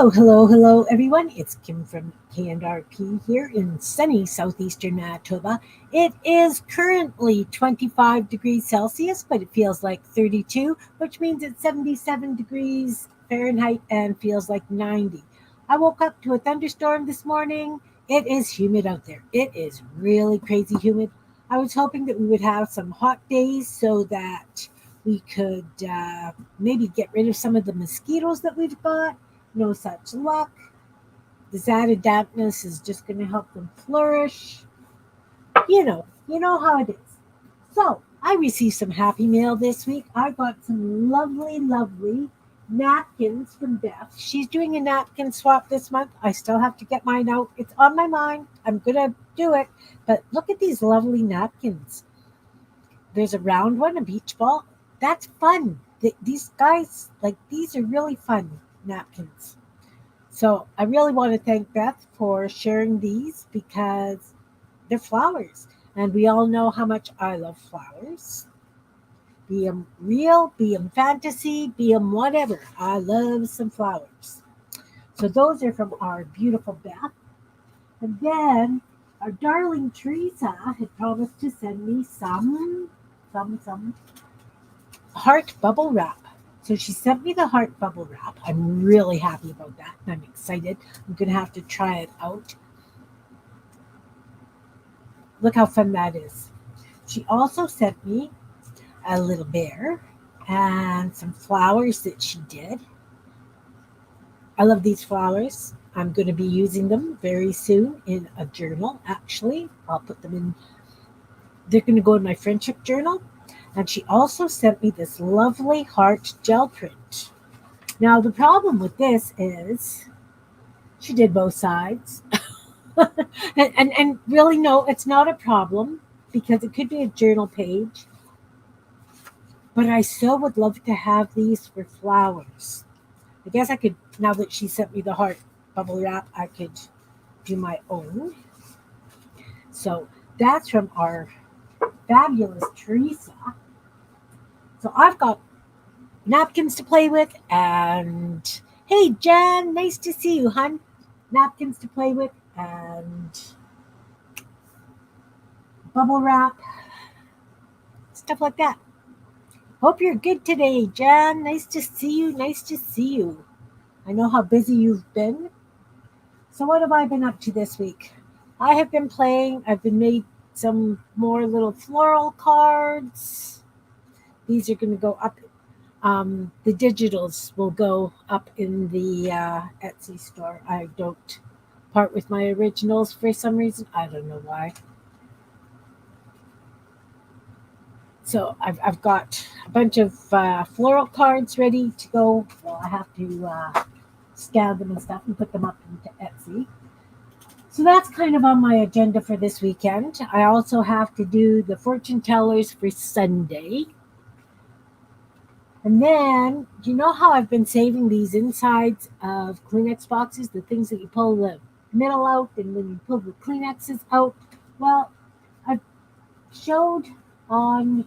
Hello, everyone. It's Kim from K&RP here in sunny southeastern Manitoba. It is currently 25 degrees Celsius, but it feels like 32, which means it's 77 degrees Fahrenheit and feels like 90. I woke up to a thunderstorm this morning. It is humid out there. It is really crazy humid. I was hoping that we would have some hot days so that we could maybe get rid of some of the mosquitoes that we've got. No such luck. This added dampness is just going to help them flourish. You know how it is. So I received some happy mail this week. I got some lovely napkins from Beth. She's doing a napkin swap this month. I still have to get mine out. It's on my mind. I'm gonna do it. But look at these lovely napkins. There's a round one, a beach ball. That's fun. These guys, like, these are really fun napkins. So I really want to thank Beth for sharing these because they're flowers. And we all know how much I love flowers. Be them real, be them fantasy, be them whatever. I love some flowers. So those are from our beautiful Beth. And then our darling Teresa had promised to send me some heart bubble wrap. So she sent me the heart bubble wrap. I'm really happy about that. I'm excited. I'm going to have to try it out. Look how fun that is. She also sent me a little bear and some flowers that she did. I love these flowers. I'm going to be using them very soon in a journal, actually. I'll put them in, they're going to go in my friendship journal. And she also sent me this lovely heart gel print. Now, the problem with this is she did both sides. and really, no, it's not a problem because it could be a journal page. But I so would love to have these for flowers. I guess I could, now that she sent me the heart bubble wrap, I could do my own. So that's from our fabulous Teresa. So I've got napkins to play with, and hey, Jan, nice to see you, hun. Napkins to play with, and bubble wrap, stuff like that. Hope you're good today, Jan. Nice to see you. Nice to see you. I know how busy you've been. So what have I been up to this week? I have been playing. I've been made some more little floral cards. These are going to go up. The digitals will go up in the Etsy store. I don't part with my originals for some reason. I don't know why. So I've got a bunch of floral cards ready to go. Well, I have to scan them and stuff and put them up into Etsy. So that's kind of on my agenda for this weekend. I also have to do the fortune tellers for Sunday. And then, do you know how I've been saving these insides of Kleenex boxes, the things that you pull the middle out and then you pull the Kleenexes out? Well, I showed on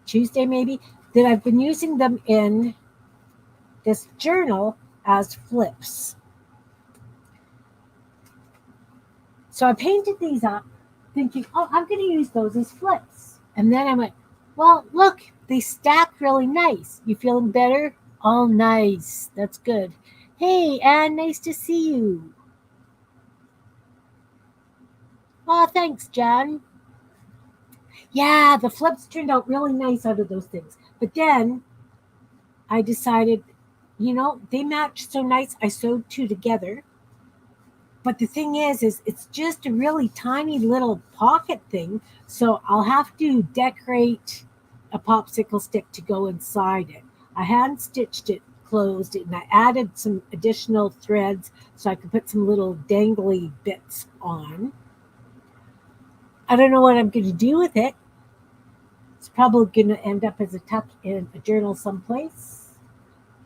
Tuesday maybe that I've been using them in this journal as flips. So I painted these up thinking, oh, I'm going to use those as flips. And then I went, well, look, they stack really nice. You feeling better? All nice. That's good. Hey, Anne, nice to see you. Oh, thanks, Jan. Yeah, the flips turned out really nice out of those things. But then I decided, they match so nice. I sewed two together. But the thing is it's just a really tiny little pocket thing. So I'll have to decorate a popsicle stick to go inside it. I hand stitched it closed it and I added some additional threads so I could put some little dangly bits on. I don't know what I'm going to do with it. It's probably going to end up as a tuck in a journal someplace.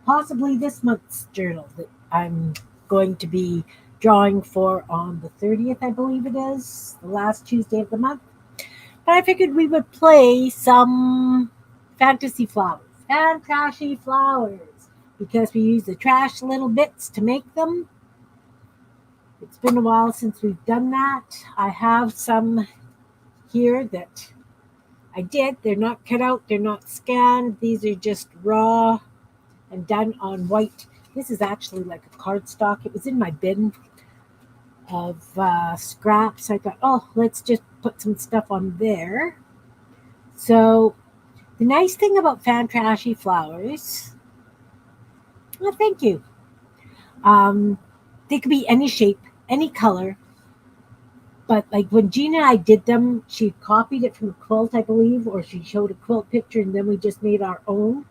Possibly this month's journal that I'm going to be drawing for on the 30th, I believe it is, the last Tuesday of the month. But I figured we would play some Fantrashy Flowers, because we use the trash little bits to make them. It's been a while since we've done that. I have some here that I did. They're not cut out, they're not scanned. These are just raw and done on white. This is actually like a cardstock. It was in my bin of scraps. I thought, oh, let's just put some stuff on there. So the nice thing about Fantrashy Flowers, well, thank you. They could be any shape, any color. But like when Gina and I did them, she copied it from a quilt, I believe, or she showed a quilt picture, and then we just made our own.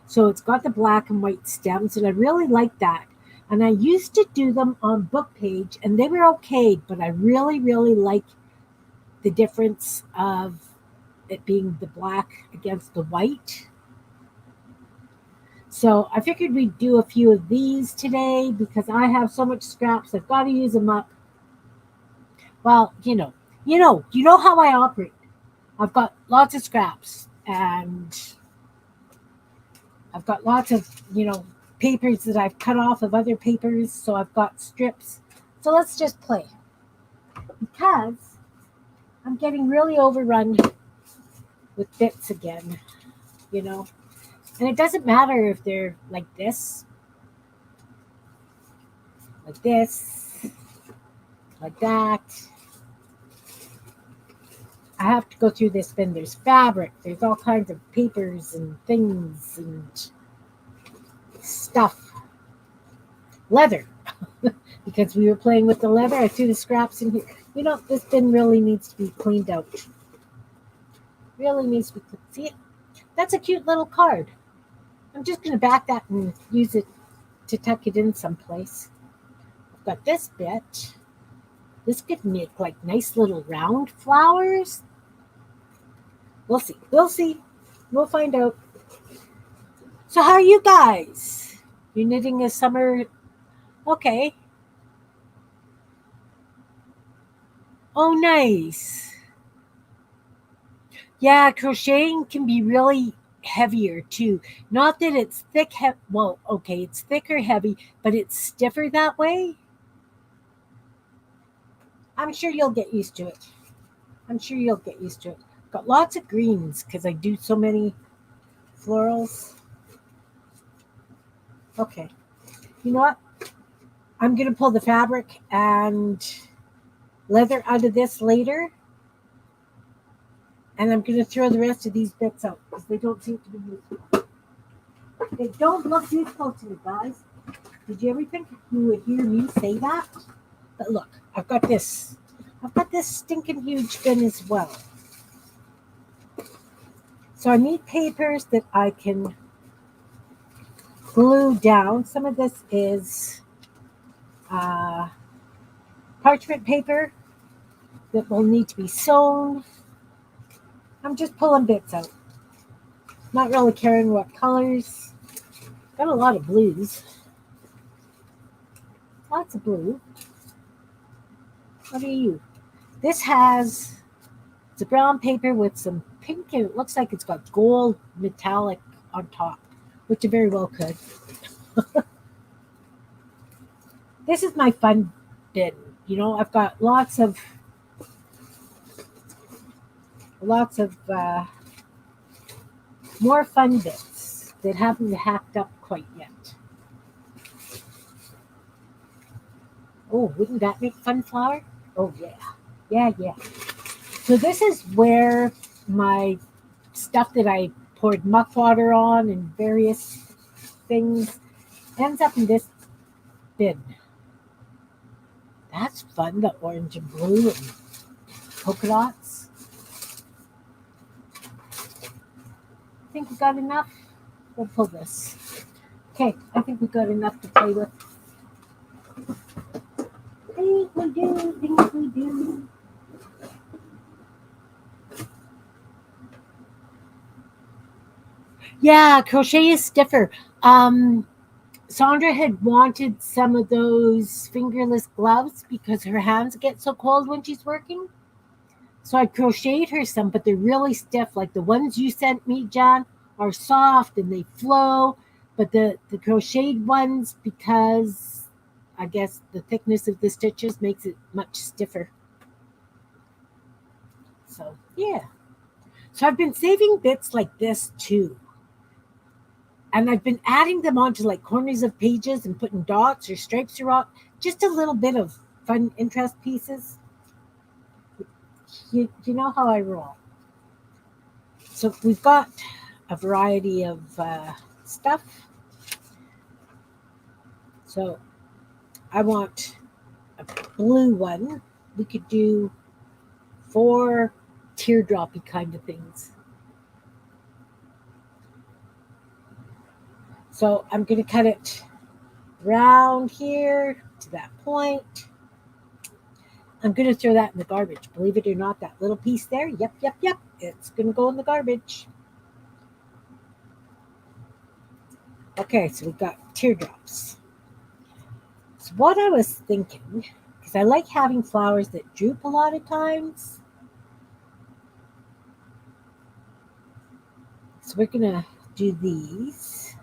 So it's got the black and white stems, and I really like that. And I used to do them on book page, and they were okay, but I really, really like the difference of it being the black against the white. So I figured we'd do a few of these today because I have so much scraps. I've got to use them up. Well, you know how I operate. I've got lots of scraps and I've got lots of, papers that I've cut off of other papers. So I've got strips. So let's just play because I'm getting really overrun with bits again, And it doesn't matter if they're like this, like that. I have to go through this bin. There's fabric. There's all kinds of papers and things and stuff. Leather. Because we were playing with the leather. I threw the scraps in here. This bin really needs to be cleaned out. Really needs to be cleaned. See it? That's a cute little card. I'm just going to back that and use it to tuck it in someplace. I've got this bit. This could make like nice little round flowers. We'll see. We'll find out. So how are you guys? You're knitting a summer. Okay. Oh, nice. Yeah, crocheting can be really heavier too. Not that it's thick. Well, okay, it's thicker, heavy, but it's stiffer that way. I'm sure you'll get used to it. Got lots of greens because I do so many florals. Okay. You know what? I'm going to pull the fabric and leather out of this later. And I'm going to throw the rest of these bits out because they don't seem to be useful. They don't look useful to me, guys. Did you ever think you would hear me say that? But look, I've got this stinking huge bin as well. So I need papers that I can glue down. Some of this is parchment paper that will need to be sewn. I'm just pulling bits out. Not really caring what colors. Got a lot of blues. Lots of blue. What are you? This it's a brown paper with some pink, and it looks like it's got gold metallic on top, which it very well could. This is my fun bin. I've got lots of more fun bits that haven't hacked up quite yet. Oh, wouldn't that make fun flower? Oh, yeah. So this is where my stuff that I poured muck water on and various things ends up in this bin. That's fun, the orange and blue and polka dots. I think we got enough. We'll pull this. Okay, I think we got enough to play with. Things we do. Yeah, crochet is stiffer. Sandra had wanted some of those fingerless gloves because her hands get so cold when she's working. So I crocheted her some, but they're really stiff. Like the ones you sent me, John, are soft and they flow. But the crocheted ones, because I guess the thickness of the stitches makes it much stiffer. So yeah. So I've been saving bits like this too. And I've been adding them onto like corners of pages and putting dots or stripes throughout. Just a little bit of fun interest pieces. You know how I roll. So we've got a variety of stuff. So I want a blue one. We could do 4 teardroppy kind of things. So I'm going to cut it round here to that point. I'm going to throw that in the garbage. Believe it or not, that little piece there, yep. It's going to go in the garbage. Okay, so we've got teardrops. So what I was thinking, because I like having flowers that droop a lot of times. So we're going to do these.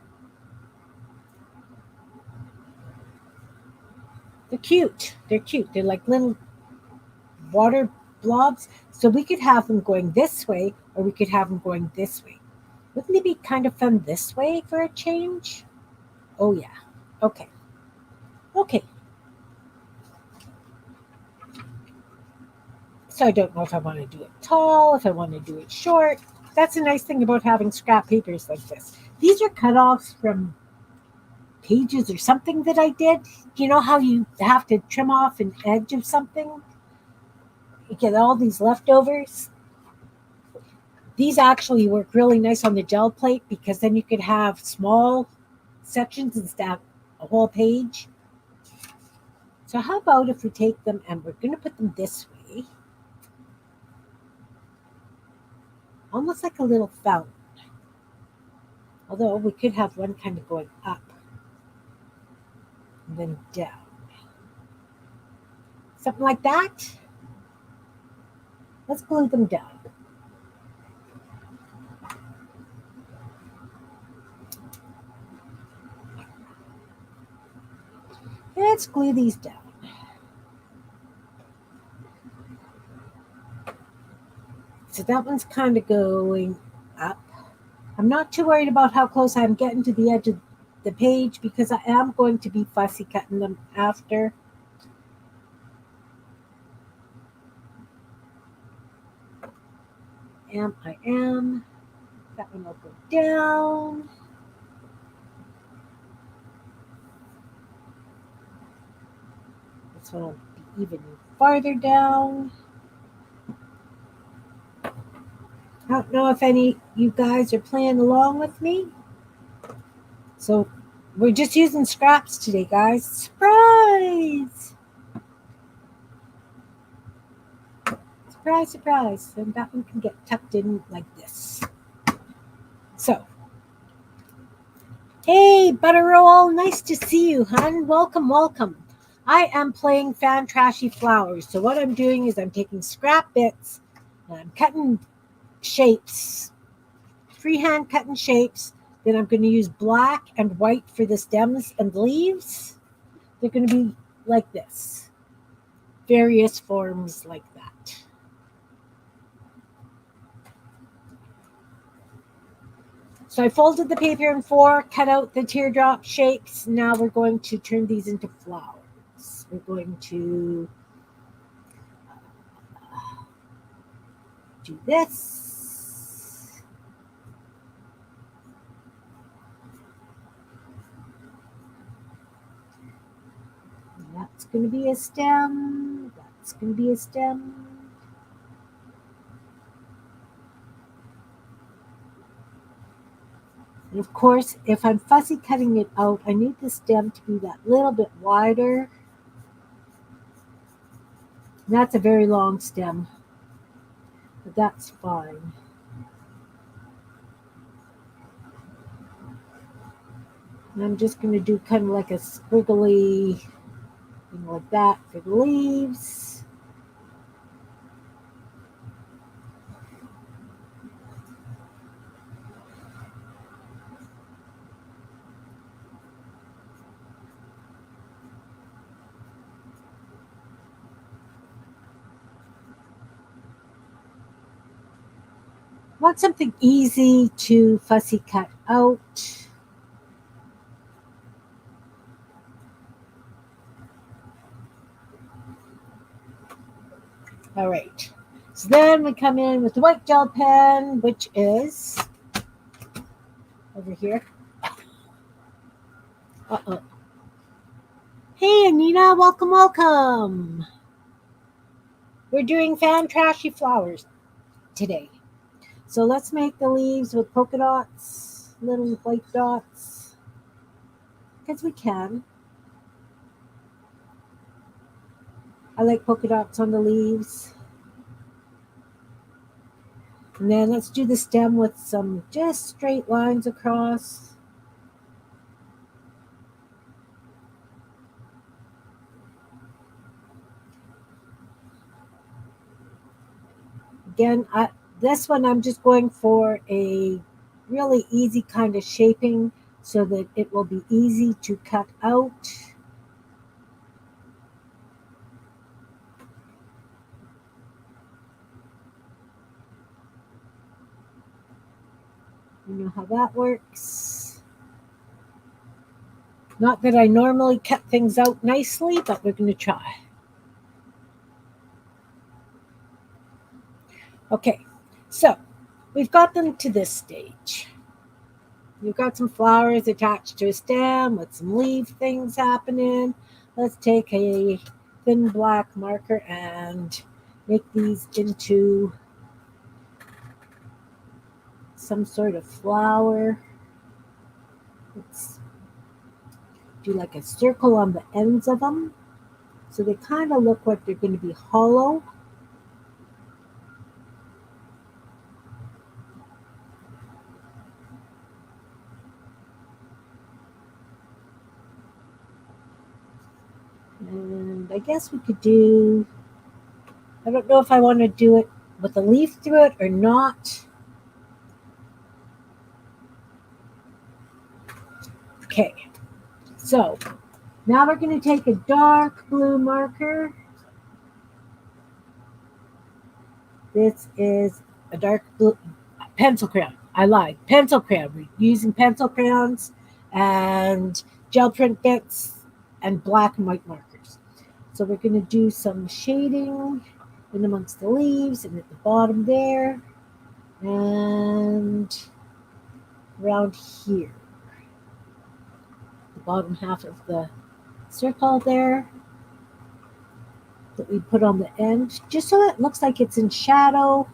They're cute. They're cute. They're like little water blobs. So we could have them going this way, or we could have them going this way. Wouldn't it be kind of fun this way for a change? Oh, yeah. Okay. Okay. So I don't know if I want to do it tall, if I want to do it short. That's a nice thing about having scrap papers like this. These are cutoffs from pages or something that I did. You know how you have to trim off an edge of something? You get all these leftovers. These actually work really nice on the gel plate because then you could have small sections instead of a whole page. So how about if we take them and we're going to put them this way, almost like a little fountain. Although we could have one kind of going up and then down. Something like that. Let's glue them down. Let's glue these down. So that one's kind of going up. I'm not too worried about how close I'm getting to the edge of the page because I am going to be fussy cutting them after. I am. That one will go down. This one will be even farther down. I don't know if any of you guys are playing along with me. So we're just using scraps today, guys. Surprise! Surprise, surprise. And that one can get tucked in like this. So, hey, Butterroll, nice to see you, hon. Welcome, welcome. I am playing Fantrashy Flowers. So what I'm doing is I'm taking scrap bits and I'm cutting shapes, freehand cutting shapes. Then I'm going to use black and white for the stems and leaves. They're going to be like this. Various forms like that. So I folded the paper in 4, cut out the teardrop shapes. Now we're going to turn these into flowers. We're going to do this. And that's going to be a stem. That's going to be a stem. And of course, if I'm fussy cutting it out, I need the stem to be that little bit wider. And that's a very long stem, but that's fine. And I'm just going to do kind of like a squiggly thing like that for the leaves. Want something easy to fussy cut out. All right. So then we come in with the white gel pen, which is over here. Uh-oh. Hey, Anita, welcome, welcome. We're doing Fantrashy Flowers today. So let's make the leaves with polka dots, little white dots, because we can. I like polka dots on the leaves. And then let's do the stem with some just straight lines across. Again, this one I'm just going for a really easy kind of shaping so that it will be easy to cut out. You know how that works. Not that I normally cut things out nicely, but we're going to try. Okay, so we've got them to this stage. You've got some flowers attached to a stem with some leaf things happening. Let's take a thin black marker and make these into some sort of flower. Let's do like a circle on the ends of them so they kind of look like they're going to be hollow. And I guess we could do, I don't know if I want to do it with a leaf through it or not. Okay, so now we're going to take a dark blue marker. This is a dark blue pencil crayon. I lied. Pencil crayon. We're using pencil crayons and gel print bits and black and white markers. So we're going to do some shading in amongst the leaves and at the bottom there and around here. The bottom half of the circle there that we put on the end, just so it looks like it's in shadow.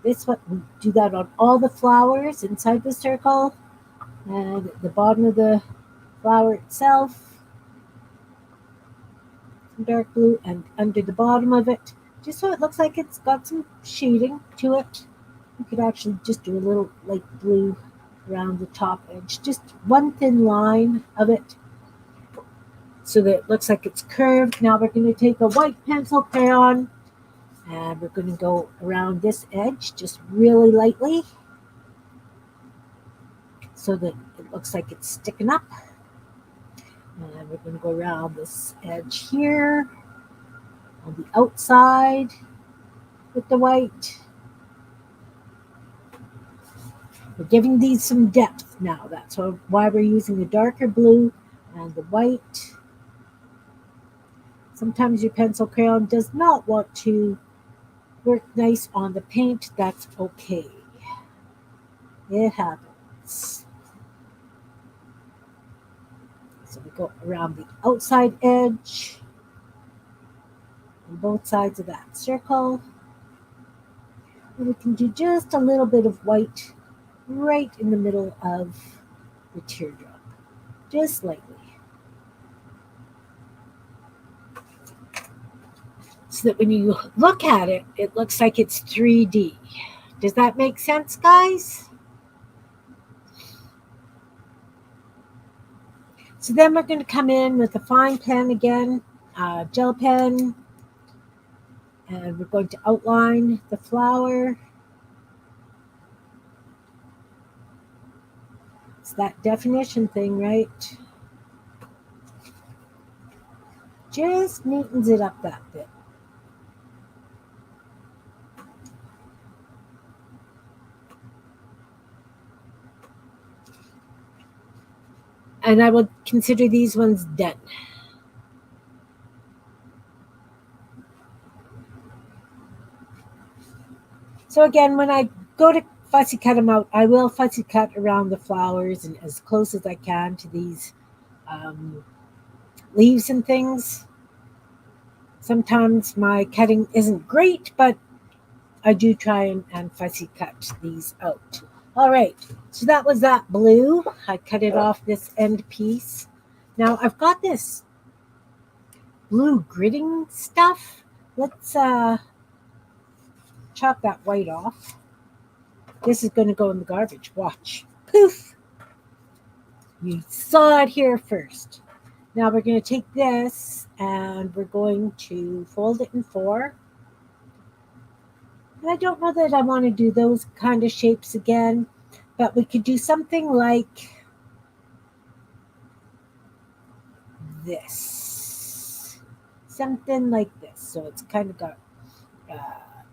This one, we do that on all the flowers inside the circle and at the bottom of the flower itself, some dark blue, and under the bottom of it, just so it looks like it's got some shading to it. You could actually just do a little light blue around the top edge, just one thin line of it so that it looks like it's curved. Now we're going to take a white pencil crayon and we're going to go around this edge just really lightly so that it looks like it's sticking up. And we're going to go around this edge here on the outside with the white. We're giving these some depth now. That's why we're using the darker blue and the white. Sometimes your pencil crayon does not want to work nice on the paint. That's okay. It happens. So we go around the outside edge on both sides of that circle. And we can do just a little bit of white right in the middle of the teardrop, just lightly. So that when you look at it, it looks like it's 3D. Does that make sense, guys? So then we're going to come in with a fine pen again, gel pen, And we're going to outline the flower. It's that definition thing, right? Just neatens it up that bit. And I would consider these ones done. So again, when I go to fussy cut them out, I will fussy cut around the flowers and as close as I can to these leaves and things. Sometimes my cutting isn't great, but I do try and fussy cut these out. All right, so that was that blue. I cut it off this end piece. Now I've got this blue gridding stuff. Let's chop that white off. This is going to go in the garbage. Watch. Poof! You saw it here first. Now we're going to take this and we're going to fold it in four. And I don't know that I want to do those kind of shapes again, but we could do something like this. Something like this. So it's kind of got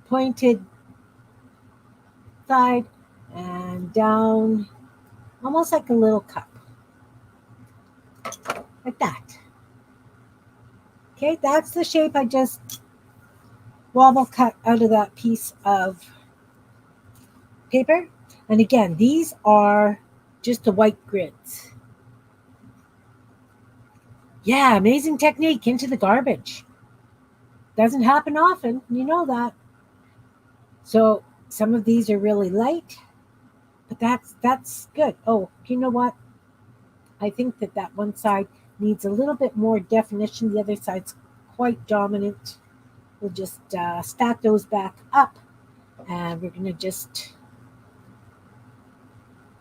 pointed side and down, almost like a little cup. Like that. Okay, that's the shape I just wobble cut out of that piece of paper. And again, these are just the white grids. Yeah, amazing technique into the garbage. Doesn't happen often, you know that. So some of these are really light, but that's good. Oh, you know what? I think that one side needs a little bit more definition. The other side's quite dominant. We'll just stack those back up, and we're going to just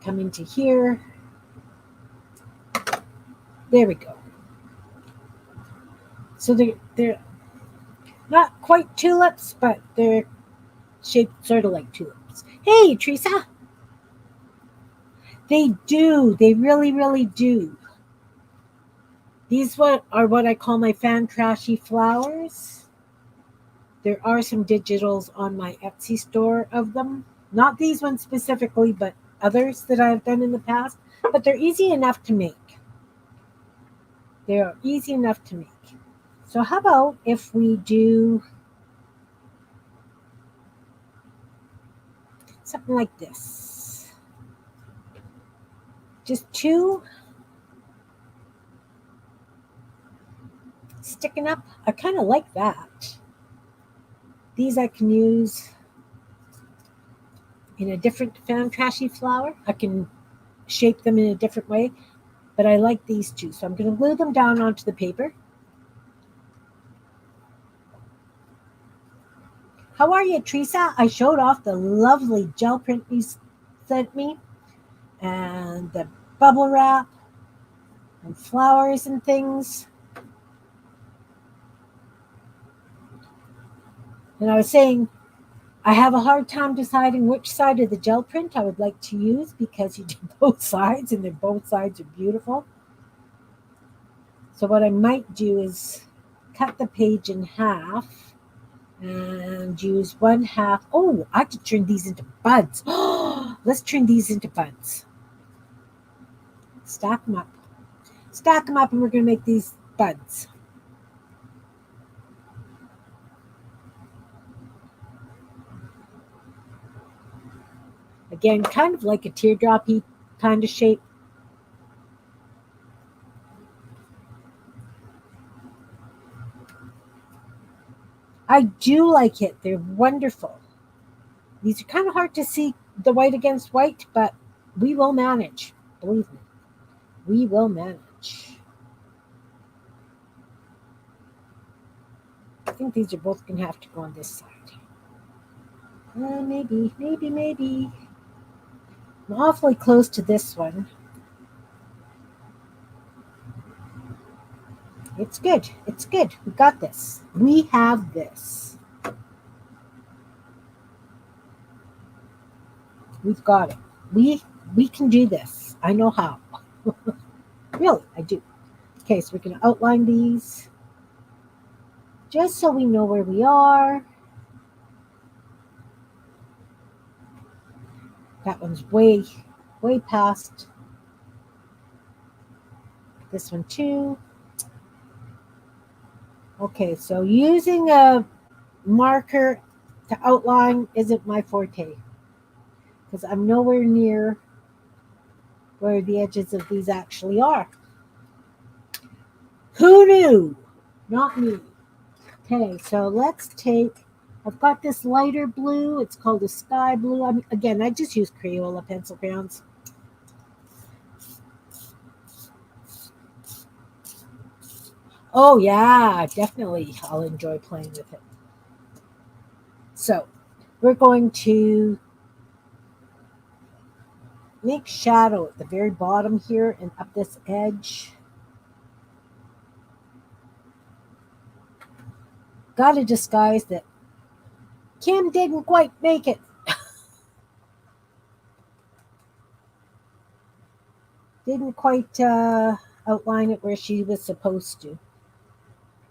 come into here. There we go. So they're not quite tulips, but they're shaped sort of like tulips. Hey, Teresa. They do. They really, really do. These are what I call my Fantrashy Flowers. There are some digitals on my Etsy store of them. Not these ones specifically, but others that I've done in the past. But they're easy enough to make. They are easy enough to make. So how about if we do something like this? Just two sticking up. I kind of like that. These I can use in a different Fantrashy flower. I can shape them in a different way, but I like these two. So I'm going to glue them down onto the paper. How are you, Teresa? I showed off the lovely gel print you sent me and the bubble wrap and flowers and things. And I was saying, I have a hard time deciding which side of the gel print I would like to use because you did both sides and both sides are beautiful. So what I might do is cut the page in half and use one half. Oh, I could turn these into buds. Let's turn these into buds. Stack them up. Stack them up and we're going to make these buds. Again, kind of like a teardroppy kind of shape. I do like it. They're wonderful. These are kind of hard to see the white against white, but we will manage. Believe me, we will manage. I think these are both going to have to go on this side. Maybe. I'm awfully close to this one. It's good. It's good. We got this. We have this. We've got it. We can do this. I know how. Really, I do. Okay, so we're going to outline these just so we know where we are. That one's way past. This one too. Okay, so using a marker to outline isn't my forte because I'm nowhere near where the edges of these actually are. Who knew? Not me. Okay, so let's take, I've got this lighter blue. It's called a sky blue. Again, I just use Crayola pencil crayons. Oh, yeah, definitely. I'll enjoy playing with it. So we're going to make shadow at the very bottom here and up this edge. Got to disguise that Kim didn't quite make it. Didn't quite outline it where she was supposed to.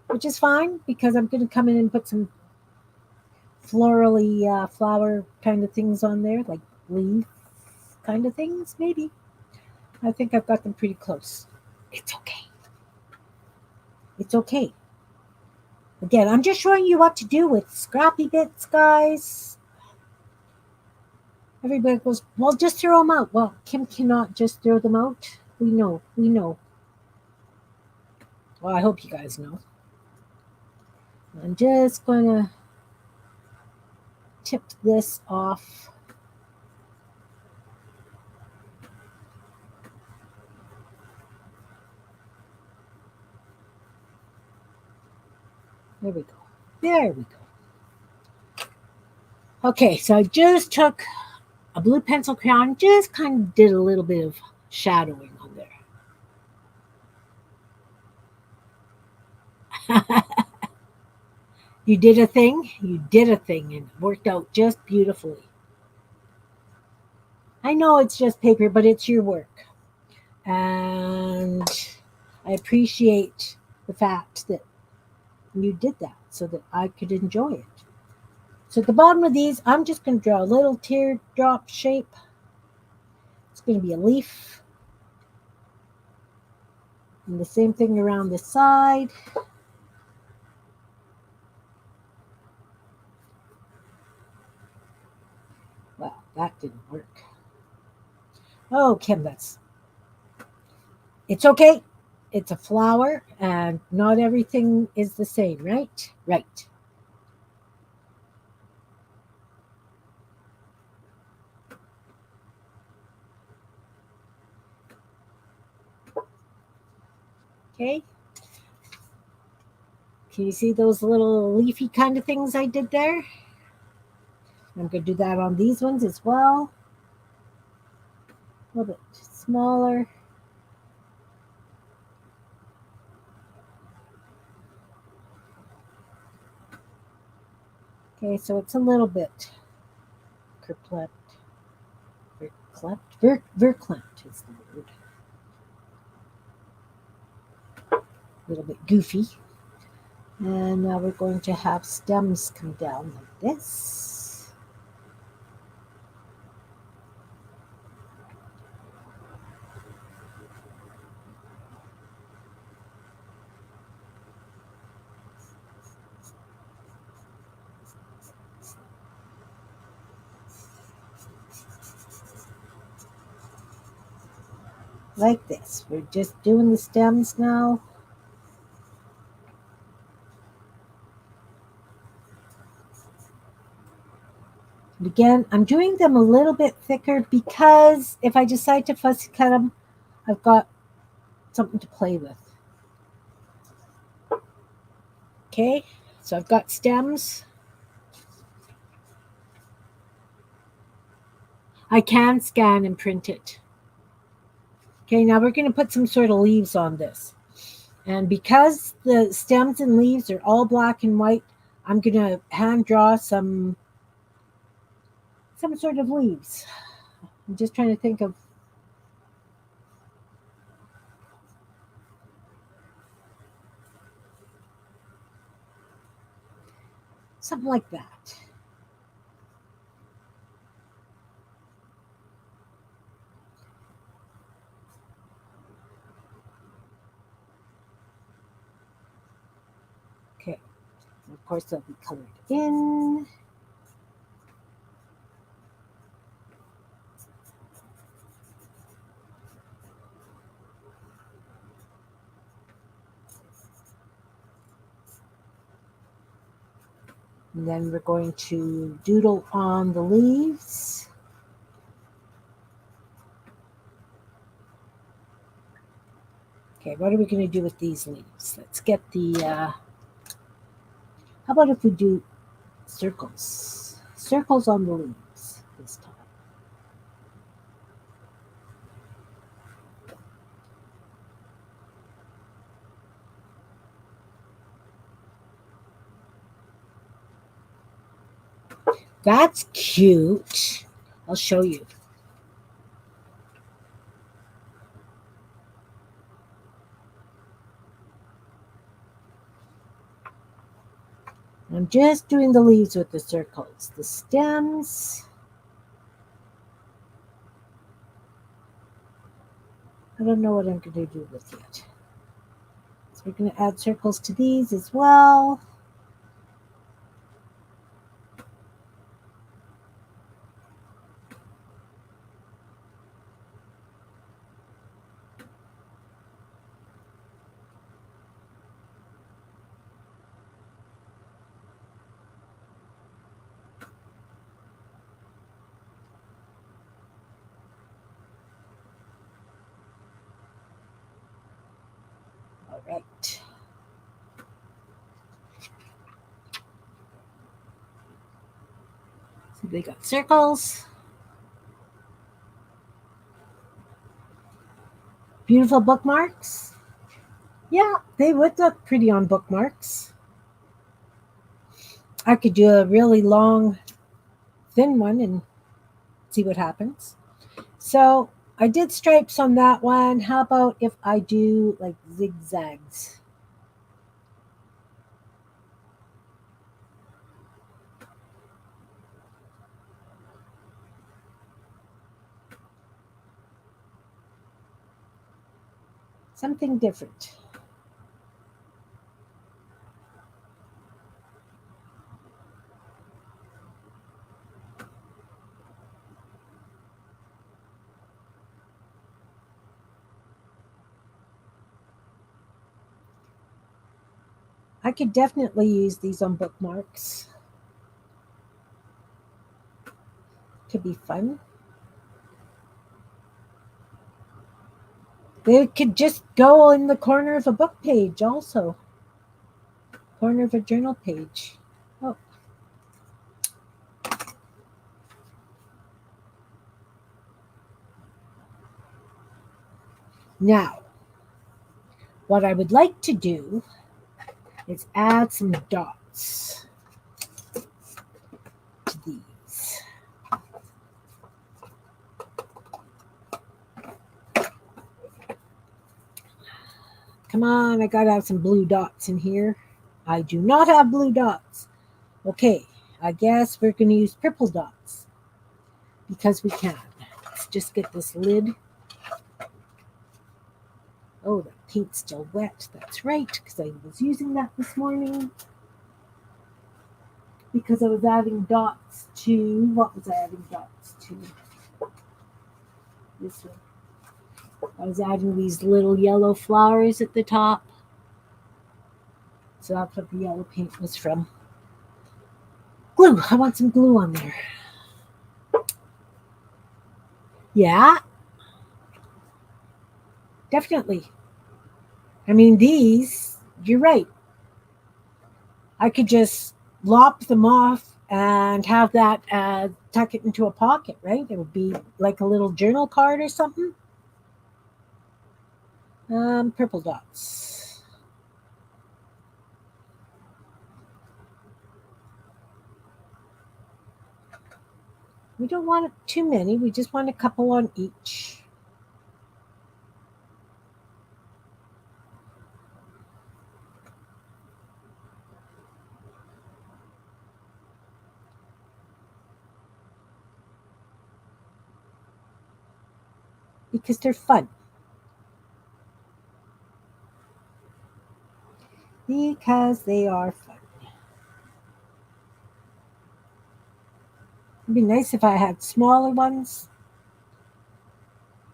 Which is fine because I'm going to come in and put some florally flower kind of things on there, like leaf kind of things, maybe. I think I've got them pretty close. It's okay. It's okay. Again, I'm just showing you what to do with scrappy bits, guys. Everybody goes, well, just throw them out. Well, Kim cannot just throw them out. We know. Well, I hope you guys know. I'm just going to tip this off. There we go. Okay, so I just took a blue pencil crayon, just kind of did a little bit of shadowing on there. You did a thing, and it worked out just beautifully. I know it's just paper, but it's your work. And I appreciate the fact that you did that so that I could enjoy it. So at the bottom of these, I'm just going to draw a little teardrop shape. It's going to be a leaf. And the same thing around the side. Well, that didn't work. Oh, Kim, it's okay. It's a flower, and not everything is the same, right? Right. Okay. Can you see those little leafy kind of things I did there? I'm going to do that on these ones as well. A little bit smaller. Okay, so it's a little bit verklempt is the word. A little bit goofy. And now we're going to have stems come down like this. Like this. We're just doing the stems now. And again, I'm doing them a little bit thicker because if I decide to fussy cut them, I've got something to play with. Okay, so I've got stems. I can scan and print it. Okay, now we're going to put some sort of leaves on this. And because the stems and leaves are all black and white, I'm going to hand draw some sort of leaves. I'm just trying to think of something like that. Okay. And of course, they'll be colored in. And then we're going to doodle on the leaves. Okay, what are we going to do with these leaves? Let's get the, how about if we do circles? Circles on the leaves this time. That's cute. I'll show you. I'm just doing the leaves with the circles. The stems, I don't know what I'm going to do with it. So we're going to add circles to these as well. All right. So they got circles. Beautiful bookmarks. Yeah, they would look pretty on bookmarks. I could do a really long, thin one and see what happens. So I did stripes on that one. How about if I do like zigzags? Something different. I could definitely use these on bookmarks. Could be fun. They could just go in the corner of a book page also. Corner of a journal page. Oh. Now, what I would like to do is add some dots to these. Come on, I gotta have some blue dots in here. I do not have blue dots. Okay, I guess we're gonna use purple dots because we can. Let's just get this lid. Oh, the paint's still wet. That's right, because I was using that this morning. Because I was adding dots to, what was I adding dots to? This one. I was adding these little yellow flowers at the top. So that's what the yellow paint was from. Glue. I want some glue on there. Yeah, definitely. I mean, these, you're right. I could just lop them off and have that tuck it into a pocket, right? It would be like a little journal card or something. Purple dots. We don't want too many. We just want a couple on each. Because they're fun. Because they are fun. It'd be nice if I had smaller ones.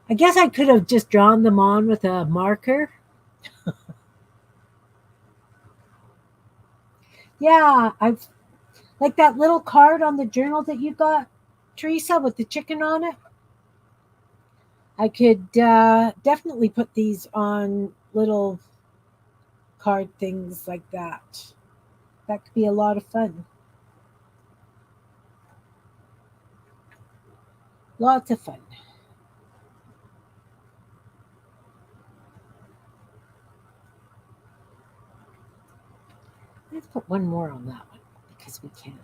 I guess I could have just drawn them on with a marker. Yeah, I've like that little card on the journal that you got, Teresa, with the chicken on it. I could definitely put these on little card things like that. That could be a lot of fun. Lots of fun. Let's put one more on that one because we can.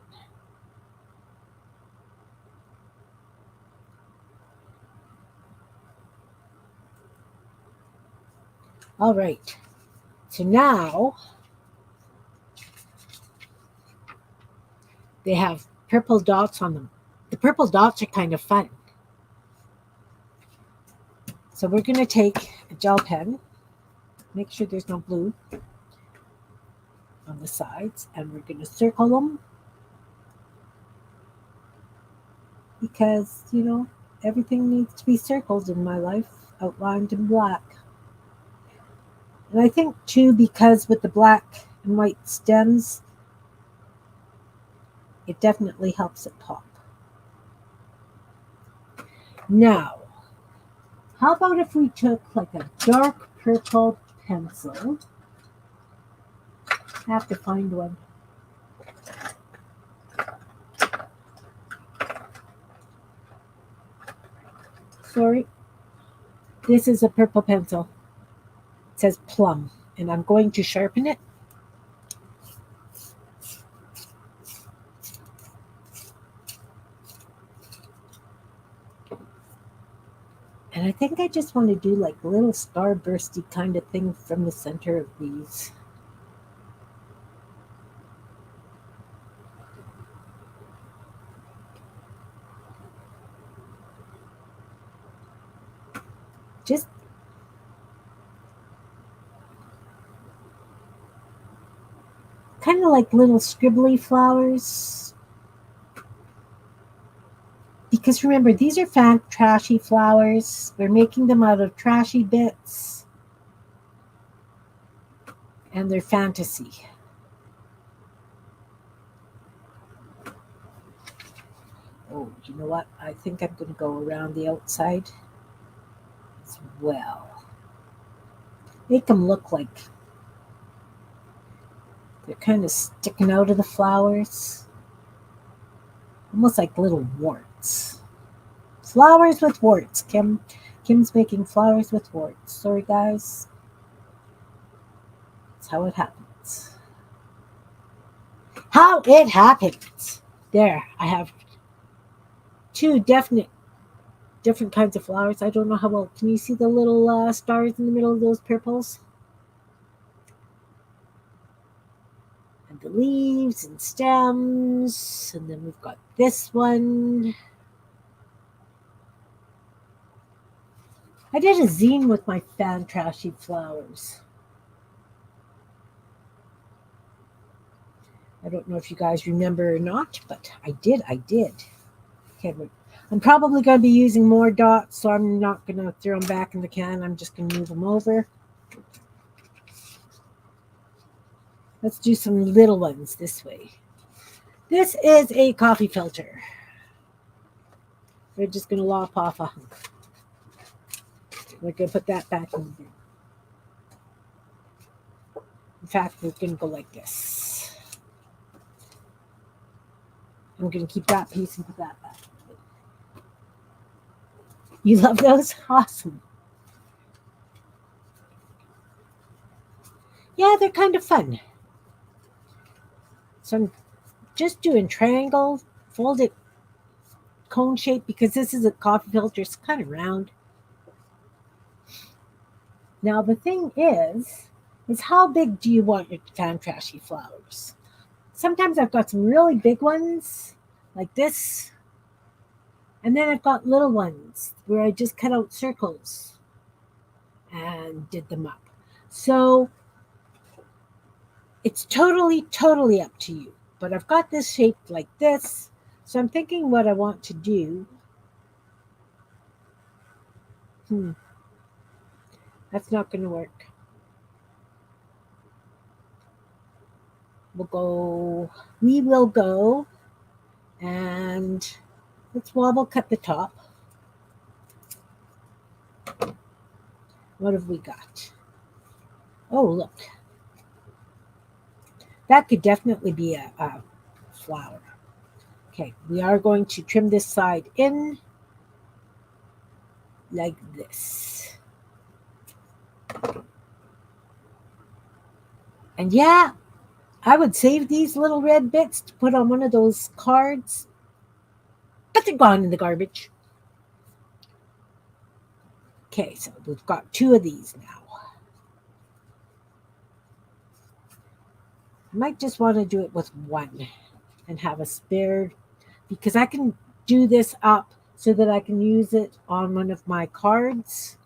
All right. So now they have purple dots on them. The purple dots are kind of fun. So we're going to take a gel pen, make sure there's no blue on the sides, and we're going to circle them because, everything needs to be circled in my life, outlined in black. And I think, too, because with the black and white stems, it definitely helps it pop. Now, how about if we took like a dark purple pencil? I have to find one. Sorry. This is a purple pencil. It says plum, and I'm going to sharpen it. And I think I just want to do like a little starbursty kind of thing from the center of these. Just kind of like little scribbly flowers. Because remember, these are Fantrashy flowers. We're making them out of trashy bits. And they're fantasy. Oh, you know what? I think I'm going to go around the outside as well. Make them look like they're kind of sticking out of the flowers. Almost like little warts. Flowers with warts. Kim's making flowers with warts. Sorry, guys. That's how it happens. How it happens. There, I have two different kinds of flowers. I don't know how well. Can you see the little stars in the middle of those purples? And the leaves and stems. And then we've got this one. I did a zine with my Fantrashy Flowers. I don't know if you guys remember or not, but I did. Okay, I'm probably going to be using more dots, so I'm not going to throw them back in the can. I'm just going to move them over. Let's do some little ones this way. This is a coffee filter. We're just going to lop off a hunk. We're going to put that back in there. In fact, we're going to go like this. I'm going to keep that piece and put that back. You love those? Awesome. Yeah, they're kind of fun. So I'm just doing triangle, fold it cone shape because this is a coffee filter. It's kind of round. Now the thing is how big do you want your Fantrashy flowers? Sometimes I've got some really big ones like this, and then I've got little ones where I just cut out circles and did them up. So it's totally up to you. But I've got this shaped like this. So I'm thinking what I want to do. That's not going to work. We will go, and let's wobble cut the top. What have we got? Oh, look. That could definitely be a flower. Okay, we are going to trim this side in like this. And yeah, I would save these little red bits to put on one of those cards, but they're gone in the garbage. Okay, so we've got 2 of these now. I might just want to do it with 1 and have a spare, because I can do this up so that I can use it on one of my cards.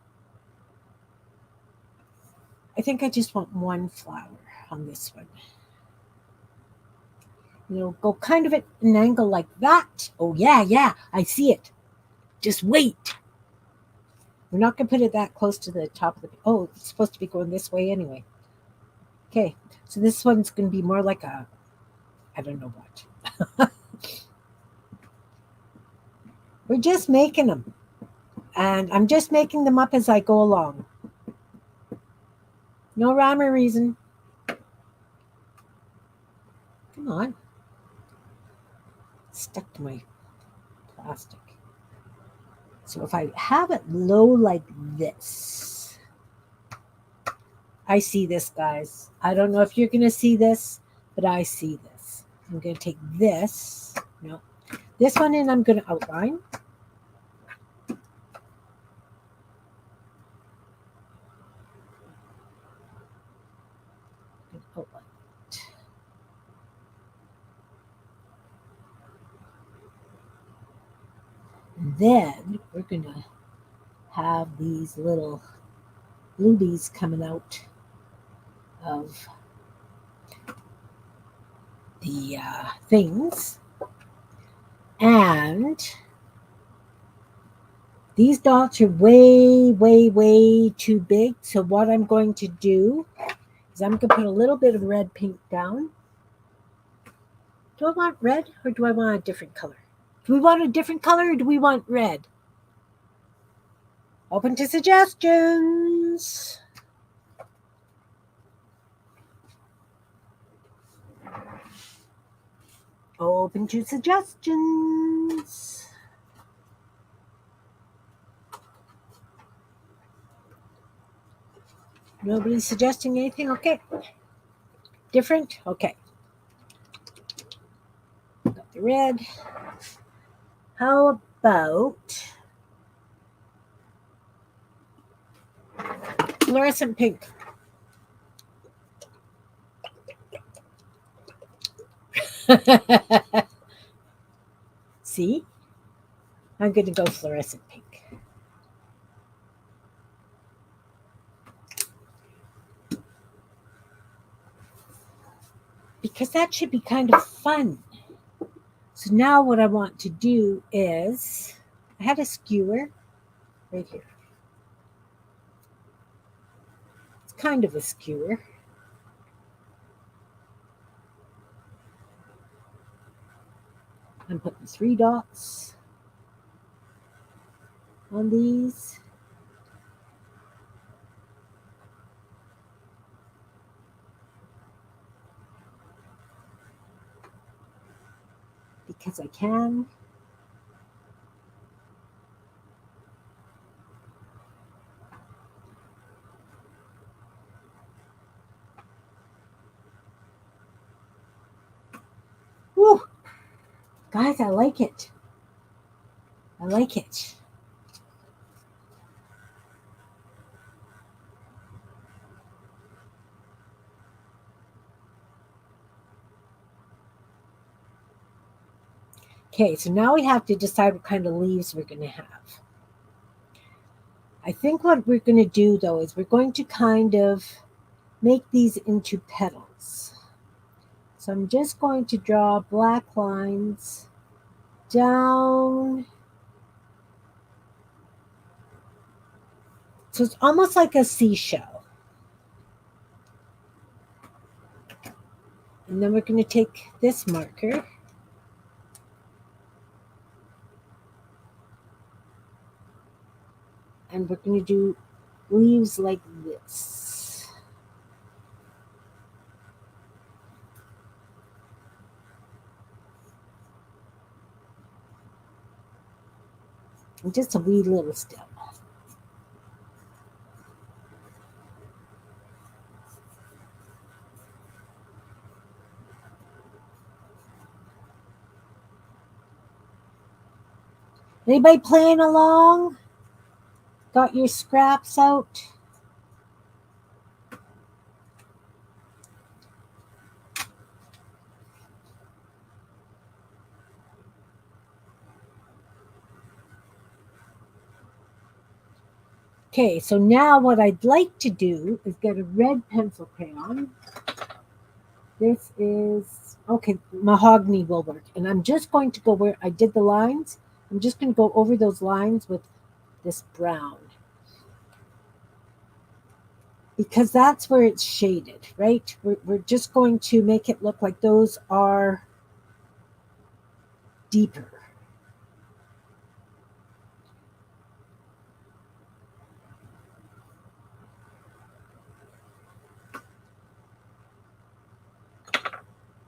I think I just want 1 flower on this one. Go kind of at an angle like that. Oh, yeah, I see it. Just wait. We're not going to put it that close to the top of the... Oh, it's supposed to be going this way anyway. Okay, so this one's going to be more like a... I don't know what. We're just making them. And I'm just making them up as I go along. No rhyme or reason. Come on. Stuck to my plastic. So if I have it low like this, I see this, guys. I don't know if you're going to see this, but I see this. I'm going to take this, this one, and I'm going to outline. Then we're going to have these little bluebies coming out of the things. And these dots are way too big. So what I'm going to do is I'm going to put a little bit of red paint down. Do I want red or do I want a different color? Do we want a different color or do we want red? Open to suggestions. Open to suggestions. Nobody's suggesting anything? Okay. Different? Okay. Got the red. How about fluorescent pink? See? I'm going to go fluorescent pink. Because that should be kind of fun. So now what I want to do is, I had a skewer right here. It's kind of a skewer. I'm putting 3 dots on these. Because I can. Woo! Guys, I like it. like it. Okay, so now we have to decide what kind of leaves we're going to have. I think what we're going to do though is we're going to kind of make these into petals. So I'm just going to draw black lines down. So it's almost like a seashell. And then we're going to take this marker and we're going to do leaves like this. And just a wee little stem. Anybody playing along? Got your scraps out? Okay, so now what I'd like to do is get a red pencil crayon. This is, okay, mahogany will work. And I'm just going to go where I did the lines. I'm just going to go over those lines with this brown. Because that's where it's shaded, right? We're just going to make it look like those are deeper.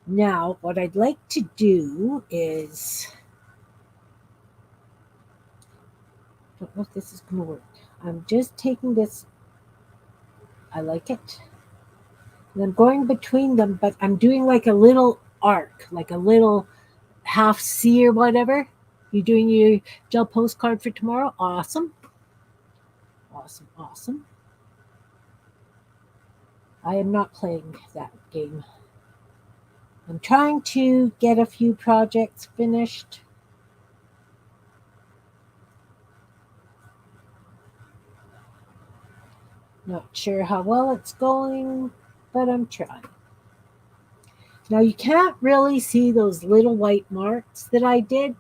Now, what I'd like to do is, I don't know if this is going to work. I'm just taking this, I like it. And I'm going between them, but I'm doing like a little arc, like a little half C or whatever. You doing your gel postcard for tomorrow? Awesome. Awesome, awesome. I am not playing that game. I'm trying to get a few projects finished. Not sure how well it's going, but I'm trying. Now you can't really see those little white marks that I did,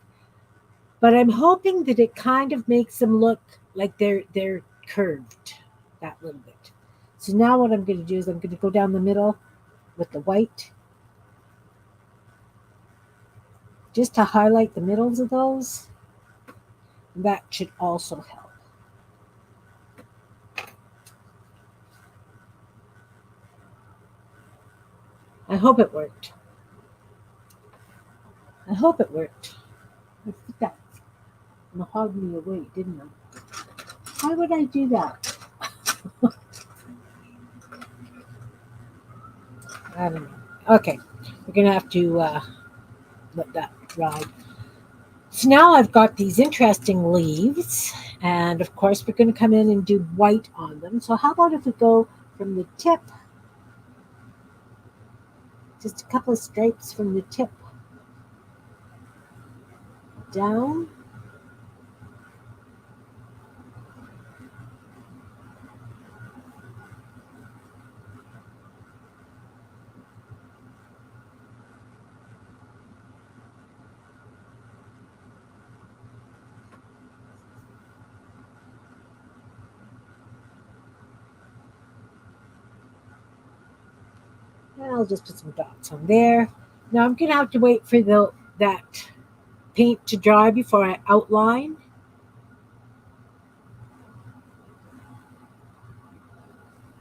but I'm hoping that it kind of makes them look like they're curved that little bit. So now what I'm going to do is I'm going to go down the middle with the white just to highlight the middles of those. That should also help. I hope it worked. I hope it worked. I put that mahogany away, didn't I? Why would I do that? I don't know. Okay, we're going to have to let that ride. So now I've got these interesting leaves, and of course we're going to come in and do white on them. So how about if we go from the tip, just a couple of stripes from the tip down. And I'll just put some dots on there. Now I'm going to have to wait for that paint to dry before I outline.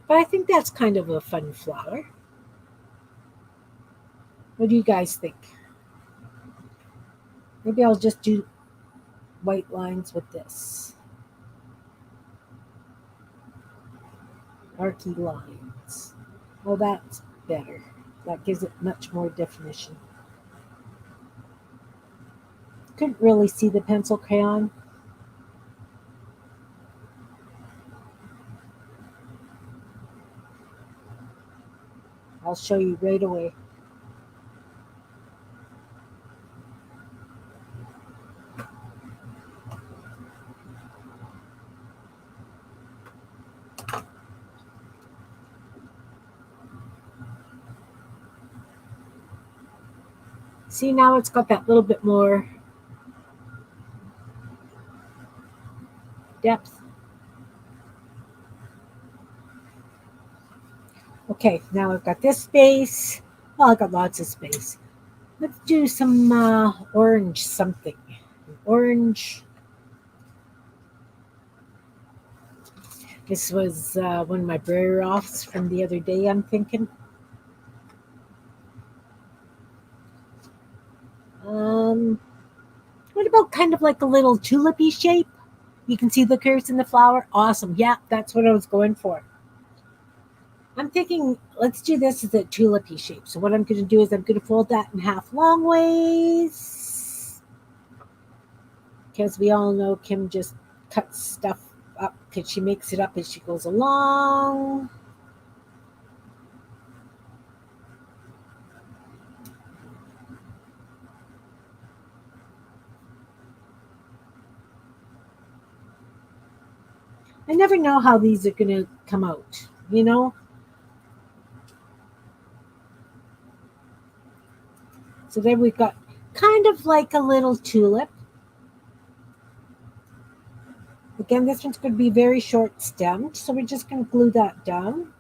But I think that's kind of a fun flower. What do you guys think? Maybe I'll just do white lines with this. Archy lines. Oh, that's better. That gives it much more definition. Couldn't really see the pencil crayon. I'll show you right away. See, now it's got that little bit more depth. Okay, now I've got this space. Well, I've got lots of space. Let's do some orange something. Orange. This was one of my brayer offs from the other day, I'm thinking. What about kind of like a little tulipy shape? You can see the curves in the flower. Awesome. Yeah, that's what I was going for. I'm thinking, let's do this as a tulipy shape. So what I'm going to do is I'm going to fold that in half long ways. Because we all know Kim just cuts stuff up because she makes it up as she goes along. I never know how these are going to come out, you know? So then we've got kind of like a little tulip. Again, this one's going to be very short stemmed, so we're just going to glue that down.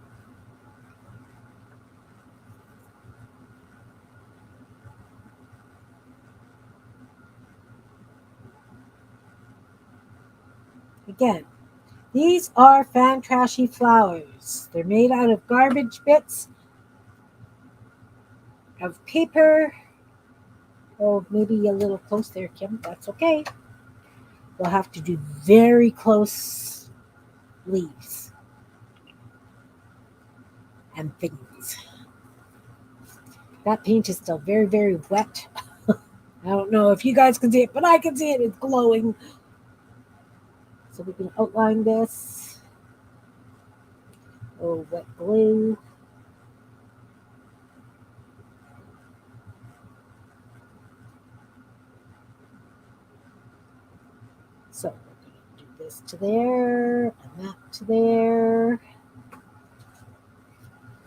Again, these are Fantrashy Flowers. They're made out of garbage bits of paper. Oh, maybe a little close there, Kim. That's okay. We'll have to do very close leaves and things. That paint is still very, very wet. I don't know if you guys can see it, but I can see it. It's glowing. So we can outline this. Oh, wet glue. So we're going to do this to there and that to there.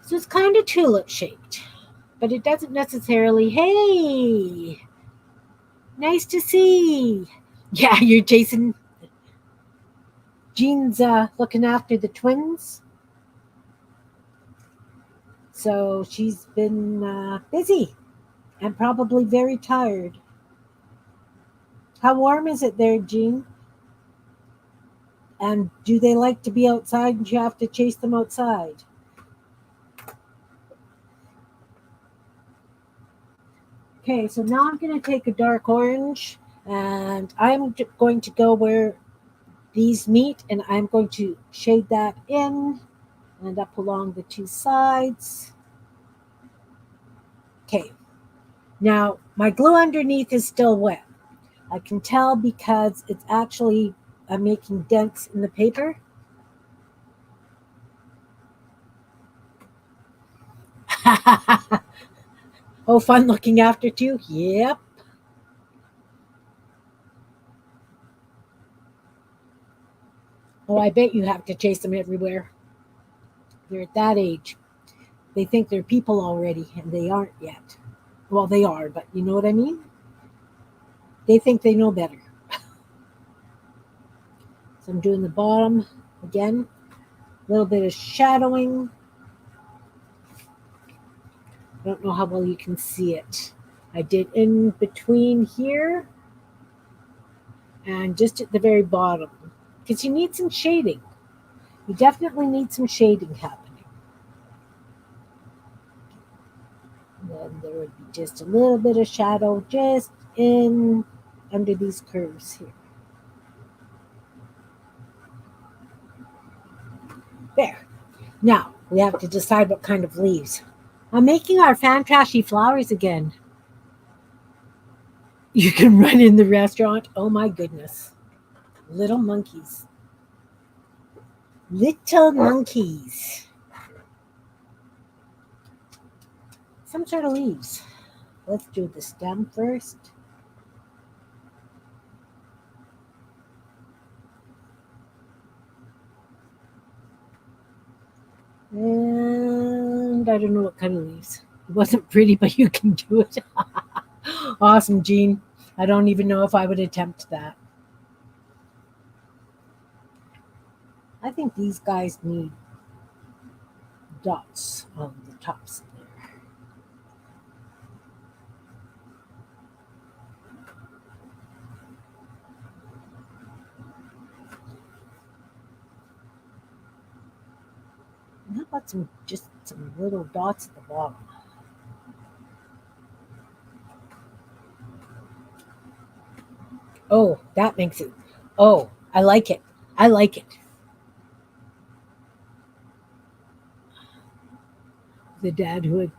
So it's kind of tulip shaped, but it doesn't necessarily, hey, nice to see. Yeah, you're Jason. Jean's looking after the twins. So she's been busy and probably very tired. How warm is it there, Jean? And do they like to be outside and you have to chase them outside? Okay, so now I'm going to take a dark orange and I'm going to go where these meet and I'm going to shade that in and up along the two sides. Okay, now my glue underneath is still wet. I can tell because it's actually making dents in the paper. Oh, fun looking after too? Yep. Oh, I bet you have to chase them everywhere. They're at that age. They think they're people already, and they aren't yet. Well, they are, but you know what I mean? They think they know better. So I'm doing the bottom again. A little bit of shadowing. I don't know how well you can see it. I did in between here and just at the very bottom because you need some shading. You definitely need some shading happening. And then there would be just a little bit of shadow just in under these curves here. There. Now we have to decide what kind of leaves. I'm making our Fantrashy Flowers again. You can run in the restaurant. Oh my goodness. Little monkeys. Little monkeys. some sort of leaves. Let's do the stem first. And I don't know what kind of leaves. It wasn't pretty, but you can do it. Awesome, Jean. I don't even know if I would attempt that. I think these guys need dots on the tops there. And how about some little dots at the bottom? Oh, that makes it. Oh, I like it. I like it. The dad who had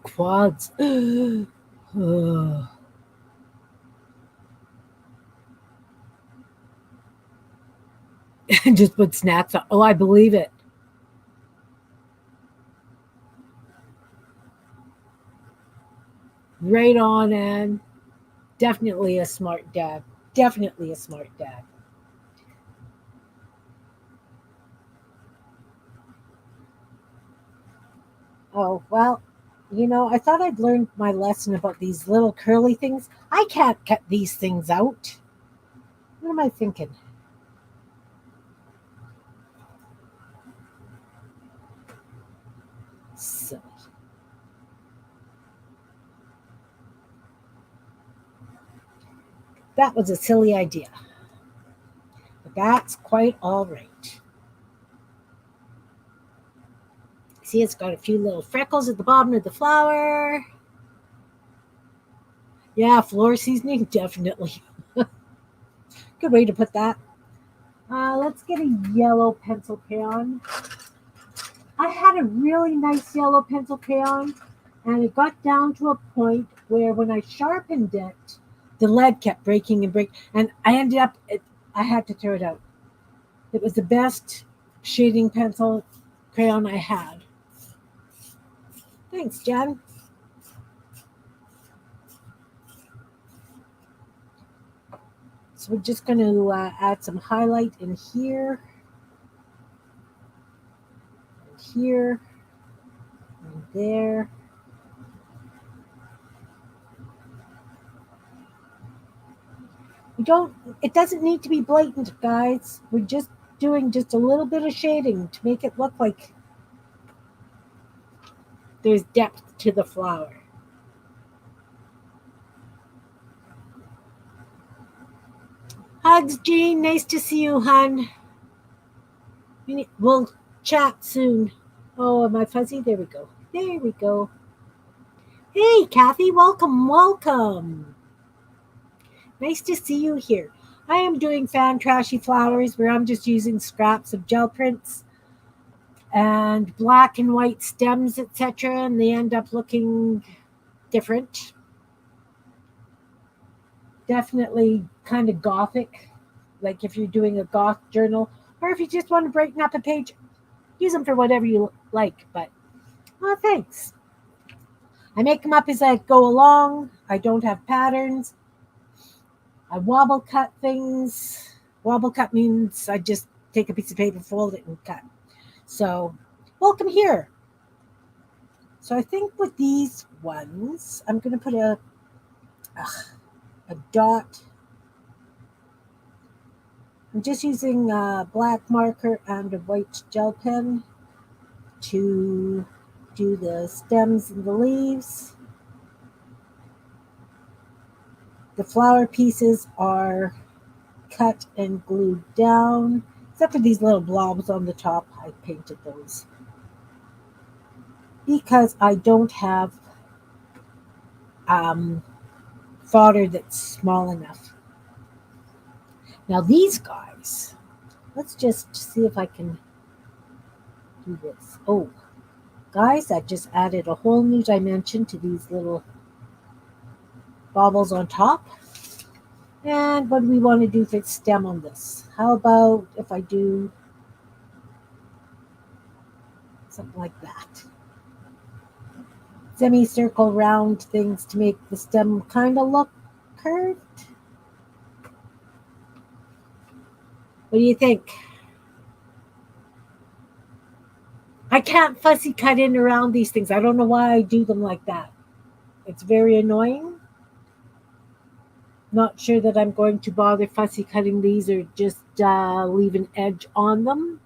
quads. Oh, just put snacks on. Oh, I believe it. Right on, and definitely a smart dad. Definitely a smart dad. Oh, well, I thought I'd learned my lesson about these little curly things. I can't cut these things out. What am I thinking? Silly. That was a silly idea, but that's quite all right. See, it's got a few little freckles at the bottom of the flower. Yeah, floor seasoning, definitely. Good way to put that. Let's get a yellow pencil crayon. I had a really nice yellow pencil crayon, and it got down to a point where when I sharpened it, the lead kept breaking and breaking, and I had to throw it out. It was the best shading pencil crayon I had. Thanks, Jen. So we're just going to add some highlight in here, and here, and there. We don't. It doesn't need to be blatant, guys. We're just doing just a little bit of shading to make it look like there's depth to the flower. Hugs, Jean. Nice to see you, hun. We'll chat soon. Oh, am I fuzzy? There we go. There we go. Hey, Kathy. Welcome, welcome. Nice to see you here. I am doing Fantrashy Flowers where I'm just using scraps of gel prints and black and white stems, etc., and they end up looking different. Definitely kind of gothic, like if you're doing a goth journal, or if you just want to brighten up a page, use them for whatever you like. But thanks. I make them up as I go along. I don't have patterns. I wobble cut things. Wobble cut means I just take a piece of paper, fold it, and cut. So, welcome here. So I think with these ones, I'm going to put a dot. I'm just using a black marker and a white gel pen to do the stems and the leaves. The flower pieces are cut and glued down, except for these little blobs on the top. I painted those because I don't have um, fodder that's small enough. Now these guys, let's just see if I can do this. Oh, guys, I just added a whole new dimension to these little baubles on top. And what do we want to do for stem on this? How about if I do something like that? semicircle round things to make the stem kind of look curved. What do you think? I can't fussy cut in around these things. I don't know why I do them like that. It's very annoying. Not sure that I'm going to bother fussy cutting these or just leave an edge on them.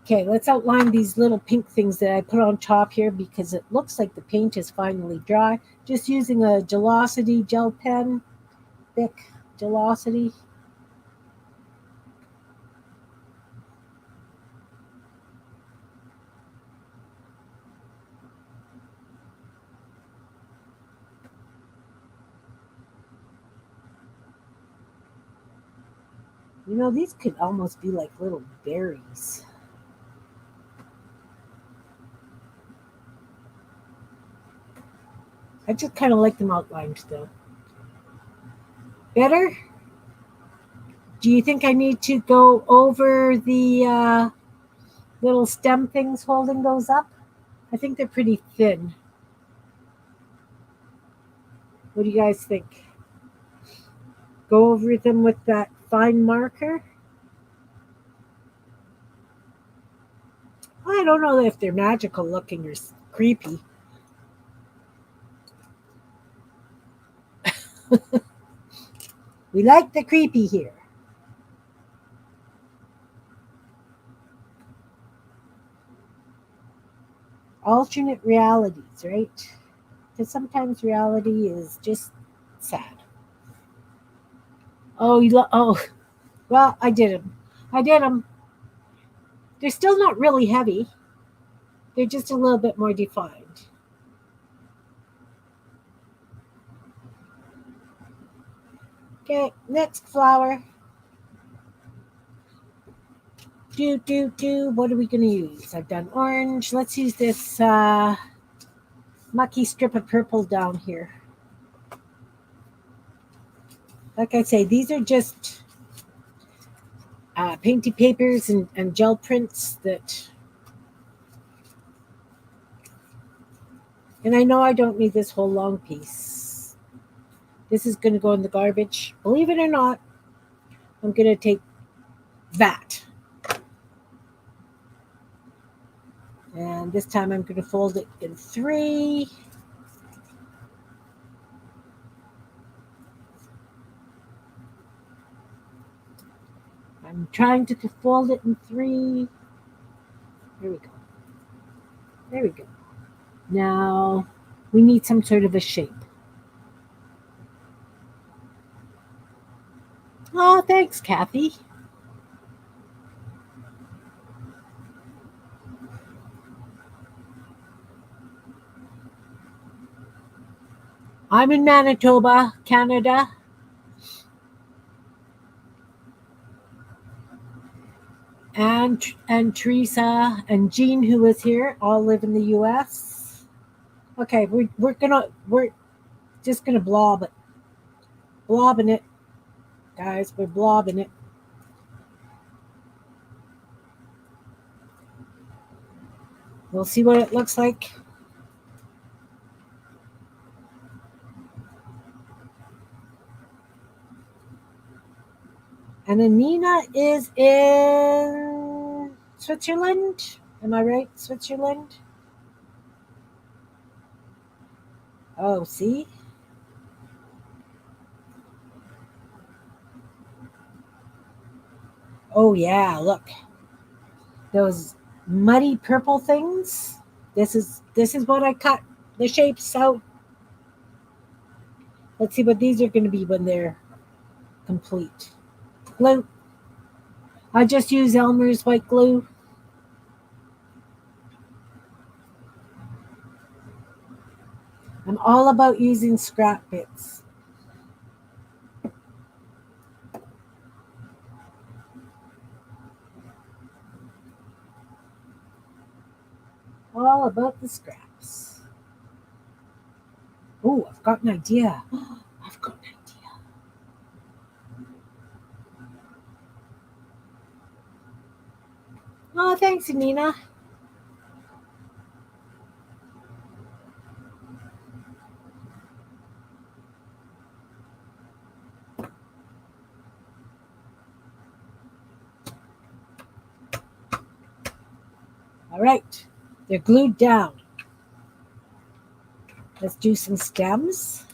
Okay, let's outline these little pink things that I put on top here because it looks like the paint is finally dry. Just using a Gelosity gel pen, thick Gelosity. You know, these could almost be like little berries. I just kind of like them outlined though. Better? Do you think I need to go over the little stem things holding those up? I think they're pretty thin. What do you guys think? Go over them with that fine marker? I don't know if they're magical looking or creepy. We like the creepy here. Alternate realities, right? Because sometimes reality is just sad. Oh, well, I did them. I did them. They're still not really heavy. They're just a little bit more defined. Okay, next flower. What are we going to use? I've done orange. Let's use this mucky strip of purple down here. Like I say, these are just painty papers and gel prints that. And I know I don't need this whole long piece. This is going to go in the garbage. Believe it or not, I'm going to take that. And this time I'm going to fold it in 3. I'm trying to fold it in 3. There we go. There we go. Now we need some sort of a shape. Oh, thanks, Kathy. I'm in Manitoba, Canada. And Teresa and Jean, who is here, all live in the U.S. Okay, we're just gonna blobbing it, guys. We're blobbing it. We'll see what it looks like. And Anina is in Switzerland. Am I right? Switzerland? Oh, see? Oh, yeah, look. Those muddy purple things. This is what I cut the shapes out. Let's see what these are going to be when they're complete. Glue. I just use Elmer's white glue. I'm all about using scrap bits. All about the scraps. Oh, I've got an idea. I've got an idea. Oh, thanks, Anina. All right, they're glued down. Let's do some stems.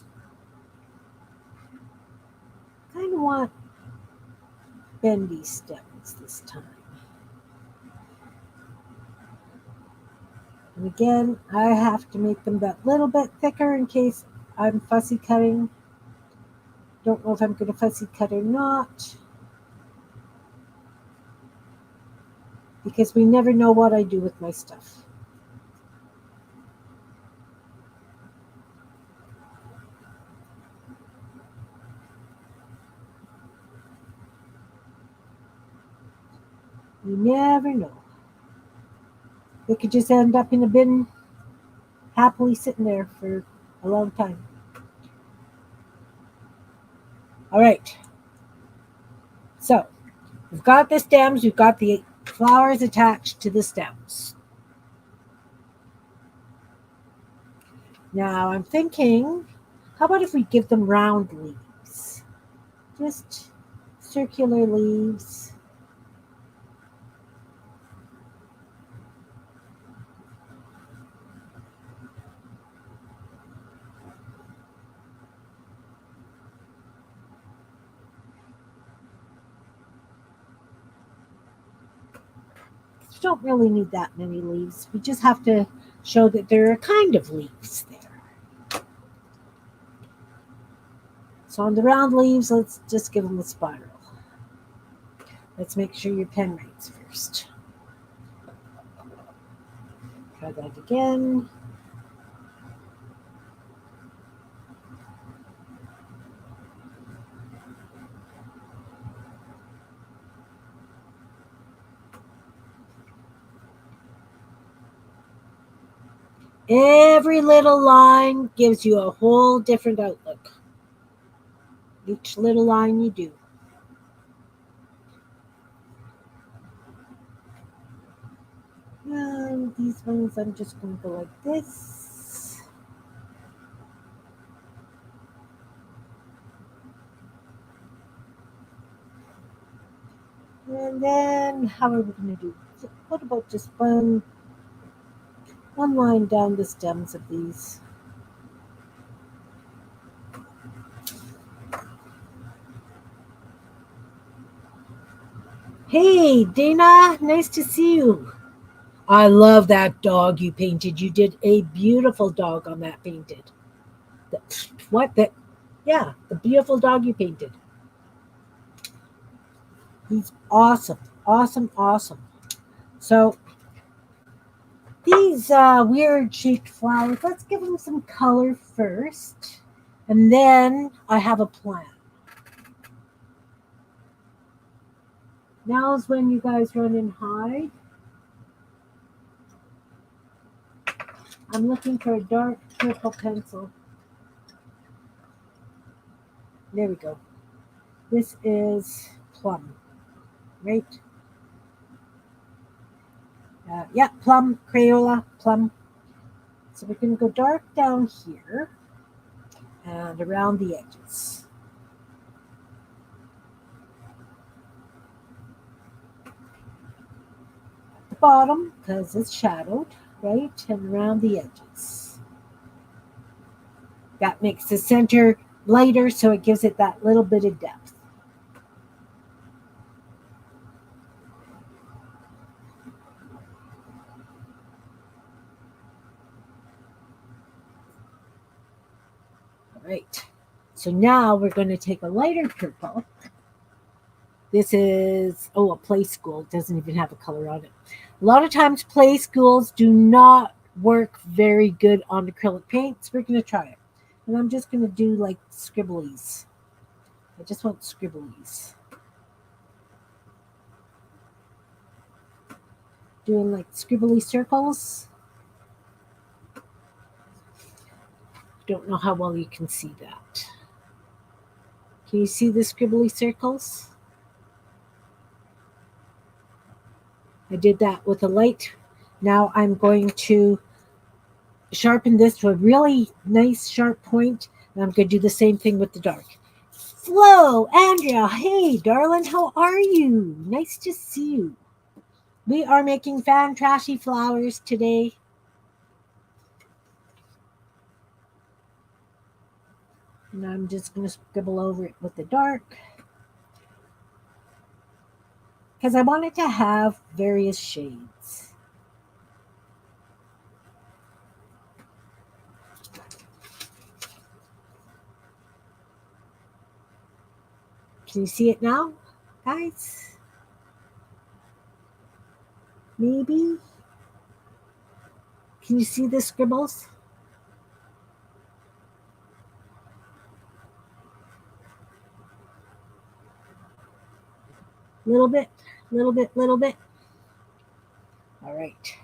Kind of want bendy stems this time. And again, I have to make them that little bit thicker in case I'm fussy cutting. Don't know if I'm going to fussy cut or not, because we never know what I do with my stuff. You never know. It could just end up in a bin, happily sitting there for a long time. All right. So we've got the stems, we've got the flowers attached to the stems. Now I'm thinking, how about if we give them round leaves? Just circular leaves. We don't really need that many leaves. We just have to show that there are kind of leaves there. So on the round leaves, let's just give them a spiral. Let's make sure your pen writes first. Try that again. Every little line gives you a whole different outlook. Each little line you do. And these ones I'm just going to go like this. And then how are we going to do? What about just one line down the stems of these? Hey, Dana, nice to see you. I love that dog you painted. You did a beautiful dog on that painted. What the? Yeah, the beautiful dog you painted. He's awesome, awesome, awesome. So these weird shaped flowers, let's give them some color first, and then I have a plan. Now is when you guys run and hide. I'm looking for a dark purple pencil. There we go. This is plum, right? Yeah, plum, Crayola, plum. So we're going to go dark down here and around the edges. At the bottom, because it's shadowed, right? And around the edges. That makes the center lighter, so it gives it that little bit of depth. All right. So now we're going to take a lighter purple. This is, a play school. It doesn't even have a color on it. A lot of times play schools do not work very good on acrylic paints. We're going to try it. And I'm just going to do like scribblies. I just want scribblies. Doing like scribbly circles. Don't know how well you can see that. Can you see the scribbly circles? I did that with a light. Now I'm going to sharpen this to a really nice sharp point, and I'm going to do the same thing with the dark. Flo, Andrea, hey, darling, how are you? Nice to see you. We are making Fantrashy Flowers today. And I'm just going to scribble over it with the dark. Because I wanted to have various shades. Can you see it now, guys? Maybe? Can you see the scribbles? Little bit, little bit, little bit. All right.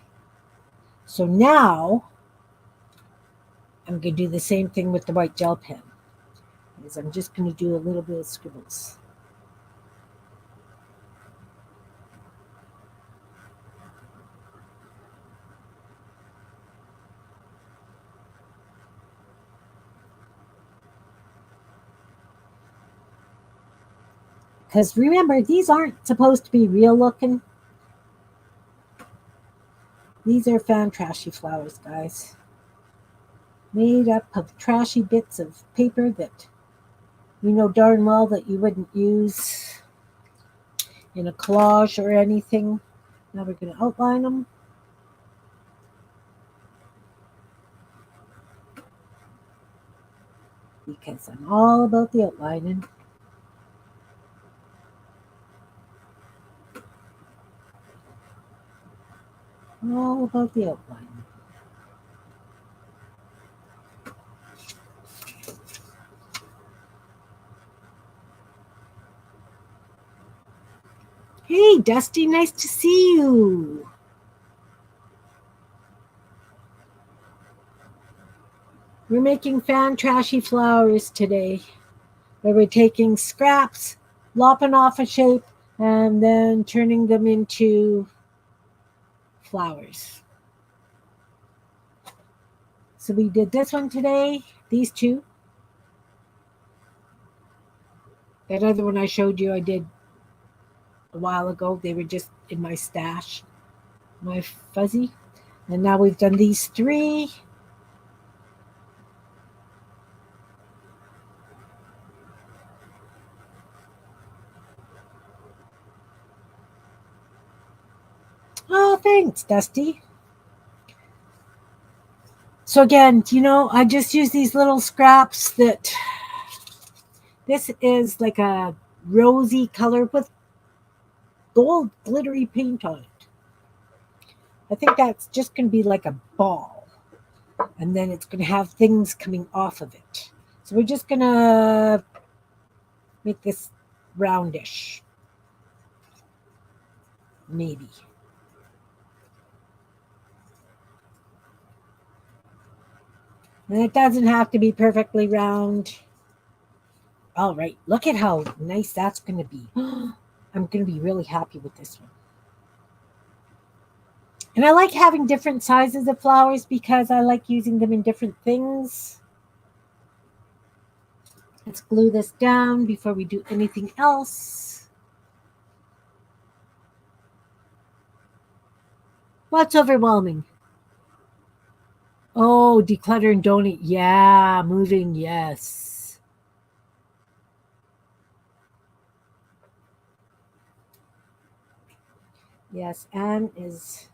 So now I'm going to do the same thing with the white gel pen. Is I'm just going to do a little bit of scribbles. Because remember, these aren't supposed to be real looking. These are Fantrashy flowers, guys. Made up of trashy bits of paper that you know darn well that you wouldn't use in a collage or anything. Now we're going to outline them. Because I'm all about the outlining. All about the outlining. Hey, Dusty, nice to see you. We're making Fantrashy flowers today, where we're taking scraps, lopping off a shape, and then turning them into flowers. So we did this one today, these two. That other one I showed you I did a while ago. They were just in my stash, my fuzzy. And now we've done these three. Oh, thanks, Dusty. So again, I just use these little scraps that this is like a rosy color with gold glittery paint on it. I think that's just going to be like a ball. And then it's going to have things coming off of it. So we're just going to make this roundish. Maybe. And it doesn't have to be perfectly round. All right, look at how nice that's going to be. I'm going to be really happy with this one. And I like having different sizes of flowers because I like using them in different things. Let's glue this down before we do anything else. What's overwhelming? Oh, declutter and donate. Yeah, moving, yes. Yes, Anne is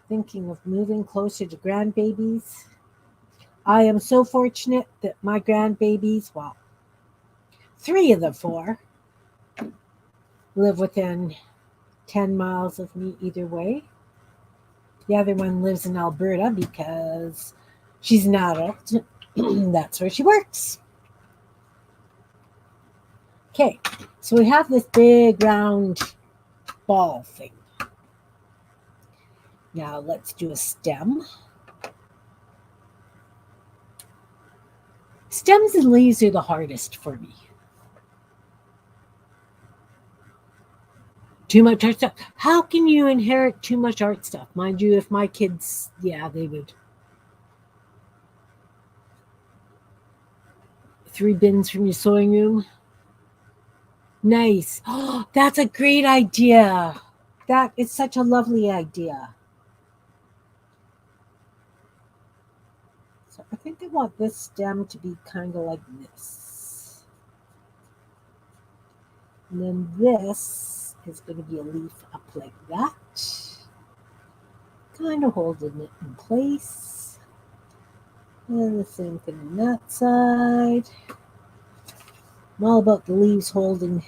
thinking of moving closer to grandbabies. I am so fortunate that my grandbabies, well, 3 of the 4, live within 10 miles of me either way. The other one lives in Alberta because she's an adult. That's where she works. Okay, so we have this big round ball thing. Now let's do a stem. Stems and leaves are the hardest for me. Too much art stuff. How can you inherit too much art stuff? Mind you, if my kids, yeah, they would. 3 bins from your sewing room. Nice. Oh, that's a great idea. That is such a lovely idea. So I think I want this stem to be kind of like this. And then this is going to be a leaf up like that. Kind of holding it in place. And the same thing on that side. I'm all about the leaves holding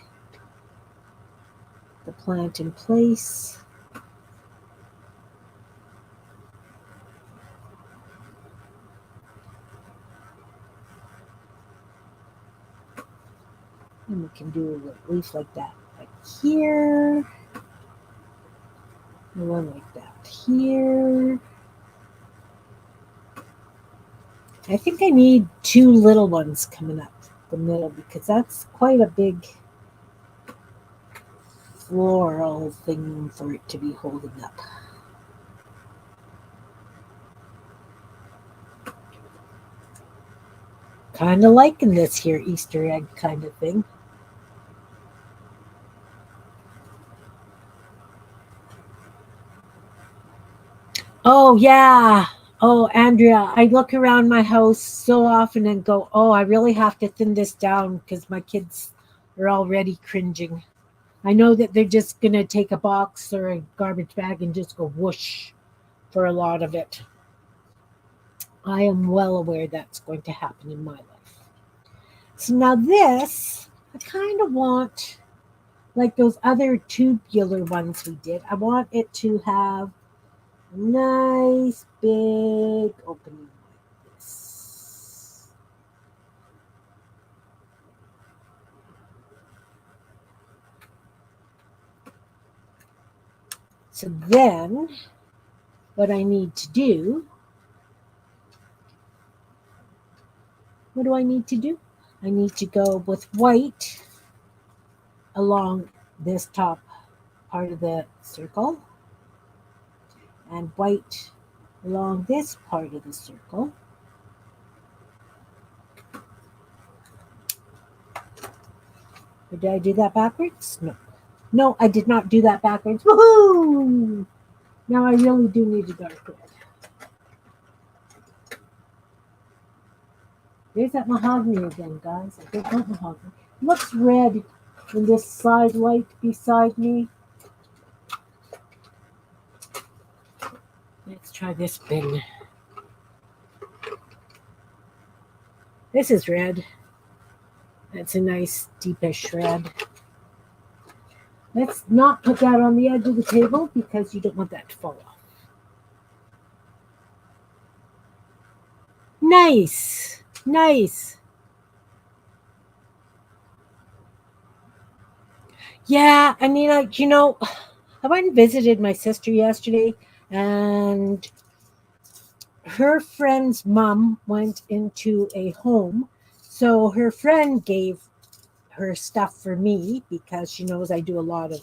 the plant in place. And we can do a leaf like that, like here. And one like that here. I think I need two little ones coming up the middle because that's quite a big floral thing for it to be holding up. Kind of liking this here Easter egg kind of thing. Oh, yeah. Oh, Andrea, I look around my house so often and go, oh, I really have to thin this down because my kids are already cringing. I know that they're just going to take a box or a garbage bag and just go whoosh for a lot of it. I am well aware that's going to happen in my life. So now this, I kind of want, like those other tubular ones we did, I want it to have a nice big opening like this. So then what I need to do, what do I need to do? I need to go with white along this top part of the circle and white along this part of the circle. Or did I do that backwards? No. No, I did not do that backwards. Woohoo! Now I really do need a dark red. There's that mahogany again, guys. I don't want mahogany. It looks red in this side light beside me. Let's try this bin. This is red. That's a nice deepish red. Let's not put that on the edge of the table because you don't want that to fall off. Nice. Nice. Yeah, I mean, I went and visited my sister yesterday, and her friend's mom went into a home. So her friend gave her stuff for me because she knows I do a lot of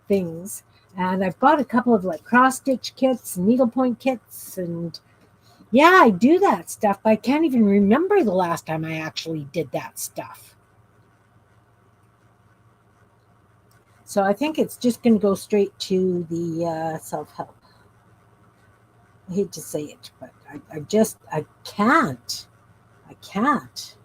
things. And I've got a couple of like cross stitch kits, needlepoint kits, and yeah, I do that stuff, but I can't even remember the last time I actually did that stuff. So I think it's just going to go straight to the self help. I hate to say it, but I can't. I can't.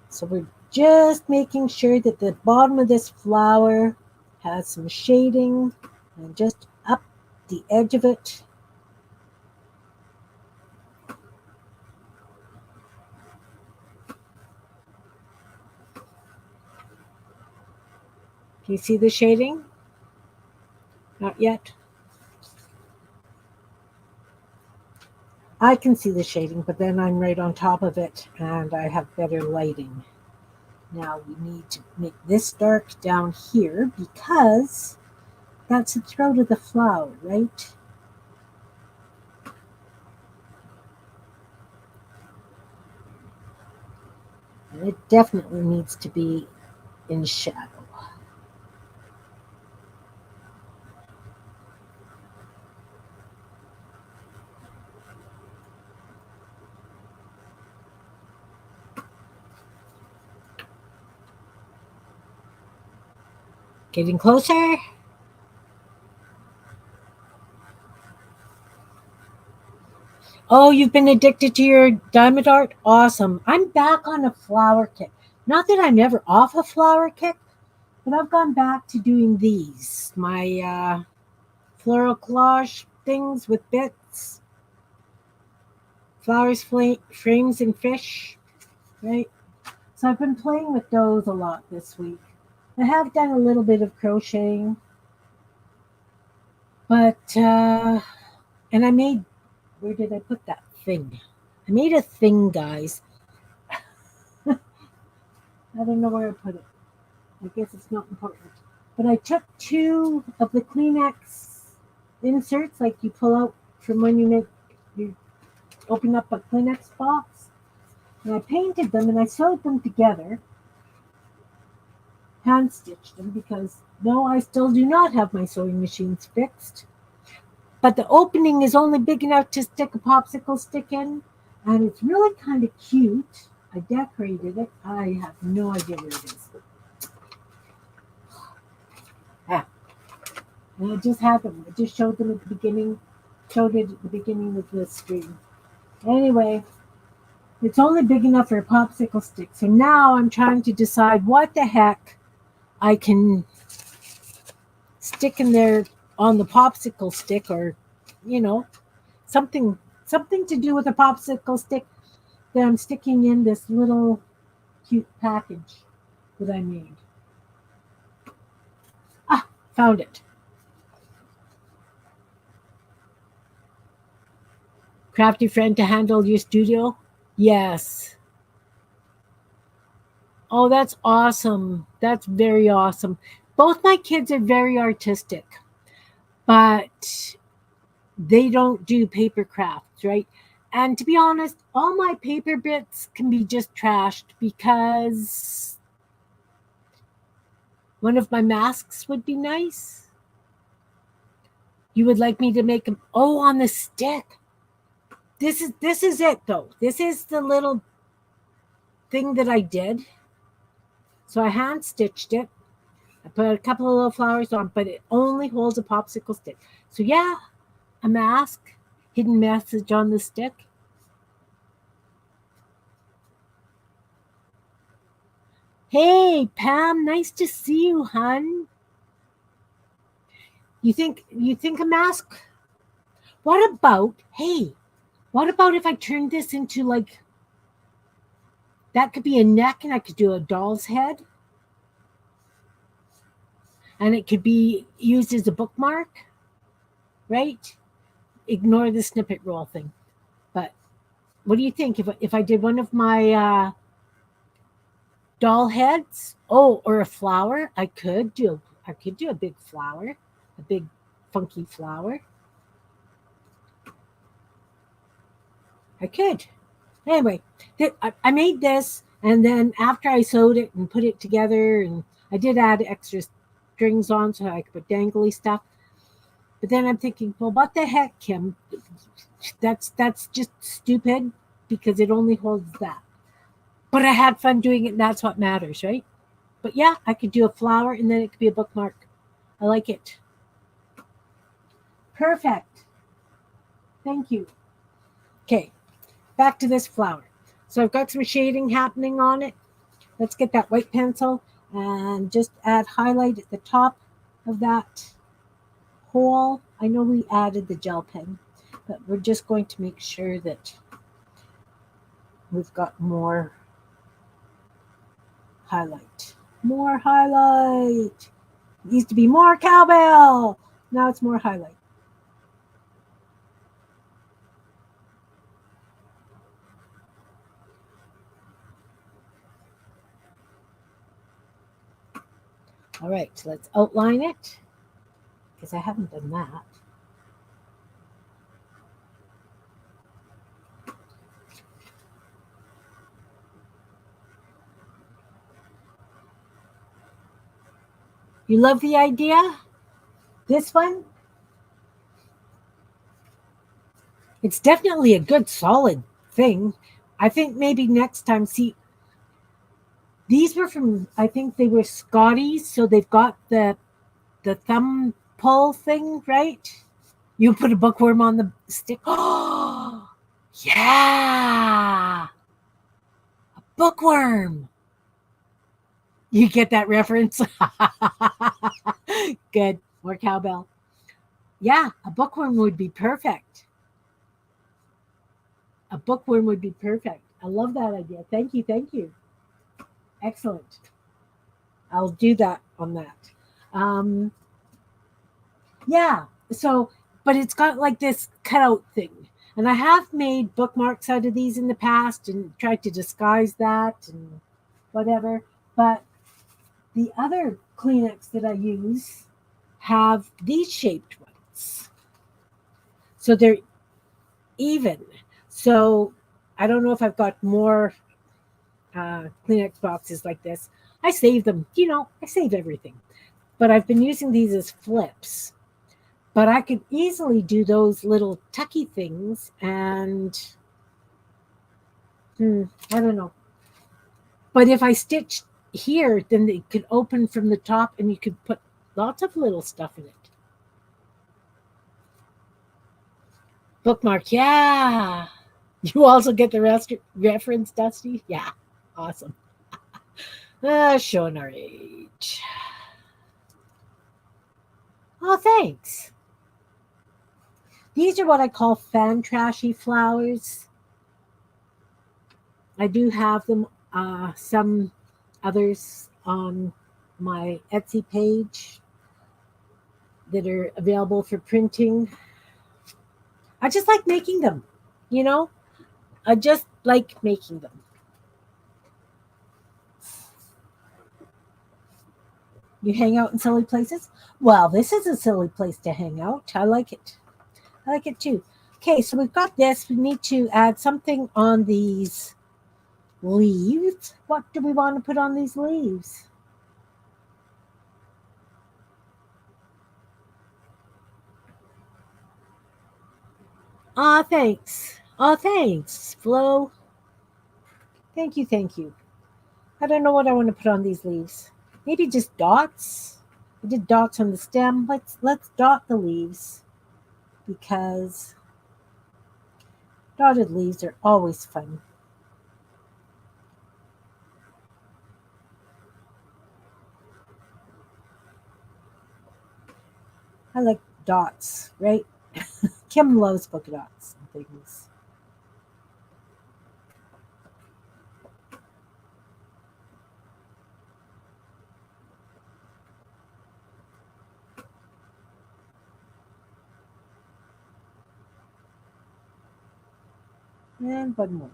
So we're just making sure that the bottom of this flower has some shading and just up the edge of it. Do you see the shading? Not yet. I can see the shading, but then I'm right on top of it and I have better lighting. Now we need to make this dark down here because that's the throat of the flower, right? And it definitely needs to be in shadow. Getting closer. Oh, you've been addicted to your diamond art? Awesome. I'm back on a flower kick. Not that I'm ever off a flower kick, but I've gone back to doing these. My floral collage things with bits, flowers, frames, and fish, right? So I've been playing with those a lot this week. I have done a little bit of crocheting, but, and I made, where did I put that thing? I made a thing, guys. I don't know where I put it. I guess it's not important. But I took two of the Kleenex inserts, like you pull out from when you open up a Kleenex box, and I painted them and I sewed them together, hand stitched them because no, I still do not have my sewing machines fixed. But the opening is only big enough to stick a popsicle stick in, and it's really kind of cute. I decorated it. I have no idea where it is. Ah, and I just had them. I just showed them at the beginning. Showed it at the beginning of the stream. Anyway, it's only big enough for a popsicle stick. So now I'm trying to decide what the heck I can stick in there on the popsicle stick, or you know, something to do with a popsicle stick that I'm sticking in this little cute package that I made. Ah, found it. Crafty friend to handle your studio? Yes. Oh, that's awesome. That's very awesome. Both my kids are very artistic, but they don't do paper crafts, right? And to be honest, all my paper bits can be just trashed because one of my masks would be nice. You would like me to make them, oh, on the stick. This is it though. This is the little thing that I did. So I hand stitched it. I put a couple of little flowers on, but it only holds a popsicle stick. So yeah, a mask, hidden message on the stick. Hey, Pam, nice to see you, hun. You think a mask? What about, hey, what about if I turned this into like, that could be a neck and I could do a doll's head and it could be used as a bookmark, right? Ignore the snippet roll thing. But what do you think if I did one of my doll heads? Oh, or a flower? I could do a big flower, a big funky flower. I could. Anyway, I made this, and then after I sewed it and put it together, and I did add extra strings on so I could put dangly stuff. But then I'm thinking, well, what the heck, Kim? That's just stupid because it only holds that. But I had fun doing it, and that's what matters, right? But yeah, I could do a flower, and then it could be a bookmark. I like it. Perfect. Thank you. Okay, back to this flower. So I've got some shading happening on it. Let's get that white pencil and just add highlight at the top of that hole. I know we added the gel pen, but we're just going to make sure that we've got more highlight. More highlight. It used to be more cowbell. Now it's more highlight. All right, so let's outline it because I haven't done that. You love the idea? This one? It's definitely a good solid thing. I think maybe next time, see, These were from, I think they were Scotties, so they've got the thumb pull thing, right? You put a bookworm on the stick. Oh, yeah, a bookworm. You get that reference? Good. More cowbell. Yeah, a bookworm would be perfect. A bookworm would be perfect. I love that idea. Thank you. Thank you. Excellent. I'll do that on that. Um, yeah. So, but it's got like this cutout thing. And I have made bookmarks out of these in the past and tried to disguise that and whatever. But the other Kleenex that I use have these shaped ones. So they're even. So I don't know if I've got more Kleenex boxes like this. I save them. I save everything. But I've been using these as flips. But I could easily do those little tucky things and I don't know. But if I stitch here, then it could open from the top and you could put lots of little stuff in it. Bookmark, yeah. You also get the reference, Dusty? Yeah, awesome. Showing our age. Oh, thanks. These are what I call Fantrashy Flowers. I do have them, some others on my Etsy page that are available for printing. I just like making them, you know? I just like making them. You hang out in silly places? Well, this is a silly place to hang out. I like it. I like it too. Okay, so we've got this. We need to add something on these leaves. What do we want to put on these leaves? Ah, thanks. Ah, thanks, Flo. Thank you, thank you. I don't know what I want to put on these leaves. Maybe just dots. I did dots on the stem. Let's dot the leaves because dotted leaves are always fun. I like dots, right? Kim loves polka dots and things. And one more.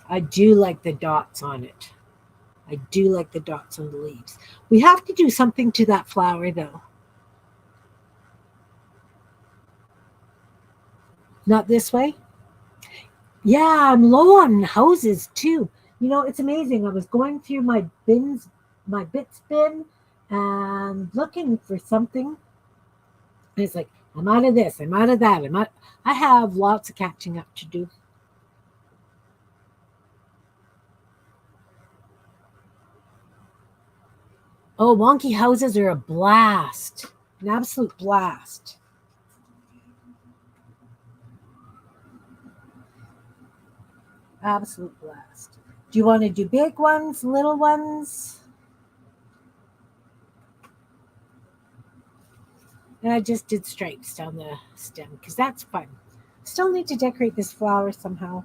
I do like the dots on it. I do like the dots on the leaves. We have to do something to that flower though. Not this way? Yeah, I'm low on houses too. It's amazing. I was going through my bits bin, and looking for something. And it's like, I'm out of this, I'm out of that. I have lots of catching up to do. Oh, wonky houses are a blast. An absolute blast. Absolute blast. Do you want to do big ones, little ones? And I just did stripes down the stem because that's fun. Still need to decorate this flower somehow.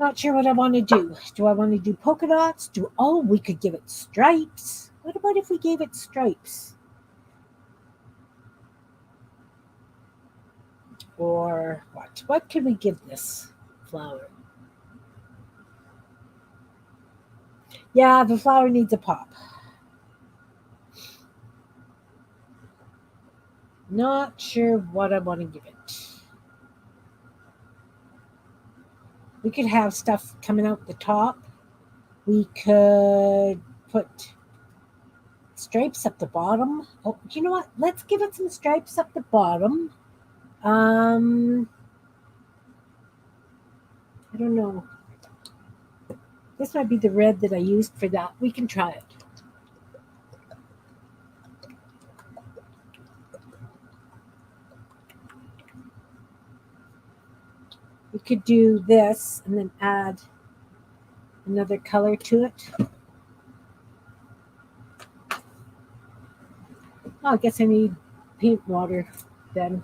Not sure what I want to do. Do I want to do polka dots? We could give it stripes. What about if we gave it stripes? Or what? What could we give this flower? Yeah, the flower needs a pop. Not sure what I want to give it. We could have stuff coming out the top. We could put stripes up the bottom. Oh, you know what? Let's give it some stripes up the bottom. I don't know. This might be the red that I used for that. We can try it. We could do this and then add another color to it. Oh, I guess I need paint water then.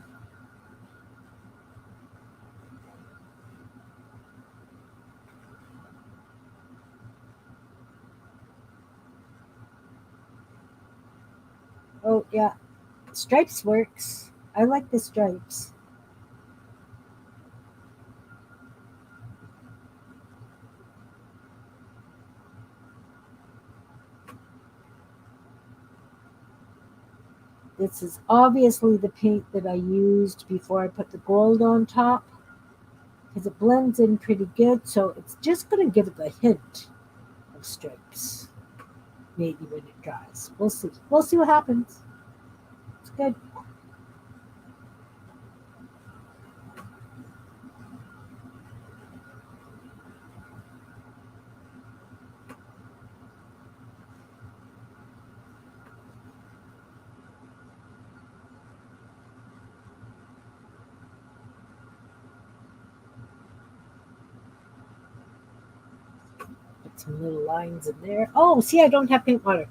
Oh, yeah. Stripes works. I like the stripes. This is obviously the paint that I used before I put the gold on top because it blends in pretty good. So it's just going to give it a hint of stripes. Maybe when it dries. We'll see. We'll see what happens. It's good. Put some little lines in there. Oh, see, I don't have paint water.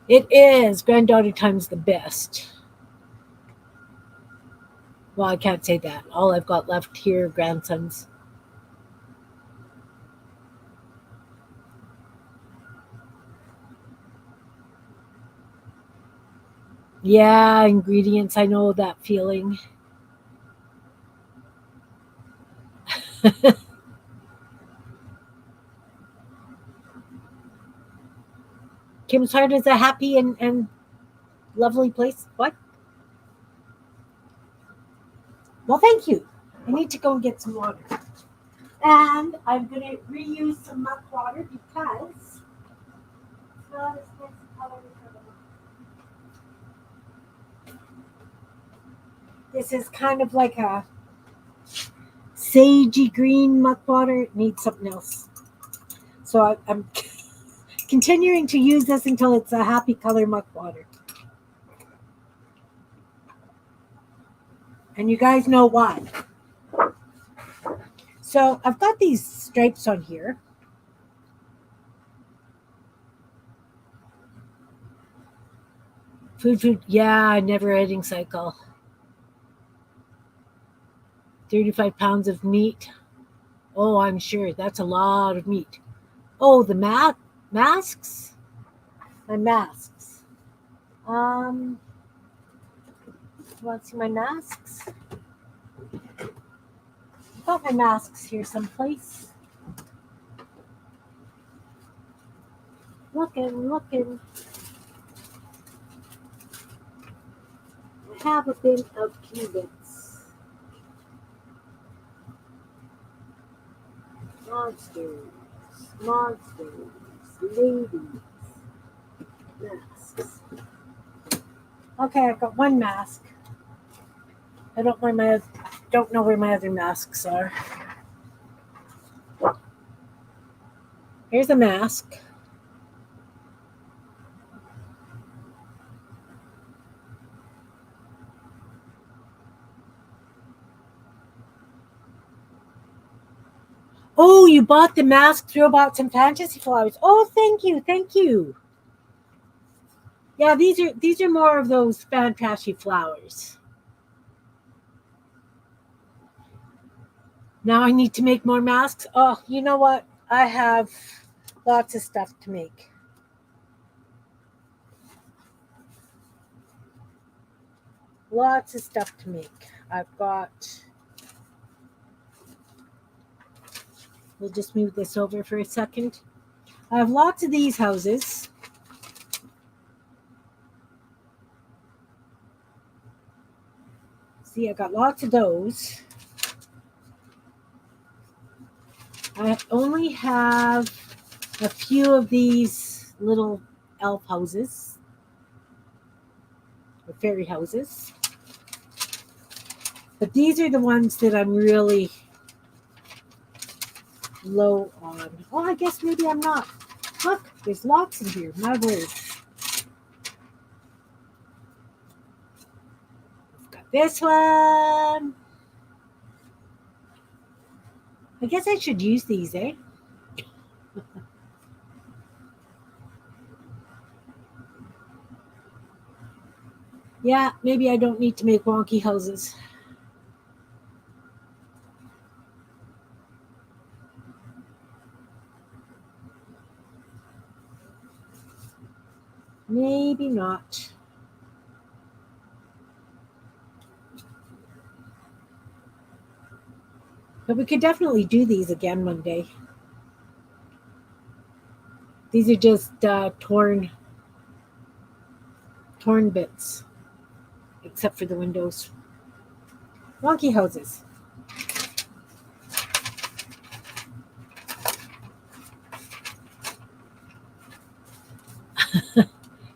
It is. Granddaughter time's the best. Well, I can't say that. All I've got left here are grandsons. Yeah, ingredients. I know that feeling. Kim's Heart is a happy and lovely place. What? Well, thank you. I need to go and get some water. And I'm going to reuse some muck water because it's not as nice color as the This is kind of like a sagey green muck water. It needs something else. So I'm continuing to use this until it's a happy color muck water. And you guys know why. So I've got these stripes on here. Food, yeah, never ending cycle. 35 pounds of meat. Oh, I'm sure that's a lot of meat. Oh, the masks? My masks. Want to see my masks? I've got my masks here someplace. Looking. I have a bin of Cubans. Monsters, ladies, masks. Okay, I've got one mask. I don't know where my other masks are. Here's a mask. Oh, you bought the mask through about some Fantrashy Flowers. Oh, thank you. Yeah, these are more of those Fantrashy Flowers. Now I need to make more masks. Oh, you know what? I have lots of stuff to make. Lots of stuff to make. We'll just move this over for a second. I have lots of these houses. See, I got lots of those. I only have a few of these little elf houses or fairy houses. But these are the ones that I'm really low on. Oh, I guess maybe I'm not. Look, there's lots in here. My word. I've got this one. I guess I should use these, eh? Yeah, maybe I don't need to make wonky houses. Maybe not. But we could definitely do these again one day. These are just torn bits, except for the windows. Wonky houses.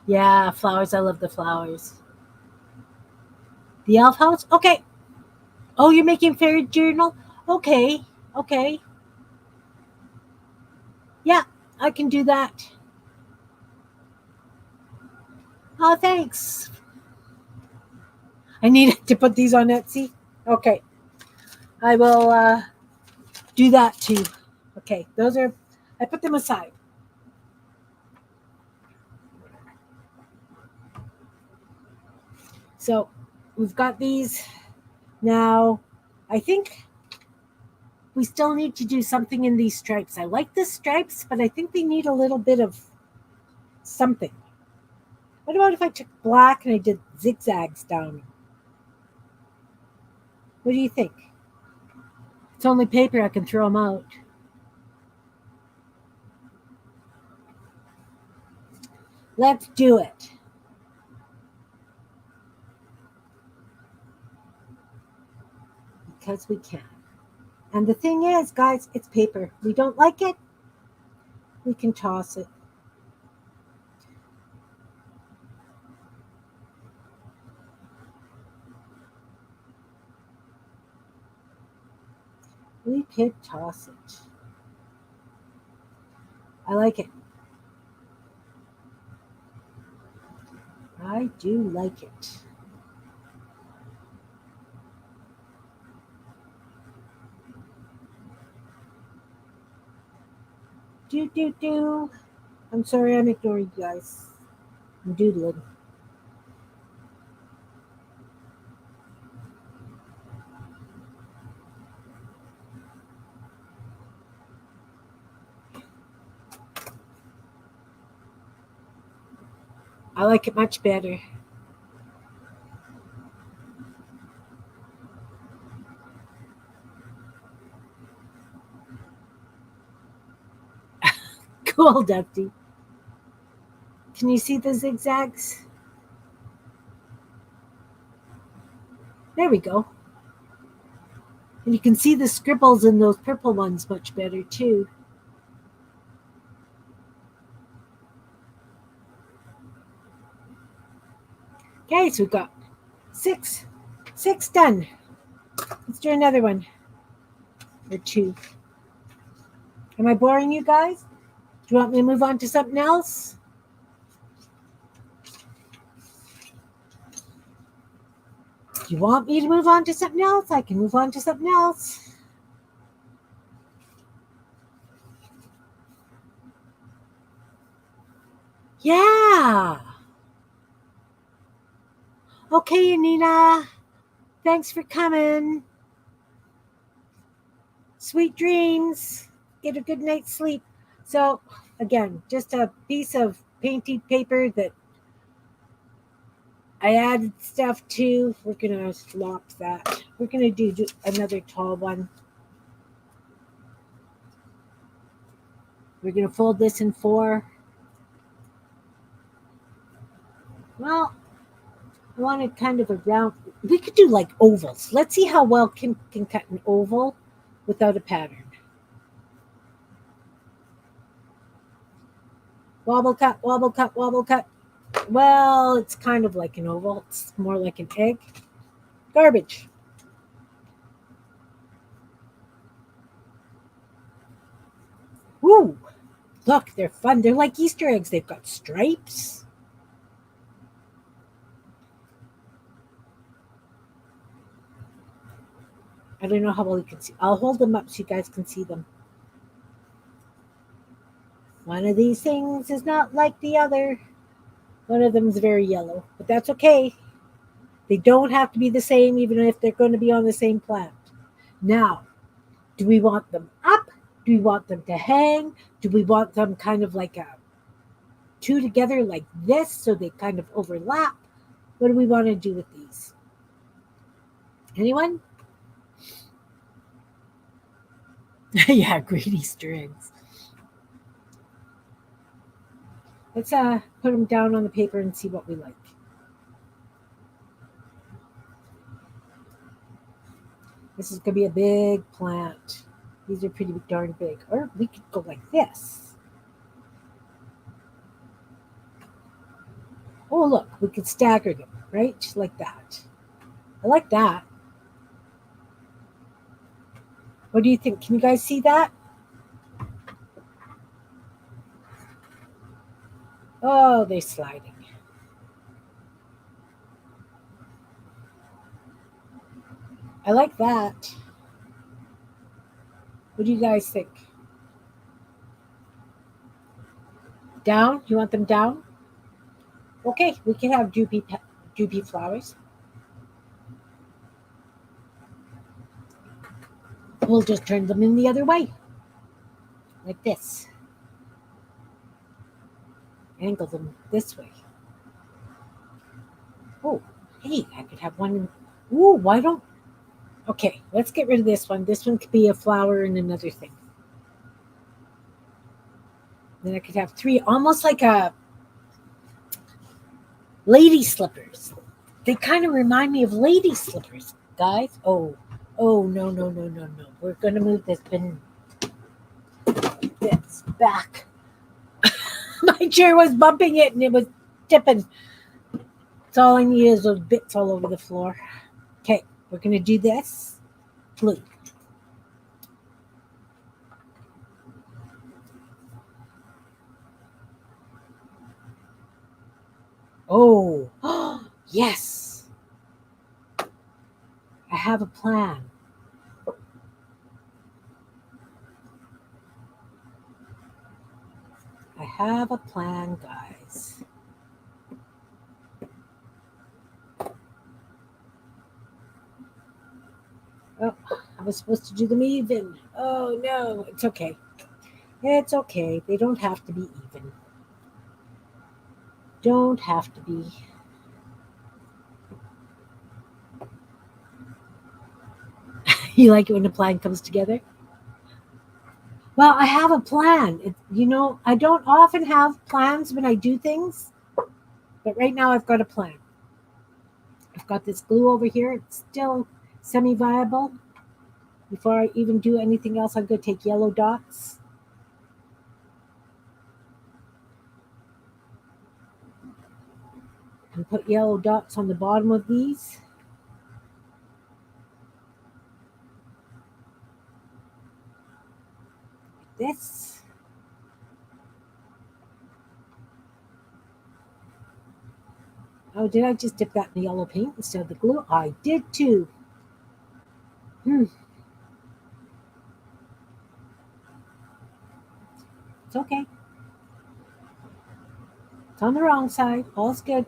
Yeah, flowers. I love the flowers. The elf house? Okay. Oh, you're making fairy journal? Okay. Okay. Yeah, I can do that. Oh, thanks. I need to put these on Etsy. Okay. I will do that too. Okay. Those are, I put them aside. So we've got these. Now, I think we still need to do something in these stripes. I like the stripes, but I think they need a little bit of something. What about if I took black and I did zigzags down? What do you think? It's only paper, I can throw them out. Let's do it. Because we can. And the thing is, guys, it's paper. We don't like it, we can toss it. We could toss it. I like it. I do like it. Do. I'm sorry I'm ignoring you guys. I'm doodling. I like it much better. Cool, Dusty. Can you see the zigzags? There we go. And you can see the scribbles in those purple ones much better too. Okay, so we've got six done. Let's do another one or two. Am I boring you guys? Do you want me to move on to something else? Do you want me to move on to something else? I can move on to something else. Yeah. Okay, Nina. Thanks for coming. Sweet dreams. Get a good night's sleep. So, again, just a piece of painted paper that I added stuff to. We're going to swap that. We're going to do another tall one. We're going to fold this in 4. Well, I wanted kind of a round. We could do like ovals. Let's see how well Kim can cut an oval without a pattern. Wobble cut, wobble cut, wobble cut. Well, it's kind of like an oval. It's more like an egg. Garbage. Woo! Look, they're fun. They're like Easter eggs. They've got stripes. I don't know how well you can see. I'll hold them up so you guys can see them. One of these things is not like the other. One of them is very yellow, but that's okay. They don't have to be the same, even if they're going to be on the same plant. Now, do we want them up? Do we want them to hang? Do we want them kind of like two together like this so they kind of overlap? What do we want to do with these? Anyone? Yeah, great Easter eggs. Let's put them down on the paper and see what we like. This is going to be a big plant. These are pretty darn big. Or we could go like this. Oh, look, we could stagger them, right? Just like that. I like that. What do you think? Can you guys see that? Oh, they're sliding. I like that. What do you guys think? Down? You want them down? Okay, we can have droopy flowers. We'll just turn them in the other way. Like this. Angle them this way. Oh, hey, I could have one. Ooh, why don't... Okay, let's get rid of this one. This one could be a flower and another thing. Then I could have three, almost like a lady slippers. They kind of remind me of lady slippers, guys. Oh, no. We're going to move this bin back. My chair was bumping it and it was tipping. That's all I need is those bits all over the floor. Okay, we're going to do this. Blue. Oh, yes. I have a plan. I have a plan, guys. Oh, I was supposed to do them even. Oh, no. It's okay. It's okay. They don't have to be even. Don't have to be. You like it when a plan comes together? Well, I have a plan. I don't often have plans when I do things, but right now I've got a plan. I've got this glue over here. It's still semi-viable. Before I even do anything else, I'm going to take yellow dots. And put yellow dots on the bottom of these. Like this. Oh, did I just dip that in the yellow paint instead of the glue? I did too. It's okay. It's on the wrong side. All's good.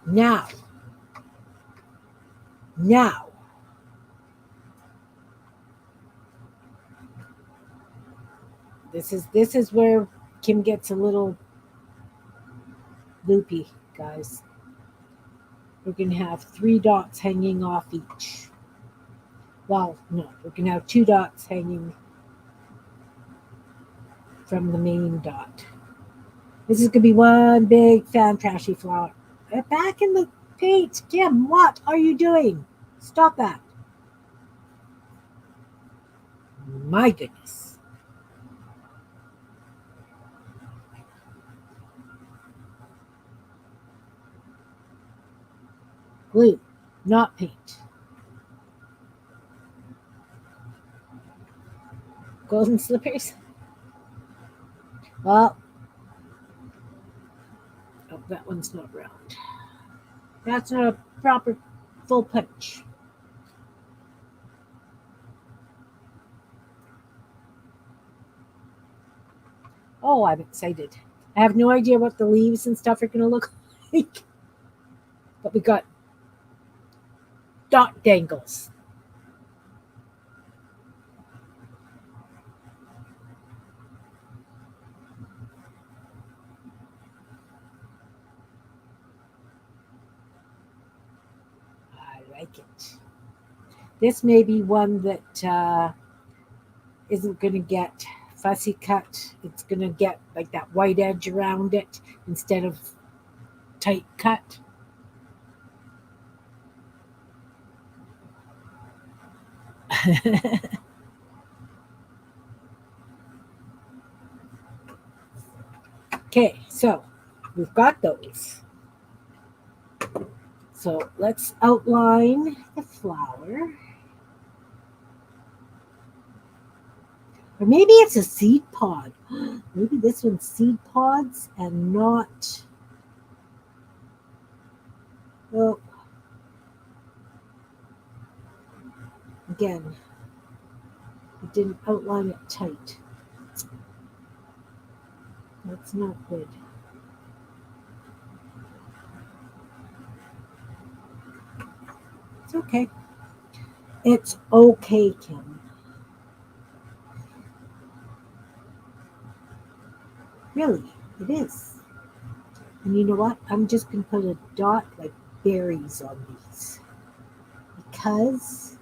Now. This is where Kim gets a little loopy, guys. We're going to have 3 dots hanging off each. Well, no, we're going to have 2 dots hanging from the main dot. This is going to be one big Fantrashy flower. Back in the paint. Kim, what are you doing? Stop that. My goodness. Glue, not paint. Golden slippers. Well, oh, that one's not round. That's not a proper full punch. Oh, I'm excited. I have no idea what the leaves and stuff are going to look like, but we got dot dangles. I like it. This may be one that isn't going to get fussy cut. It's going to get like that white edge around it instead of tight cut. Okay, so we've got those. So let's outline the flower. Or maybe it's a seed pod. Maybe this one's seed pods and not. Well, again, it didn't outline it tight. That's not good. It's okay. It's okay, Kim. Really, it is. And you know what? I'm just going to put a dot like berries on these because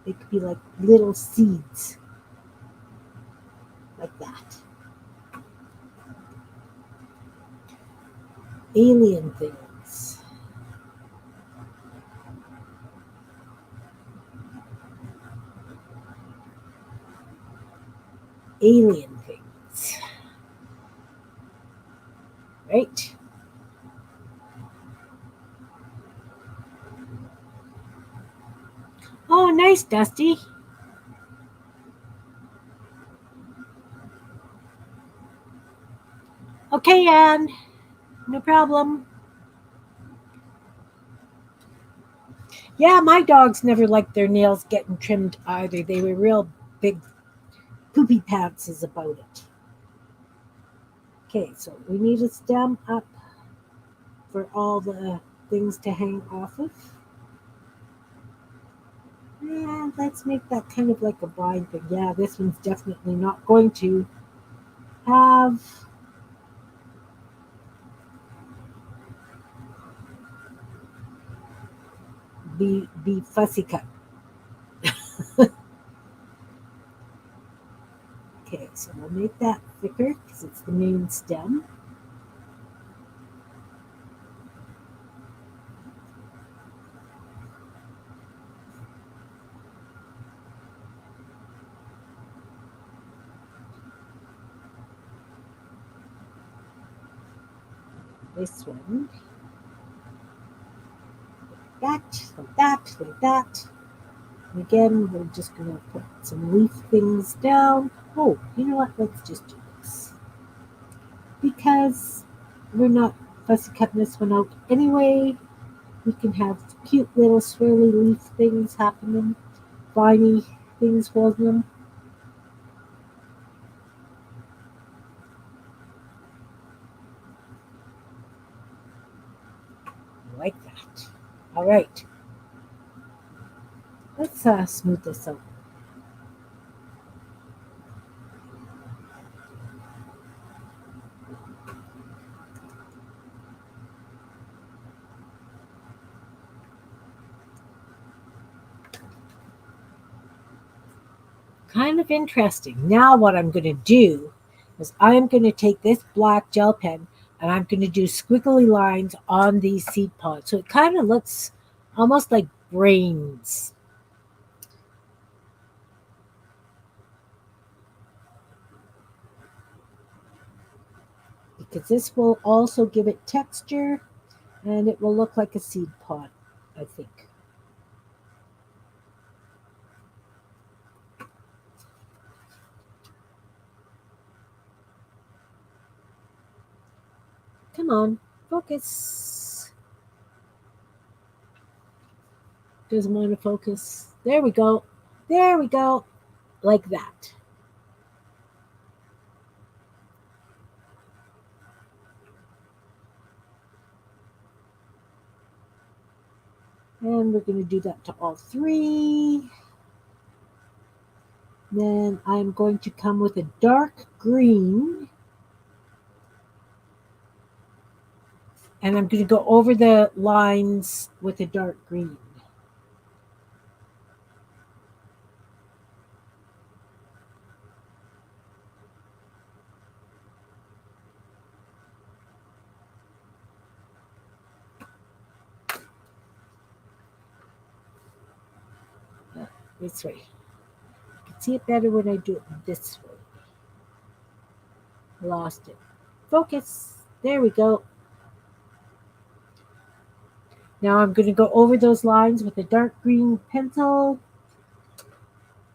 they could be like little seeds like that. Alien things. Alien things. Right? Oh, nice, Dusty. Okay, Anne. No problem. Yeah, my dogs never liked their nails getting trimmed either. They were real big poopy pantses about it. Okay, so we need a stem up for all the things to hang off of. Yeah, let's make that kind of like a vine thing. Yeah, this one's definitely not going to have be fussy cut. Okay, so we'll make that thicker because it's the main stem. This one, like that, like that. And again, we're just going to put some leaf things down. Oh, you know what? Let's just do this. Because we're not fussy cutting this one out anyway, we can have cute little swirly leaf things happening, viney things holding them. Like that. All right. Let's smooth this out. Kind of interesting. Now what I'm going to do is I'm going to take this black gel pen and I'm going to do squiggly lines on these seed pods. So it kind of looks almost like brains. Because this will also give it texture And it will look like a seed pod, I think. Come on, focus. Doesn't want to focus. There we go. There we go. Like that. And we're going to do that to all three. Then I'm going to come with a dark green. And I'm going to go over the lines with a dark green. This way. You can see it better when I do it this way. Lost it. Focus. There we go. Now I'm going to go over those lines with a dark green pencil.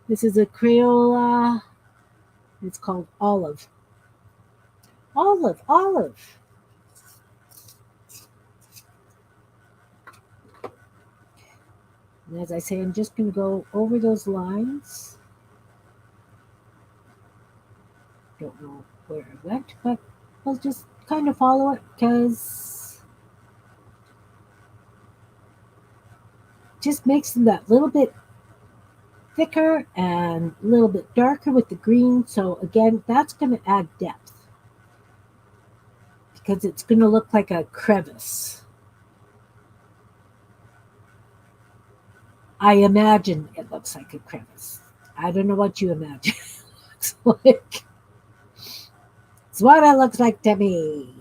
This is a Crayola. It's called Olive. Olive, olive. And as I say, I'm just going to go over those lines. Don't know where I went, but I'll just kind of follow it because it just makes them that little bit thicker and a little bit darker with the green. So again, that's going to add depth because it's going to look like a crevice. I imagine it looks like a crevice. I don't know what you imagine it looks like. It's what it looks like to me.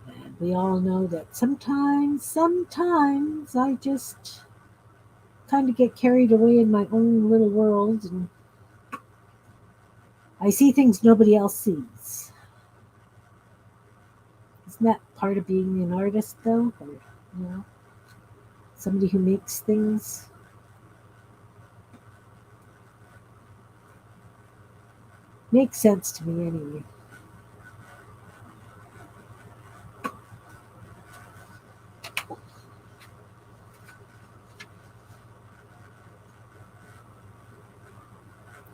And we all know that sometimes I just kind of get carried away in my own little world and I see things nobody else sees. Isn't that part of being an artist, though? Or, somebody who makes things? Makes sense to me anyway.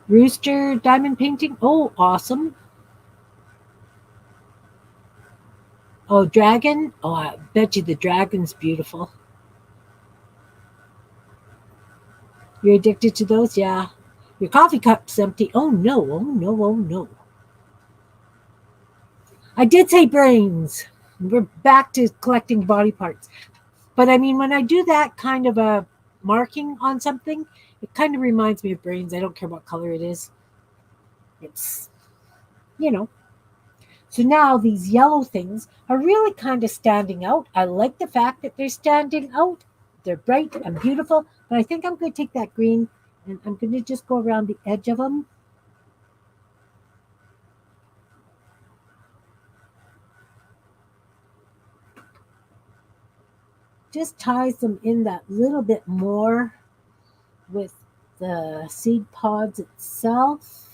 Rooster diamond painting. Oh, awesome. Oh, dragon. Oh, I bet you the dragon's beautiful. You're addicted to those? Yeah. Your coffee cup's empty. Oh, no. Oh, no. Oh, no. I did say brains. We're back to collecting body parts. But I mean, when I do that kind of a marking on something, it kind of reminds me of brains. I don't care what color it is. It's, you know. So now these yellow things are really kind of standing out. I like the fact that they're standing out. They're bright and beautiful. But I think I'm going to take that green and I'm going to just go around the edge of them. Just ties them in that little bit more with the seed pods itself.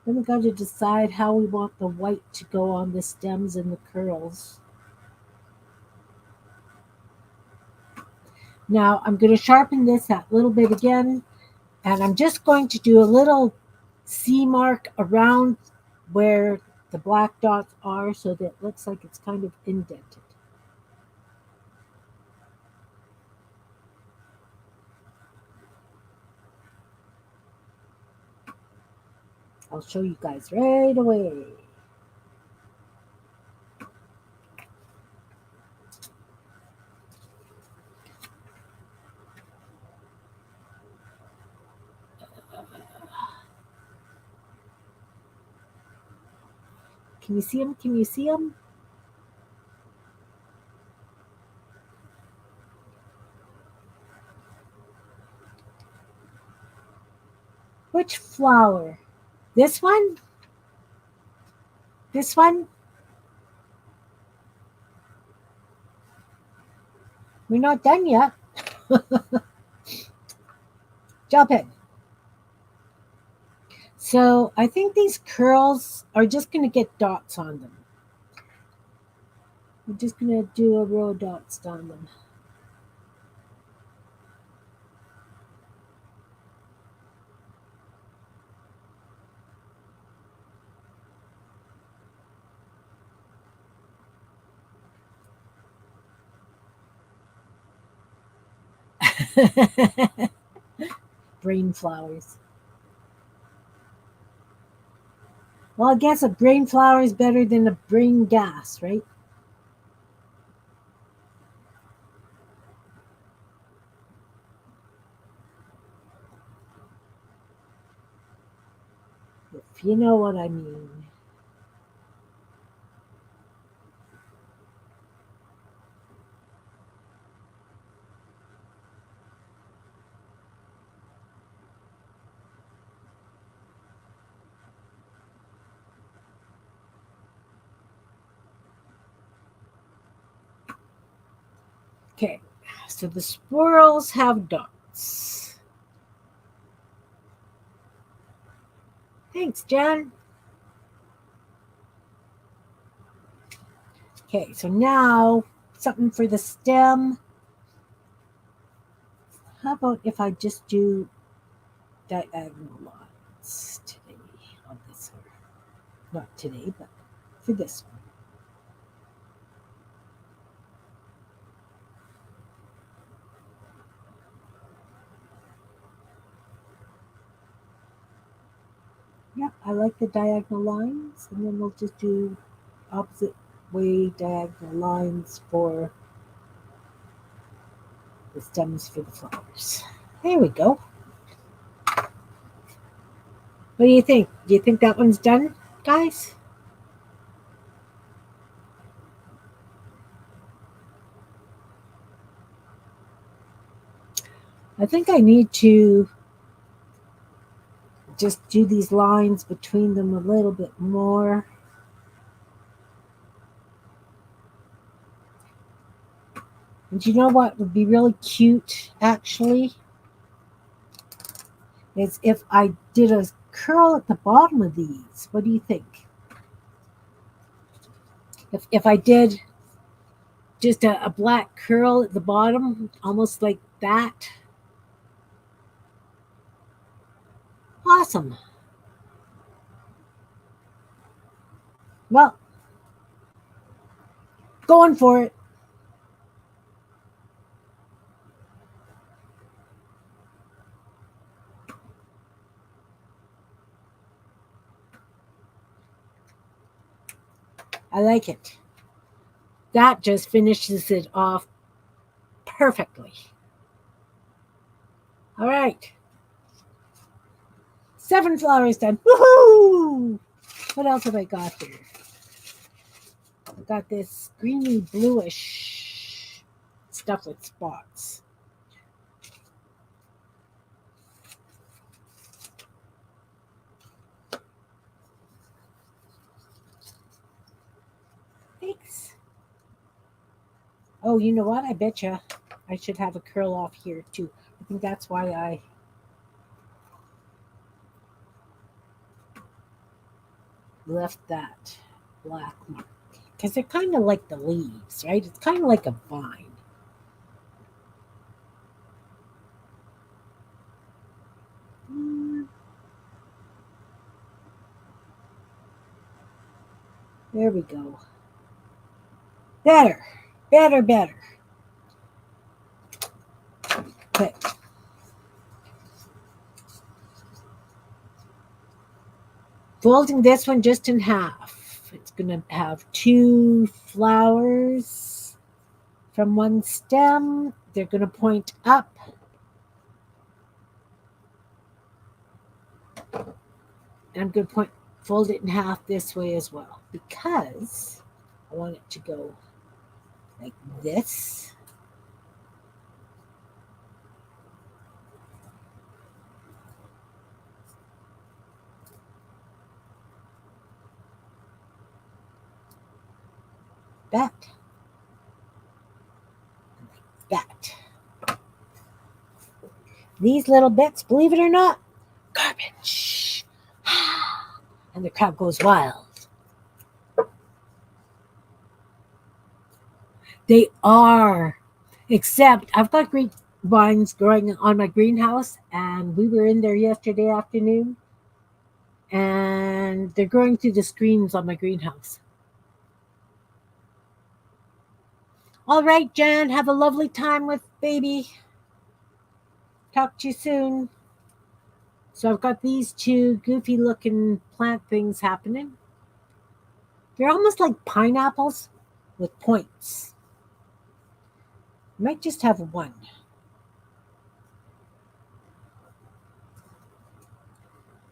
Then we got to decide how we want the white to go on the stems and the curls. Now I'm going to sharpen this that little bit again, and I'm just going to do a little C mark around where the black dots are so that it looks like it's kind of indented. I'll show you guys right away. Can you see them? Can you see them? Which flower? This one? This one? We're not done yet. Jump in. So I think these curls are just going to get dots on them. I'm just going to do a row of dots on them. Brain flowers. Well, I guess a brain flower is better than a brain gas, right? If you know what I mean. Okay, so the swirls have dots. Thanks, Jen. Okay, so now something for the stem. How about if I just do diagonal lines today on this one? Not today, but for this one. Yeah, I like the diagonal lines, and then we'll just do opposite way diagonal lines for the stems for the flowers. There we go. What do you think? Do you think that one's done, guys? I think I need to just do these lines between them a little bit more. And you know what would be really cute, actually? Is if I did a curl at the bottom of these. What do you think? If I did just a black curl at the bottom, almost like that. Awesome. Well, going for it. I like it. That just finishes it off perfectly. All right. 7 flowers done. Woohoo! What else have I got here? I got this greeny bluish stuff with spots. Thanks. Oh, you know what? I bet you I should have a curl off here too. I think that's why I left that black mark. Because they're kind of like the leaves, right? It's kind of like a vine. Mm, there we go. Better, better, better. Okay. Folding this one just in half. It's going to have 2 flowers from one stem. They're going to point up. And I'm going to fold it in half this way as well because I want it to go like this. that, that. These little bits, believe it or not, garbage. And the crowd goes wild. They are. Except I've got grapevines growing on my greenhouse, and we were in there yesterday afternoon, and they're growing through the screens on my greenhouse. All right, Jan, have a lovely time with baby. Talk to you soon. So I've got these two goofy looking plant things happening. They're almost like pineapples with points. Might just have one.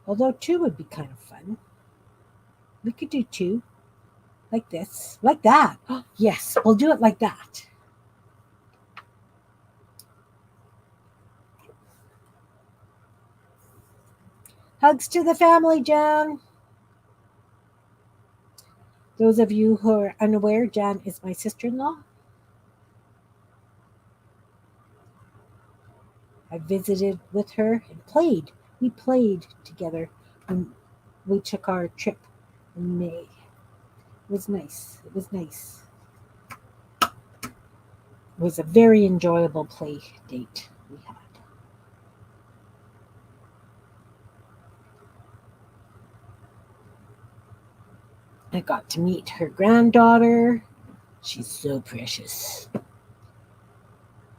Although two would be kind of fun. We could do two. Like this. Like that. Yes, we'll do it like that. Hugs to the family, Jan. Those of you who are unaware, Jan is my sister-in-law. I visited with her and played. We played together when we took our trip in May. It was nice. It was nice. It was a very enjoyable play date we had. I got to meet her granddaughter. She's so precious.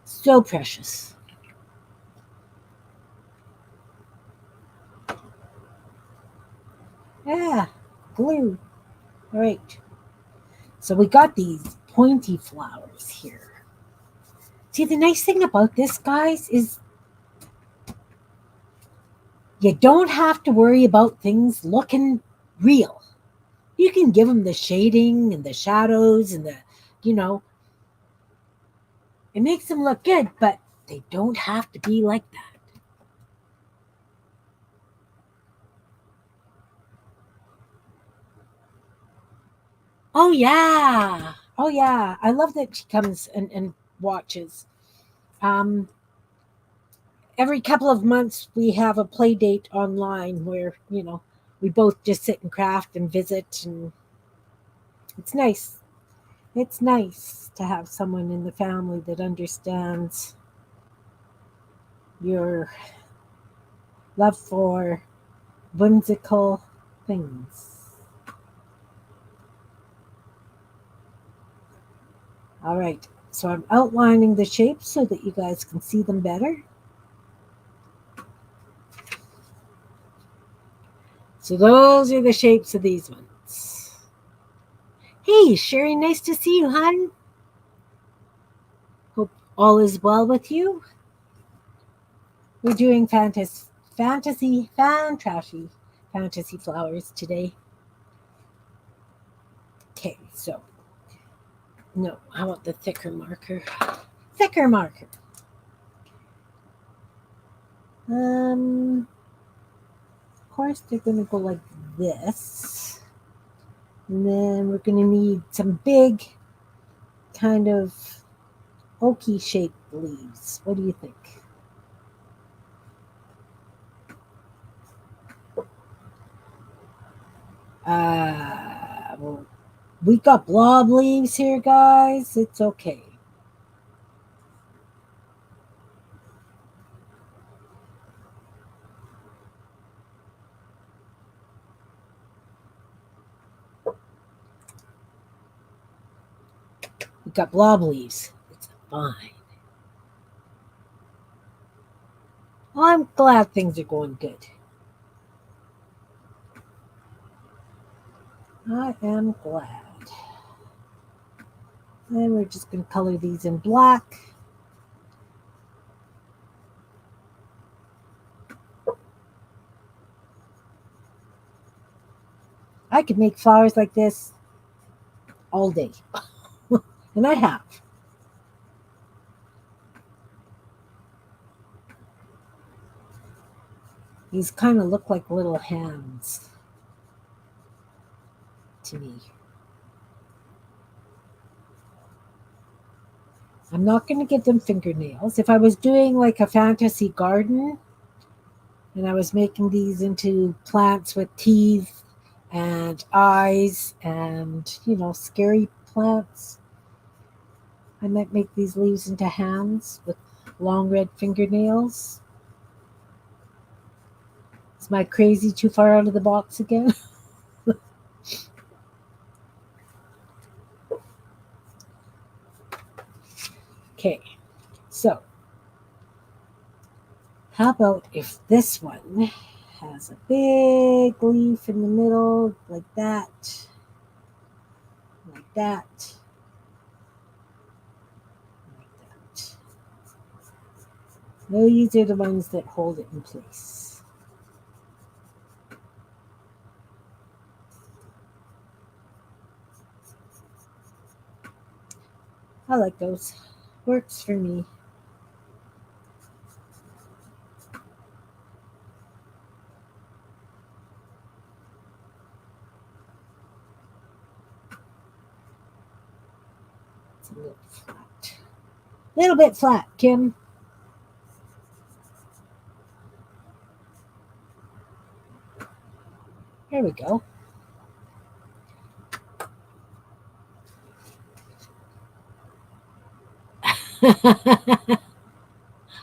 So precious. Yeah, glue. All right. So we got these pointy flowers here. See, the nice thing about this, guys, is you don't have to worry about things looking real. You can give them the shading and the shadows and you know, it makes them look good, but they don't have to be like that. Oh, yeah. Oh, yeah. I love that she comes and watches. Um, every couple of months, we have a play date online where, we both just sit and craft and visit, and it's nice. It's nice to have someone in the family that understands your love for whimsical things. All right, so I'm outlining the shapes so that you guys can see them better. So those are the shapes of these ones. Hey, Sherry, nice to see you, hon. Hope all is well with you. We're doing fantrashy flowers today. Okay, so no, I want the thicker marker. Thicker marker. Of course, they're going to go like this. And then we're going to need some big kind of oaky shaped leaves. What do you think? Well, we got blob leaves here, guys. It's okay. We got blob leaves. It's fine. Well, I'm glad things are going good. I am glad. And we're just going to color these in black. I could make flowers like this all day. And I have. These kind of look like little hands to me. I'm not going to give them fingernails. If I was doing like a fantasy garden and I was making these into plants with teeth and eyes and, scary plants, I might make these leaves into hands with long red fingernails. Is my crazy too far out of the box again? Okay, so how about if this one has a big leaf in the middle, like that, like that, like that. These are the ones that hold it in place. I like those. Works for me. It's a little flat. A little bit flat, Kim. There we go.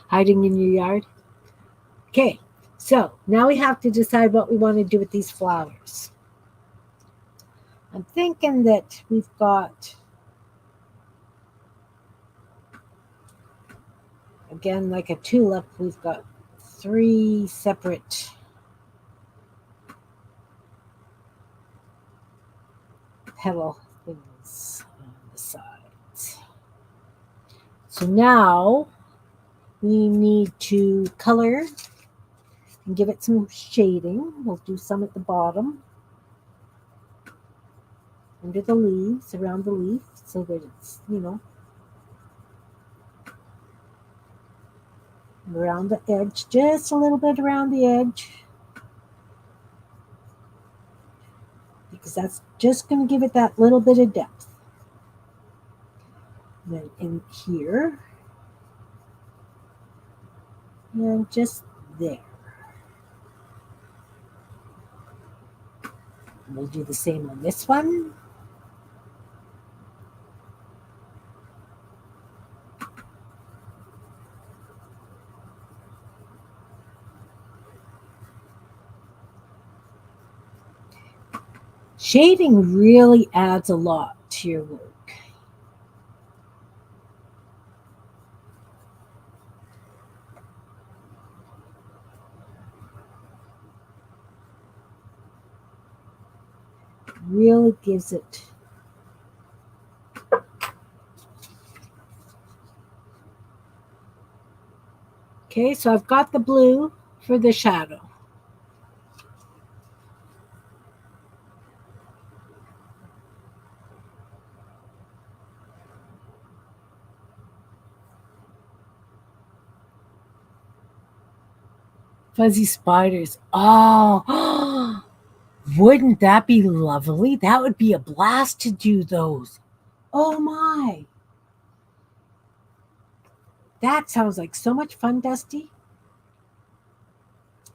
Hiding in your yard. Okay, so now we have to decide what we want to do with these flowers. I'm thinking that we've got, again, like a tulip, we've got 3 separate petal things on the sides. So now we need to color and give it some shading. We'll do some at the bottom, under the leaves, around the leaf, so that it's, around the edge, just a little bit around the edge, because that's just going to give it that little bit of depth. And then in here, and just there. And we'll do the same on this one. Shading really adds a lot to your work. Really gives it. Okay, so I've got the blue for the shadow. Fuzzy spiders. Oh, wouldn't that be lovely? That would be a blast to do those. Oh my. That sounds like so much fun, Dusty.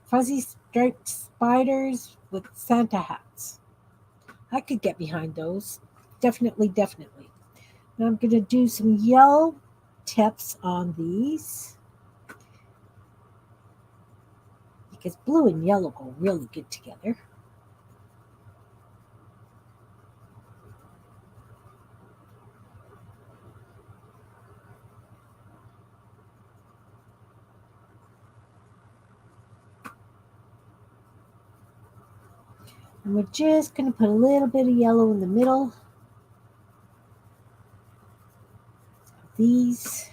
Fuzzy striped spiders with Santa hats. I could get behind those. Definitely, definitely. Now I'm going to do some yellow tips on these because blue and yellow go really good together. And we're just going to put a little bit of yellow in the middle of these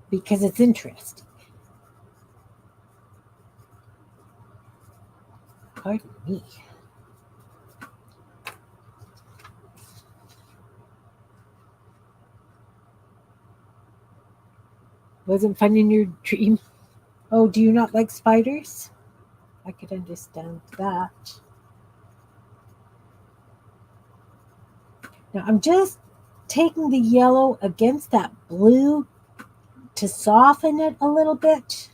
because it's interesting. Pardon me. Wasn't fun in your dream? Oh, do you not like spiders? I could understand that. Now I'm just taking the yellow against that blue to soften it a little bit.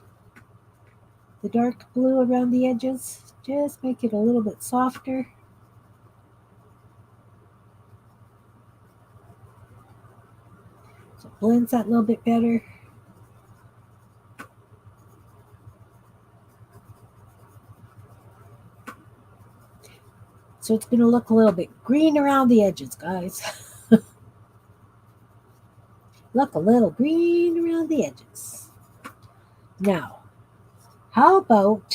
The dark blue around the edges, just make it a little bit softer. So it blends that a little bit better. So it's going to look a little bit green around the edges, guys. Look a little green around the edges. Now, how about,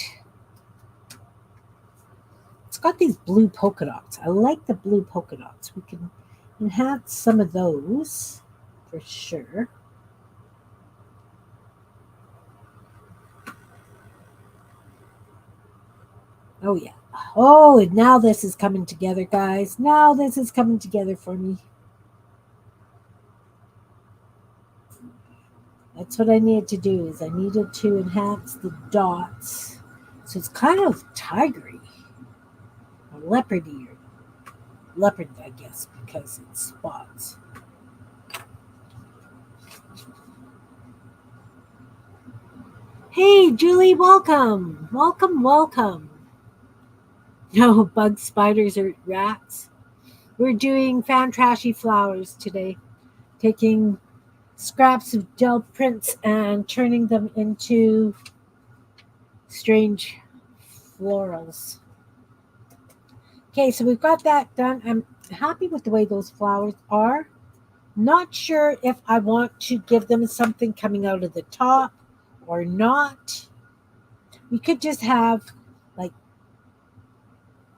it's got these blue polka dots. I like the blue polka dots. We can enhance some of those for sure. Oh, yeah. Oh, and now this is coming together, guys. Now this is coming together for me. That's what I needed to do, is I needed to enhance the dots. So it's kind of tigery, or leopardy, or leopard, I guess, because it's spots. Hey, Julie, welcome. Welcome, welcome. No bugs, spiders, or rats. We're doing Fantrashy Flowers today, taking scraps of gel prints and turning them into strange florals. Okay, so we've got that done. I'm happy with the way those flowers are. Not sure if I want to give them something coming out of the top or not. We could just have like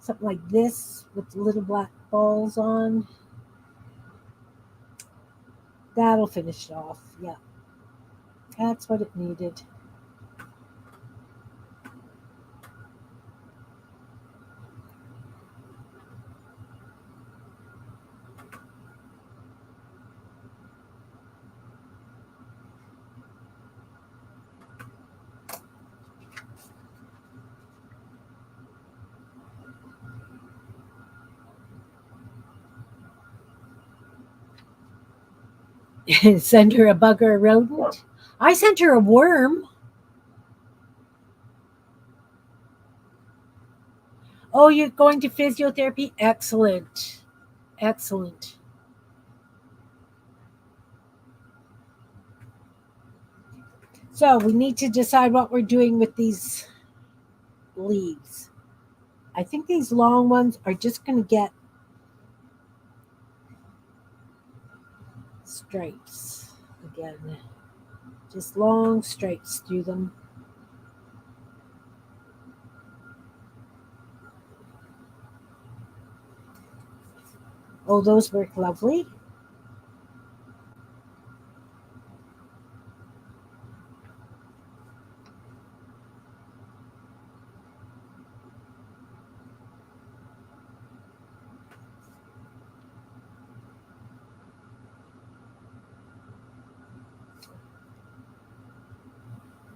something like this with little black balls on. That'll finish it off. Yeah, that's what it needed. Send her a bug or a rodent. I sent her a worm. Oh, you're going to physiotherapy? Excellent. Excellent. So we need to decide what we're doing with these leaves. I think these long ones are just going to get stripes again. Just long stripes through them. Oh, those work lovely.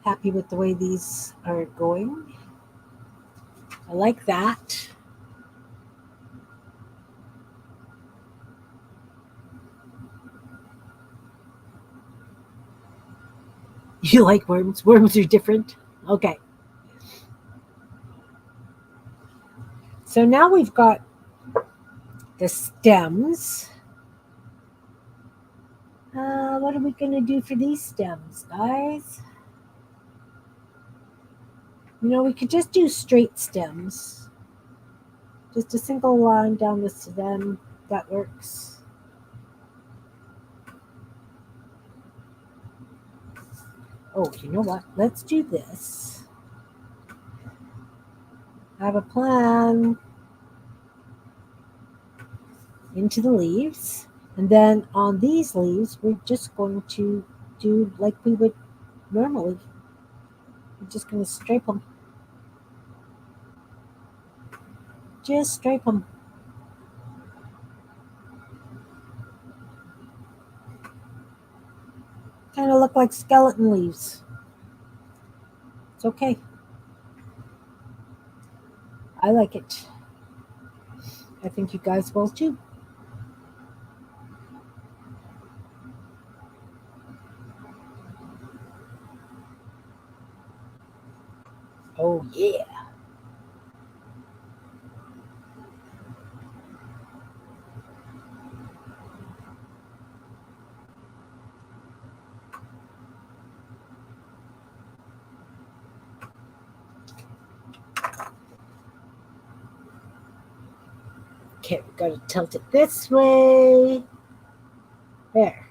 Happy with the way these are going. I like that. You like worms? Worms are different. Okay. So now we've got the stems. What are we going to do for these stems, guys? We could just do straight stems. Just a single line down the stem. That works. Oh, you know what? Let's do this. I have a plan. Into the leaves. And then on these leaves, we're just going to do like we would normally. We're just going to stripe them. Just stripe them. Kind of look like skeleton leaves. It's okay. I like it. I think you guys will too. Oh, yeah. Okay, we got to tilt it this way. There.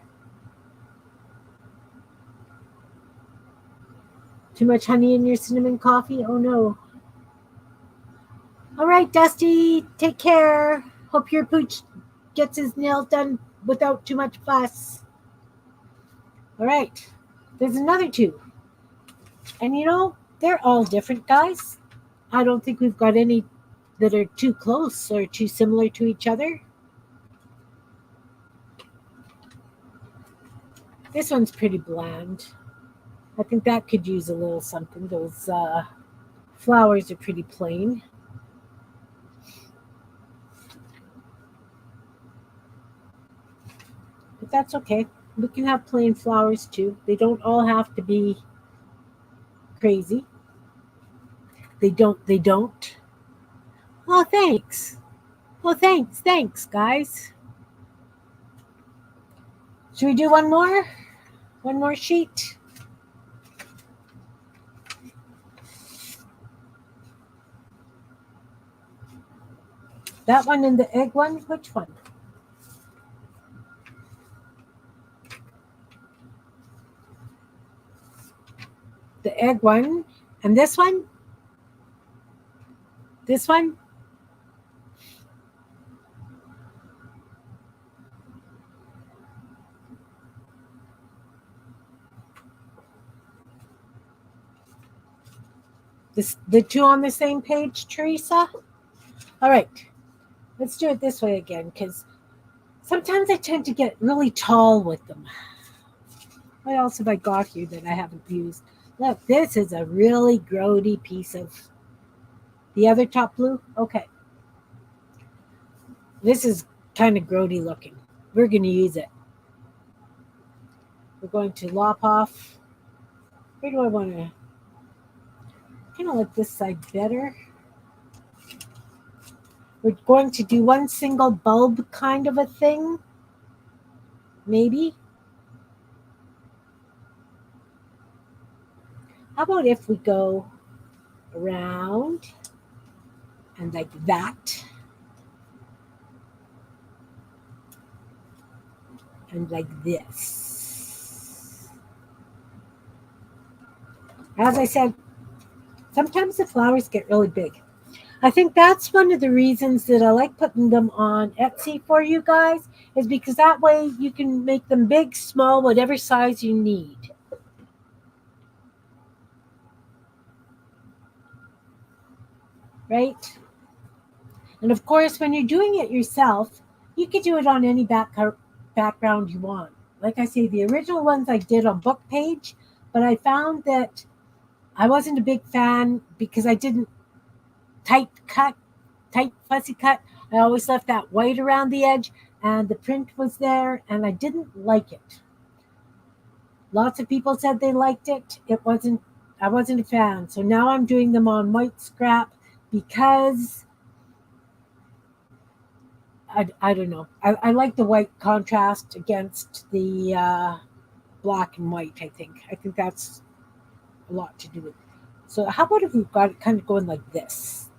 Too much honey in your cinnamon coffee? Oh no. All right, Dusty, take care. Hope your pooch gets his nails done without too much fuss. All right, there's another two. And they're all different, guys. I don't think we've got any that are too close or too similar to each other. This one's pretty bland. I think that could use a little something. Those flowers are pretty plain. But that's okay. We can have plain flowers too. They don't all have to be crazy. They don't. Oh, thanks. Oh, thanks, guys. Should we do one more? One more sheet? That one and the egg one? Which one? The egg one. And this one? This one? The two on the same page, Teresa? All right. Let's do it this way again, because sometimes I tend to get really tall with them. What else have I got here that I haven't used? Look, this is a really grody piece of the other top blue. Okay. This is kind of grody looking. We're going to use it. We're going to lop off. Where do I want to? Kind of like this side better. We're going to do one single bulb kind of a thing. Maybe. How about if we go around and like that? And like this. As I said, sometimes the flowers get really big. I think that's one of the reasons that I like putting them on Etsy for you guys, is because that way you can make them big, small, whatever size you need. Right? And of course, when you're doing it yourself, you could do it on any background you want. Like I say, the original ones I did on book page, but I found that I wasn't a big fan because I didn't tight fussy cut. I always left that white around the edge, and the print was there, and I didn't like it. Lots of people said they liked it. I wasn't a fan. So now I'm doing them on white scrap because I don't know. I like the white contrast against the black and white, I think that's a lot to do with it. So how about if we've got it kind of going like this?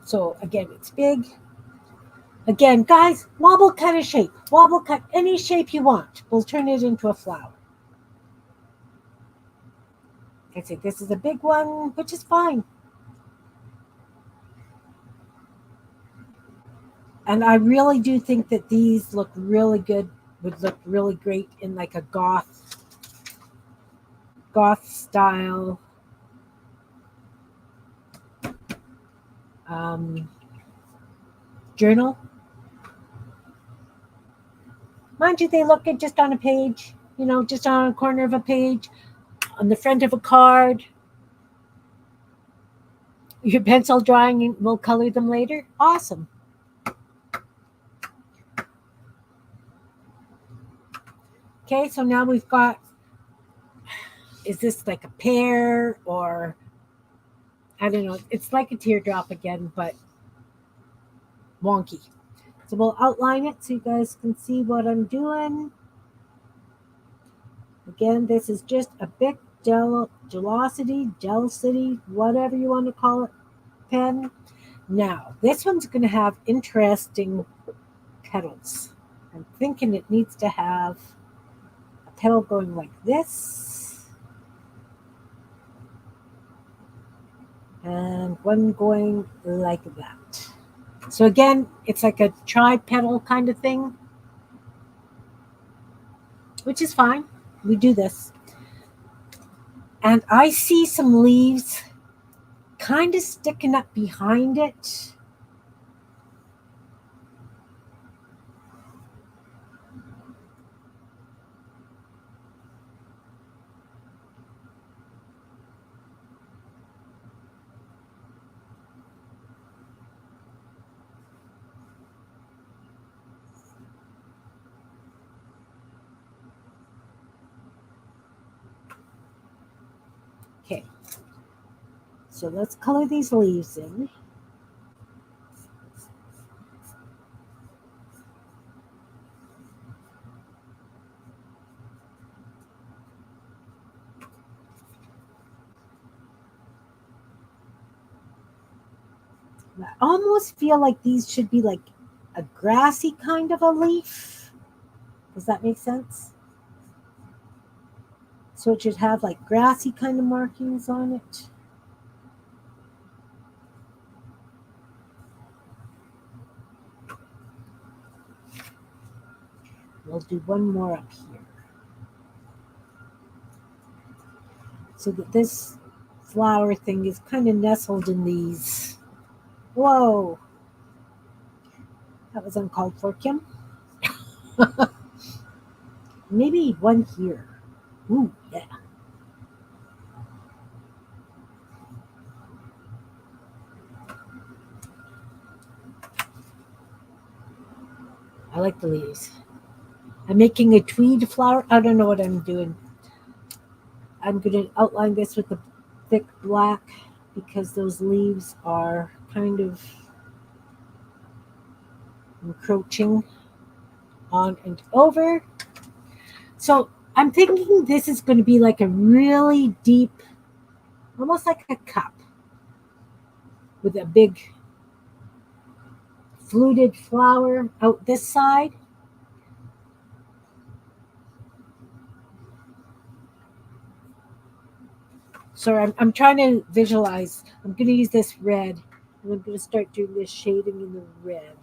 So again, it's big. Again, guys, wobble cut a shape. Wobble cut any shape you want. We'll turn it into a flower. I say this is a big one, which is fine. And I really do think that these look really good, would look really great in like a goth style journal. Mind you, they look good just on a page, just on a corner of a page, on the front of a card. Your pencil drawing will color them later. Awesome. Okay, so now we've got is this like a pear or I don't know. It's like a teardrop again, but wonky. So we'll outline it so you guys can see what I'm doing. Again, this is just a big gelosity, whatever you want to call it, pen. Now, this one's going to have interesting petals. I'm thinking it needs to have a petal going like this and one going like that. So again, it's like a tri-petal kind of thing, which is fine. We do this. And I see some leaves kind of sticking up behind it. Okay, so let's color these leaves in. I almost feel like these should be like a grassy kind of a leaf. Does that make sense? So it should have like grassy kind of markings on it. We'll do one more up here. So that this flower thing is kind of nestled in these. Whoa. That was uncalled for, Kim. Maybe one here. Ooh, yeah. I like the leaves. I'm making a tweed flower. I don't know what I'm doing. I'm going to outline this with the thick black because those leaves are kind of encroaching on and over. So I'm thinking this is going to be like a really deep, almost like a cup with a big fluted flower out this side. So I'm trying to visualize. I'm going to use this red, and I'm going to start doing this shading in the red.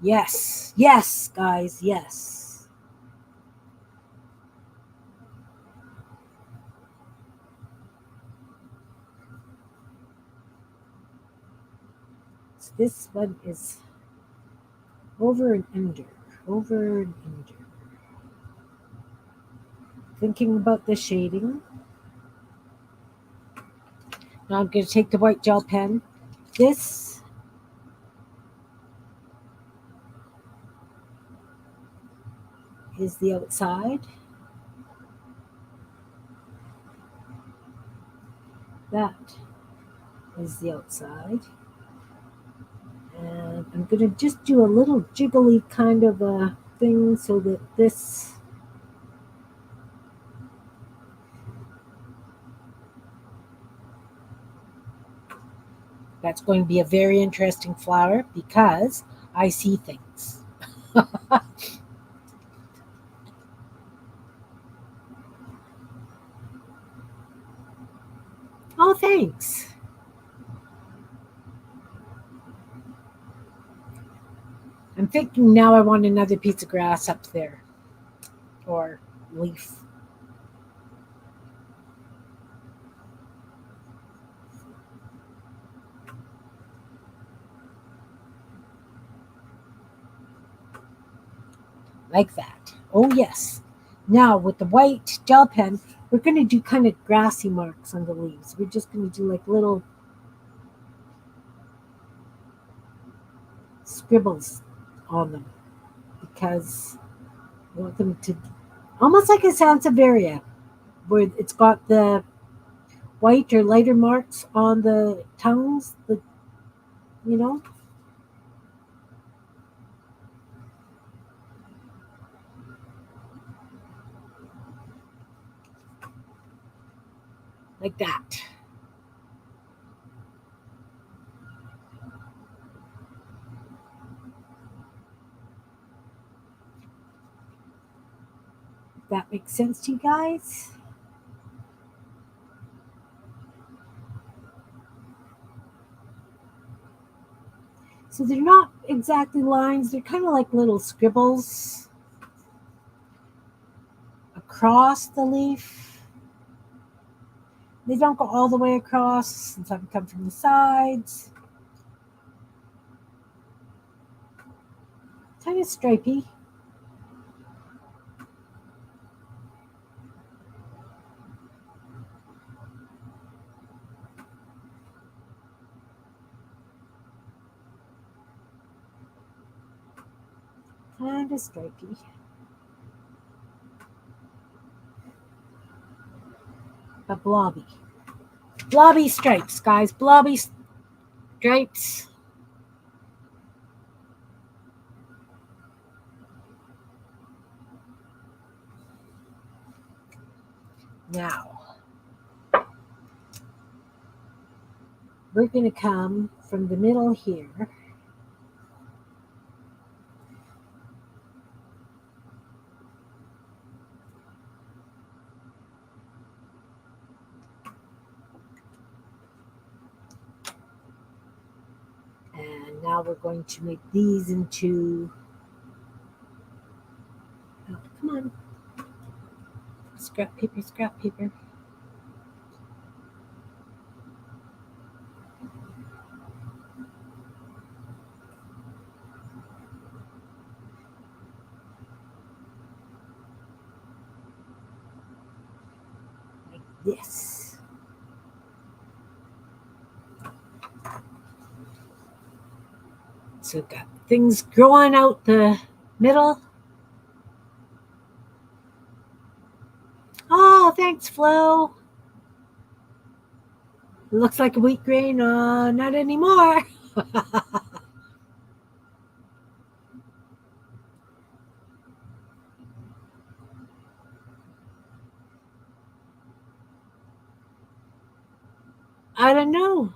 Yes, yes, guys, yes. So this one is over and under, over and under. Thinking about the shading. Now I'm going to take the white gel pen. This is the outside. That is the outside. And I'm going to just do a little jiggly kind of a thing so that this that's going to be a very interesting flower because I see things. Oh, thanks. I'm thinking now I want another piece of grass up there or leaf. Like that. Oh, yes. Now with the white gel pen, We're going to do kind of grassy marks on the leaves. We're just going to do like little scribbles on them because I want them to almost like a Sansevieria, where it's got the white or lighter marks on the tongues, you know, like that. If that makes sense to you guys. So they're not exactly lines, they're kind of like little scribbles across the leaf. They don't go all the way across, some come from the sides. Kind of stripy. Kind of stripy. But blobby. Blobby stripes, guys. Blobby stripes. Now, we're going to come from the middle here. And now we're going to make these into, oh, come on, scrap paper, scrap paper. Like this. So we've got things growing out the middle. Oh, thanks, Flo. It looks like a wheat grain. Not anymore. I don't know.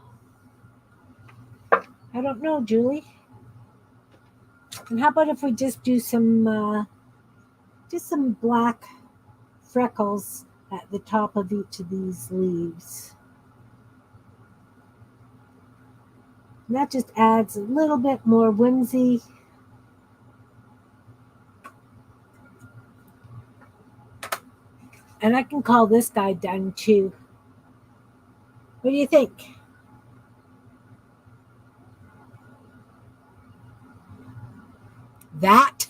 I don't know, Julie. And how about if we just do some black freckles at the top of each of these leaves? And that just adds a little bit more whimsy. And I can call this guy done too. What do you think? That?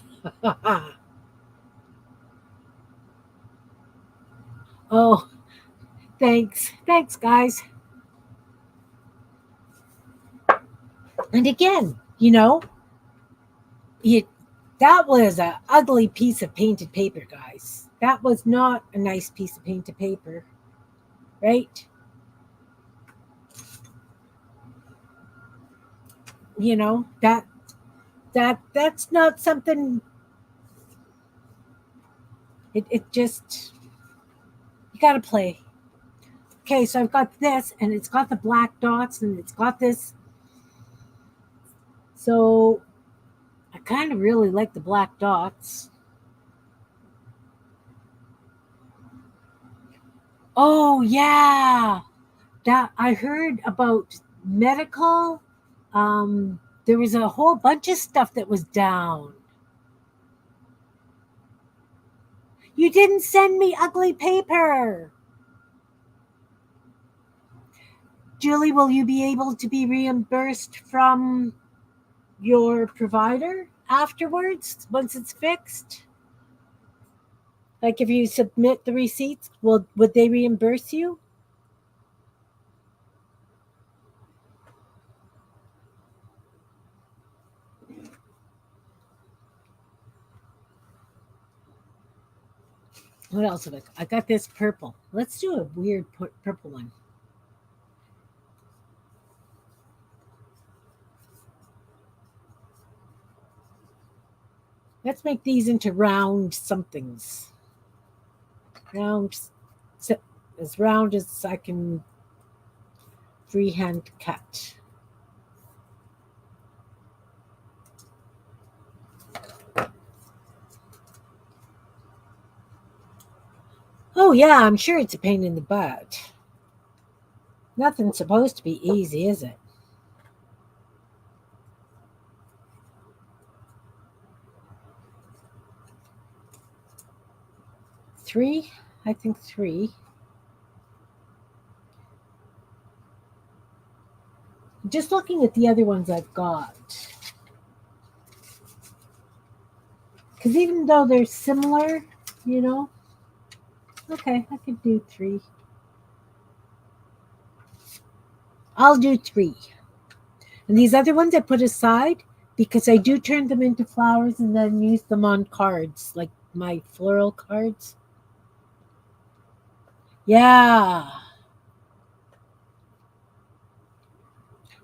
Oh, thanks. Thanks, guys. And again, that was an ugly piece of painted paper, guys. That was not a nice piece of painted paper, right? That's not something. It just, you got to play. Okay, so I've got this, and it's got the black dots, and it's got this. So I kind of really like the black dots. Oh yeah, that I heard about medical. There was a whole bunch of stuff that was down. You didn't send me ugly paper. Julie, will you be able to be reimbursed from your provider afterwards once it's fixed? Like if you submit the receipts, would they reimburse you? What else have I got this purple. Let's do a weird purple one. Let's make these into round somethings. Round, as round as I can freehand cut. Oh, yeah, I'm sure it's a pain in the butt. Nothing's supposed to be easy, is it? Three? I think three. Just looking at the other ones I've got. Because even though they're similar, you know, okay, I could do three. I'll do three. And these other ones I put aside because I do turn them into flowers and then use them on cards, like my floral cards. Yeah.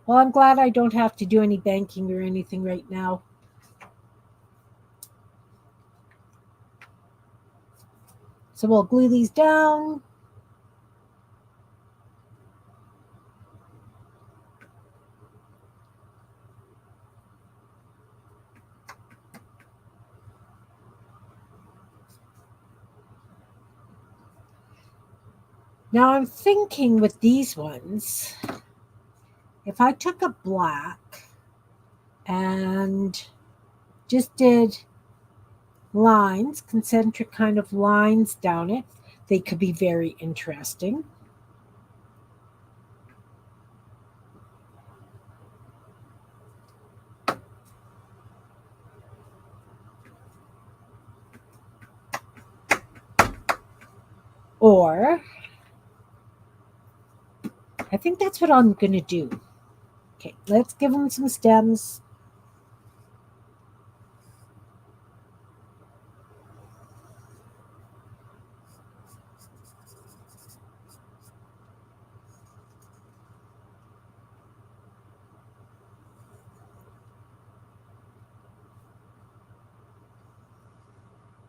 Well, I'm glad I don't have to do any banking or anything right now. So we'll glue these down. Now I'm thinking with these ones, if I took a black and just did lines, concentric kind of lines down it, they could be very interesting. Or I think that's what I'm going to do. Okay, let's give them some stems.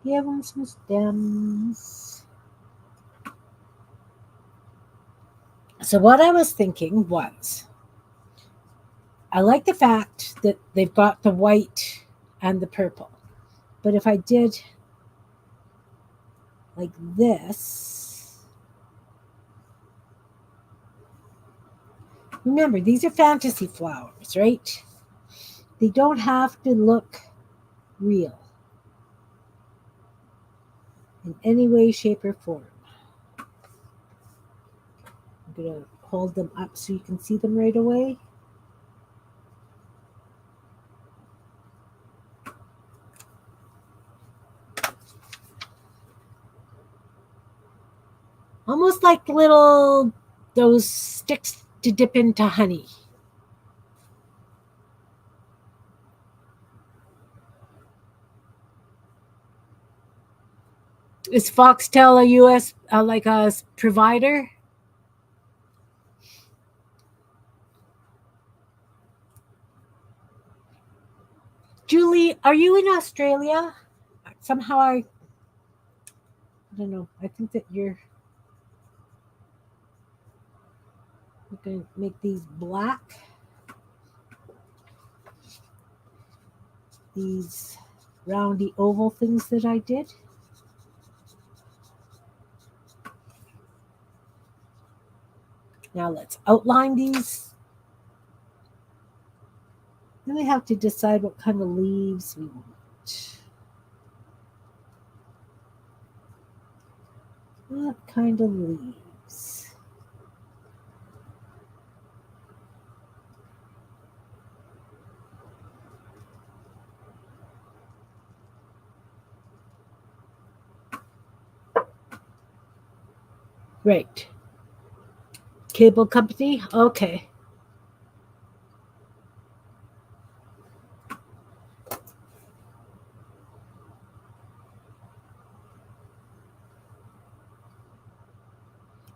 Give them some stems. So what I was thinking was, I like the fact that they've got the white and the purple. But if I did like this, remember, these are fantasy flowers, right? They don't have to look real in any way, shape, or form. I'm going to hold them up so you can see them right away. Almost like little, those sticks to dip into honey. Is Foxtel a US, like a provider? Julie, are you in Australia? Somehow I don't know. I think that you're going to make these black. These roundy oval things that I did. Now let's outline these. Then we have to decide what kind of leaves we want. What kind of leaves? Right. Cable company? Okay.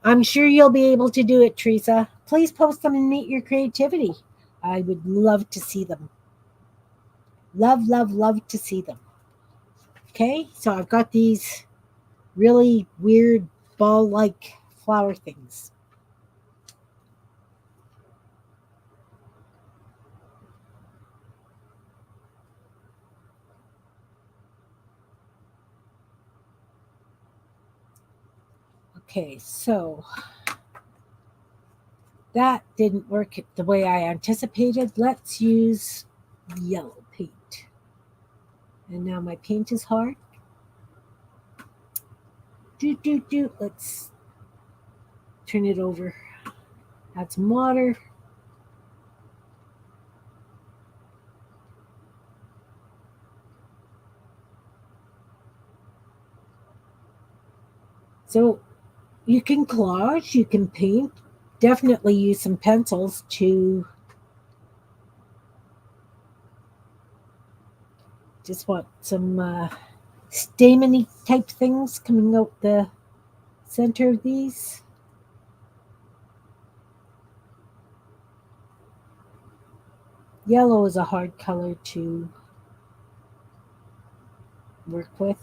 I'm sure you'll be able to do it, Teresa. Please post them and meet your creativity. I would love to see them. Love, love, love to see them. Okay, so I've got these really weird ball like flower things. Okay, so that didn't work the way I anticipated. Let's use yellow paint. And now my paint is hard. Do. Let's turn it over. Add some water. So you can collage, you can paint. Definitely use some pencils to just want some stameny type things coming out the center of these. Yellow is a hard color to work with.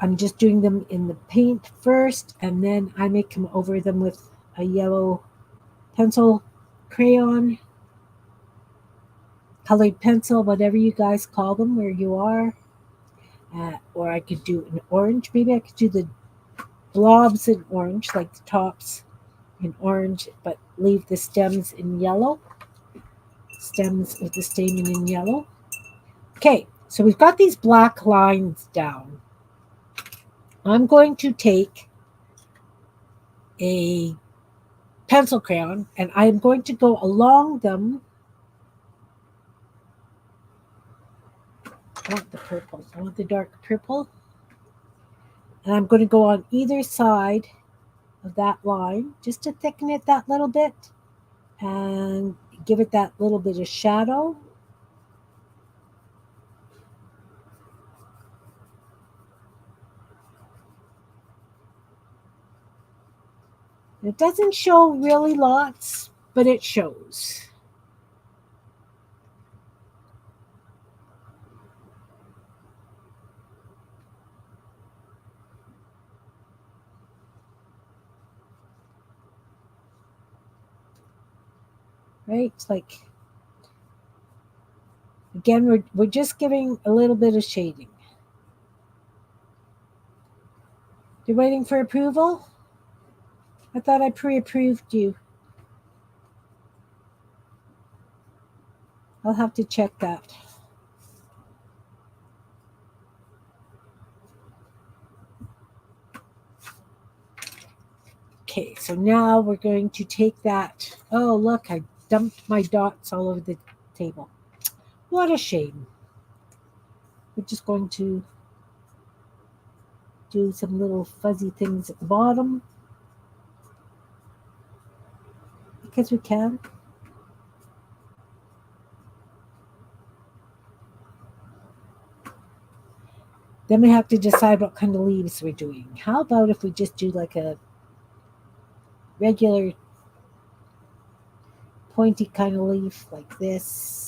I'm just doing them in the paint first, and then I make them over them with a yellow pencil, crayon, colored pencil, whatever you guys call them where you are. Or I could do an orange. Maybe I could do the blobs in orange, like the tops in orange, but leave the stems in yellow. Stems with the stamen in yellow. Okay, so we've got these black lines down. I'm going to take a pencil crayon and I'm going to go along them. I want the purple. I want the dark purple. And I'm going to go on either side of that line just to thicken it that little bit and give it that little bit of shadow. It doesn't show really lots, but it shows. Right? Like, again, we're just giving a little bit of shading. You're waiting for approval? I thought I pre-approved you. I'll have to check that. Okay, so now we're going to take that. Oh, look, I dumped my dots all over the table. What a shame. We're just going to do some little fuzzy things at the bottom because we can. Then we have to decide what kind of leaves we're doing. How about if we just do like a regular pointy kind of leaf like this?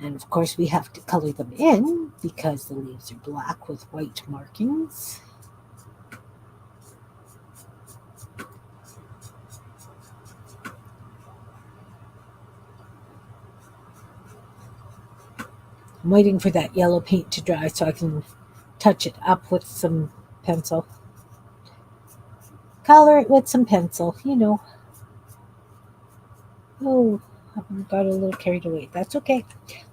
And of course, we have to color them in because the leaves are black with white markings. I'm waiting for that yellow paint to dry so I can touch it up with some pencil. Color it with some pencil, you know. Oh, I got a little carried away. That's okay.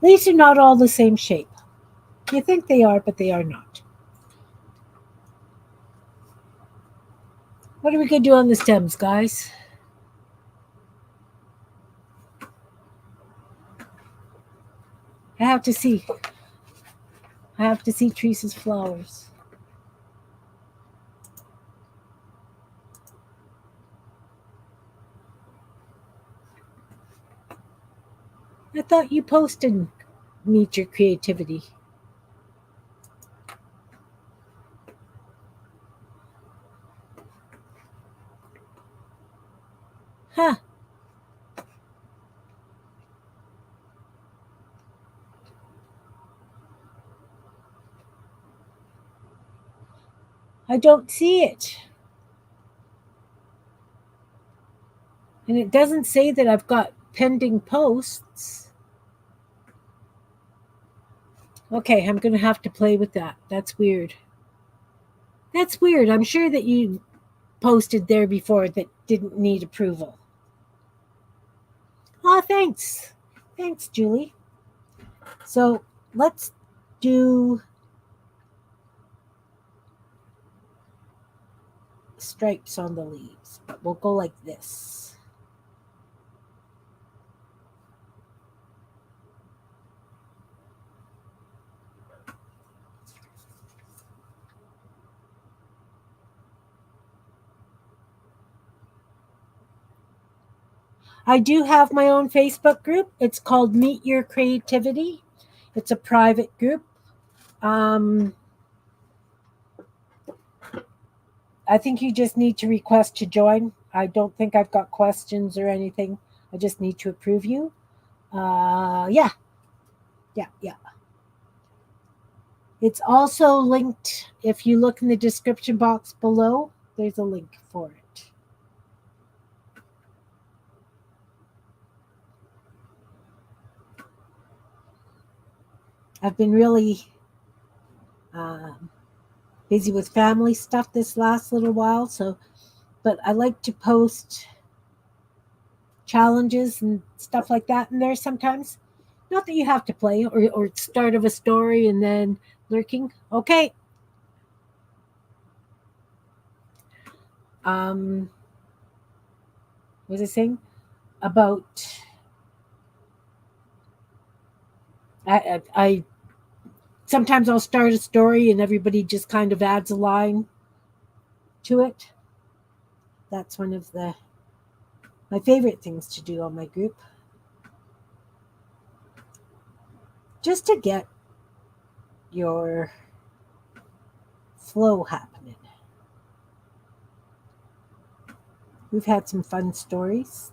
Leaves are not all the same shape. You think they are, but they are not. What are we going to do on the stems, guys? have to see. I have to see Teresa's flowers. I thought you posted Meet Your Creativity. Huh. I don't see it. And it doesn't say that I've got pending posts. Okay, I'm going to have to play with that. That's weird. That's weird. I'm sure that you posted there before that didn't need approval. Oh, thanks. Thanks, Julie. So let's do stripes on the leaves, but we'll go like this. I do have my own Facebook group. It's called Meet Your Creativity. It's a private group. I think you just need to request to join. I don't think I've got questions or anything. I just need to approve you. Yeah. It's also linked. If you look in the description box below, there's a link for it. I've been really busy with family stuff this last little while, but I like to post challenges and stuff like that in there sometimes. Not that you have to play or start of a story and then lurking. Okay. What was I saying? About I sometimes I'll start a story and everybody just kind of adds a line to it. That's one of my favorite things to do on my group. Just to get your flow happening. We've had some fun stories.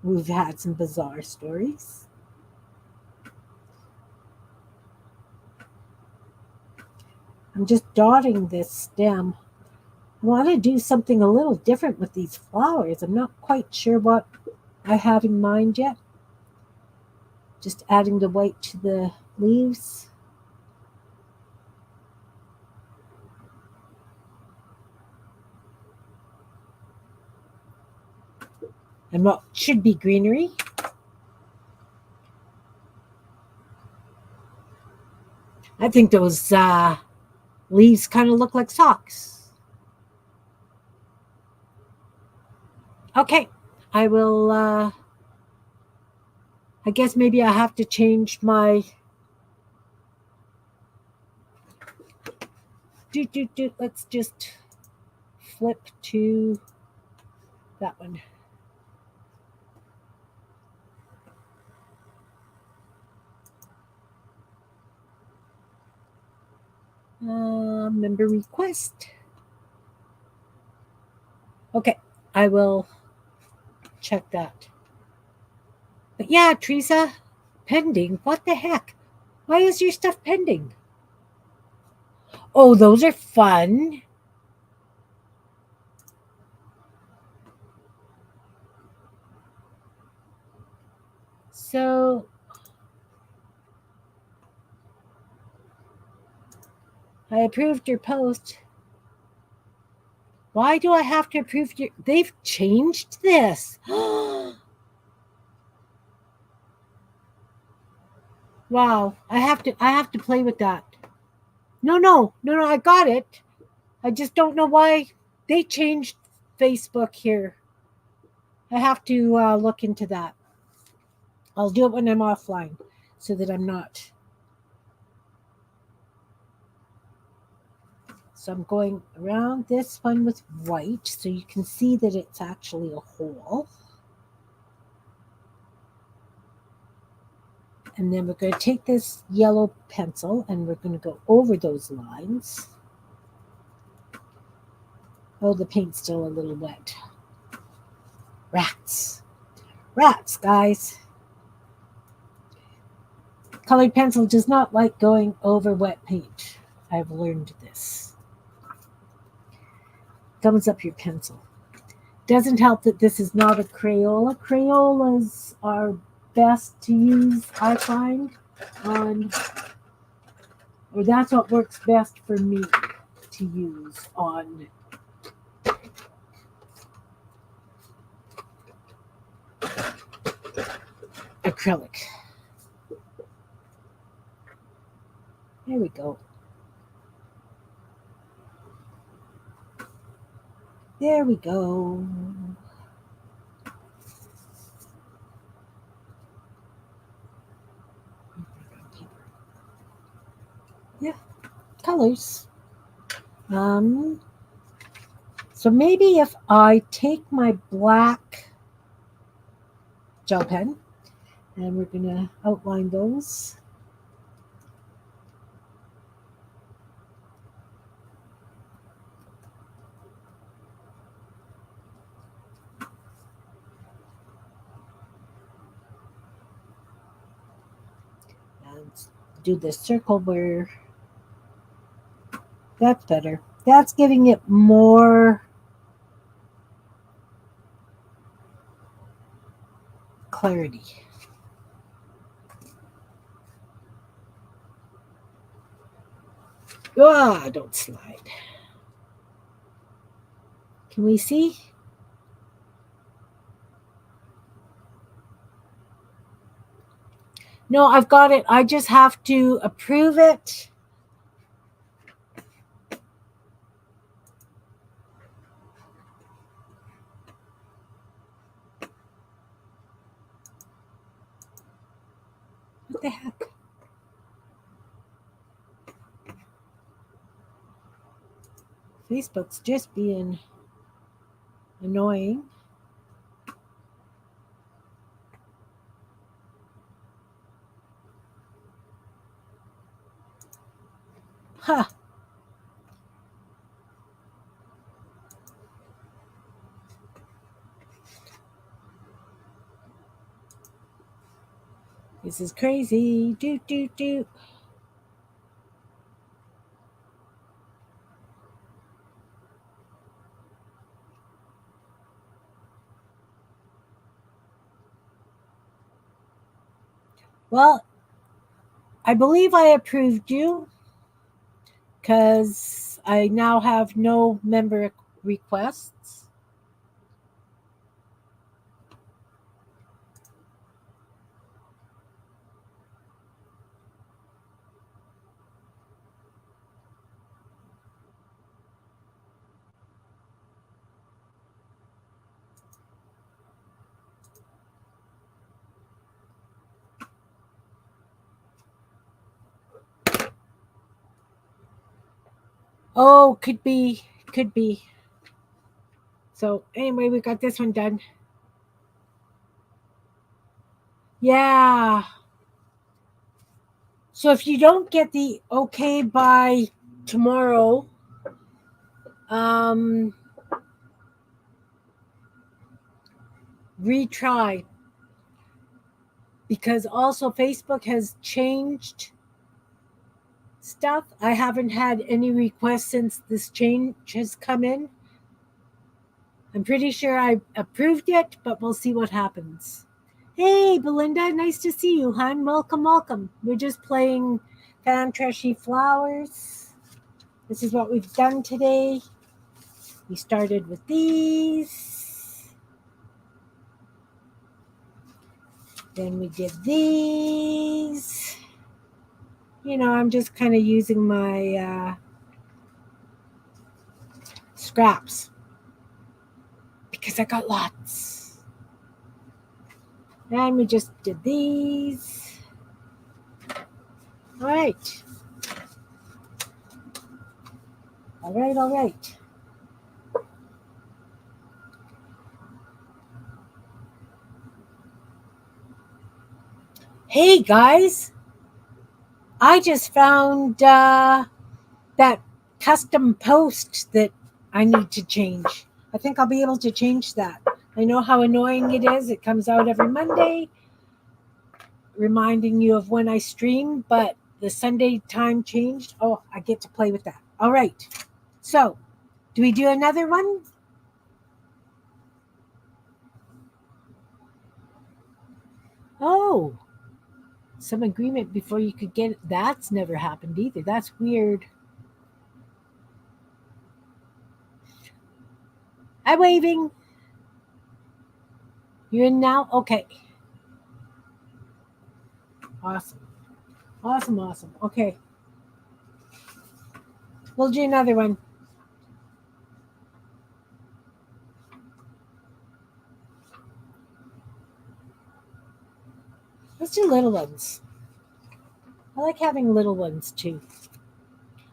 We've had some bizarre stories. I'm just dotting this stem. I want to do something a little different with these flowers. I'm not quite sure what I have in mind yet. Just adding the white to the leaves. And what should be greenery. I think those leaves kind of look like socks. Okay, I will. I guess maybe I have to change my. Let's just flip to that one. Member request. Okay, I will check that. But yeah, Teresa, pending. What the heck? Why is your stuff pending? Oh, those are fun. So I approved your post. Why do I have to approve your? They've changed this. Wow, I have to play with that. No, I got it. I just don't know why they changed Facebook here. I have to look into that. I'll do it when I'm offline. so that I'm not. So I'm going around this one with white so you can see that it's actually a hole. And then we're going to take this yellow pencil and we're going to go over those lines. Oh, the paint's still a little wet. Rats. Rats, guys. Colored pencil does not like going over wet paint. I've learned this. Thumbs up your pencil. Doesn't help that this is not a Crayola. Crayolas are best to use, I find, on, or that's what works best for me to use on acrylic. There we go. There we go. Yeah, colors. So maybe if I take my black gel pen and we're going to outline those. And do the circle where that's better. That's giving it more clarity. Ah, don't slide. Can we see? No, I've got it. I just have to approve it. What the heck? Facebook's just being annoying. Huh. This is crazy. Doot, doot, doot. Well, I believe I approved you because I now have no member requests. Oh, could be, could be. So anyway, we got this one done. Yeah. So if you don't get the okay by tomorrow, retry, because also Facebook has changed stuff. I haven't had any requests since this change has come in. I'm pretty sure I approved it, but we'll see what happens. Hey, Belinda, nice to see you, hon. Welcome, welcome. We're just playing Fantrashy Flowers. This is what we've done today. We started with these. Then we did these. You know, I'm just kind of using my scraps because I got lots. And we just did these. All right. All right. All right. Hey, guys. I just found that custom post that I need to change. I think I'll be able to change that. I know how annoying it is. It comes out every Monday, reminding you of when I stream, but the Sunday time changed. Oh, I get to play with that. All right. So, do we do another one? Oh, some agreement before you could get it. That's never happened either. That's weird. I'm waving. You're in now? Okay. Awesome. Awesome. Awesome. Okay. We'll do another one. Let's do little ones. I like having little ones too.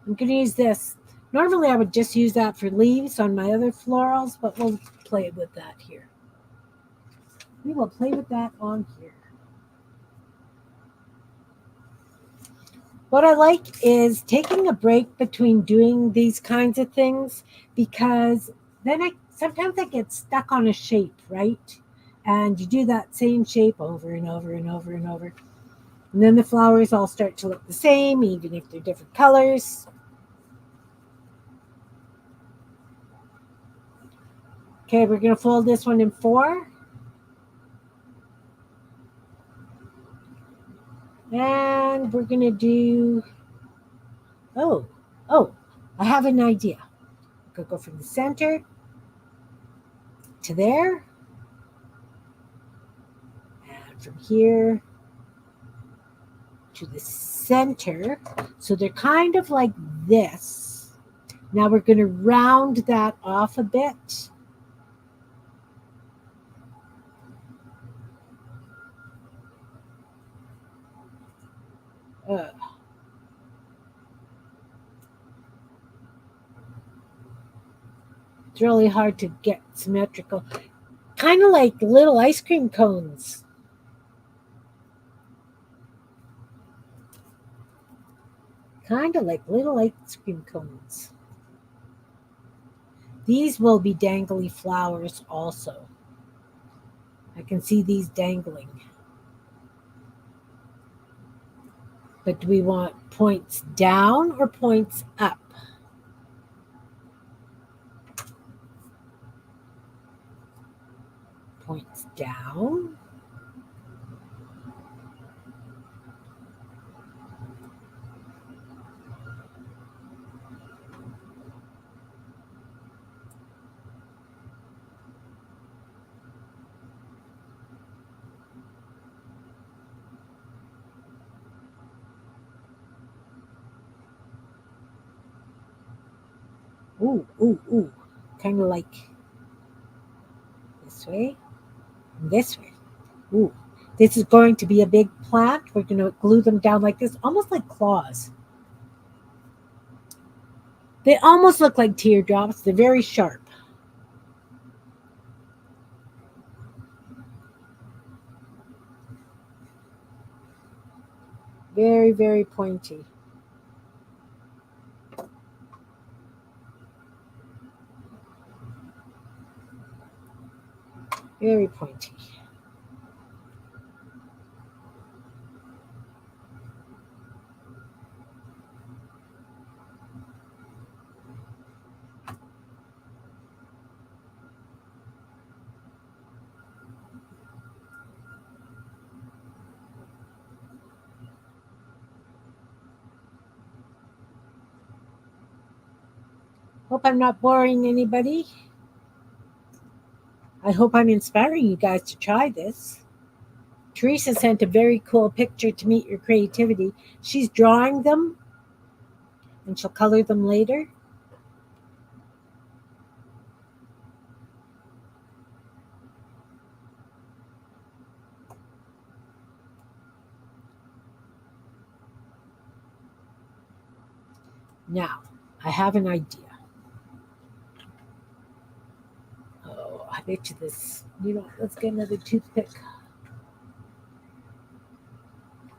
I'm going to use this. Normally, I would just use that for leaves on my other florals, but we'll play with that here. We will play with that on here. What I like is taking a break between doing these kinds of things because then sometimes I get stuck on a shape, right? And you do that same shape over and over and over and over. And then the flowers all start to look the same, even if they're different colors. Okay, we're going to fold this one in four. And we're going to do, oh, oh, I have an idea. We're going to go from the center to there. And from here to the center. So they're kind of like this. Now we're going to round that off a bit. Uh, it's really hard to get symmetrical. Kind of like little ice cream cones. Kind of like little ice cream cones. These will be dangly flowers also. I can see these dangling. But do we want points down or points up? Points down. Ooh, ooh, ooh. Kind of like this way and this way. Ooh. This is going to be a big plant. We're going to glue them down like this, almost like claws. They almost look like teardrops. They're very sharp. Very, very pointy. Very pointy. Hope I'm not boring anybody. I hope I'm inspiring you guys to try this. Teresa sent a very cool picture to meet your creativity. She's drawing them and she'll color them later. Now, I have an idea. Oh, I bet you this. Let's get another toothpick.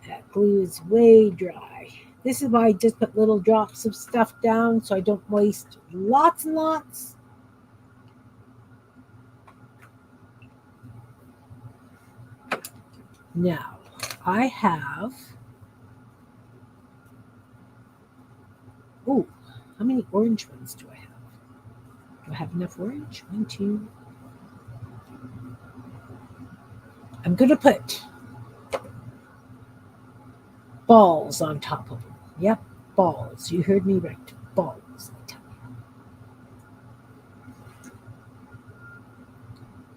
That glue is way dry. This is why I just put little drops of stuff down so I don't waste lots and lots. Now, I have. Oh, how many orange ones do I have? Do I have enough orange? 1, 2. I'm going to put balls on top of them. Yep, balls. You heard me right. Balls.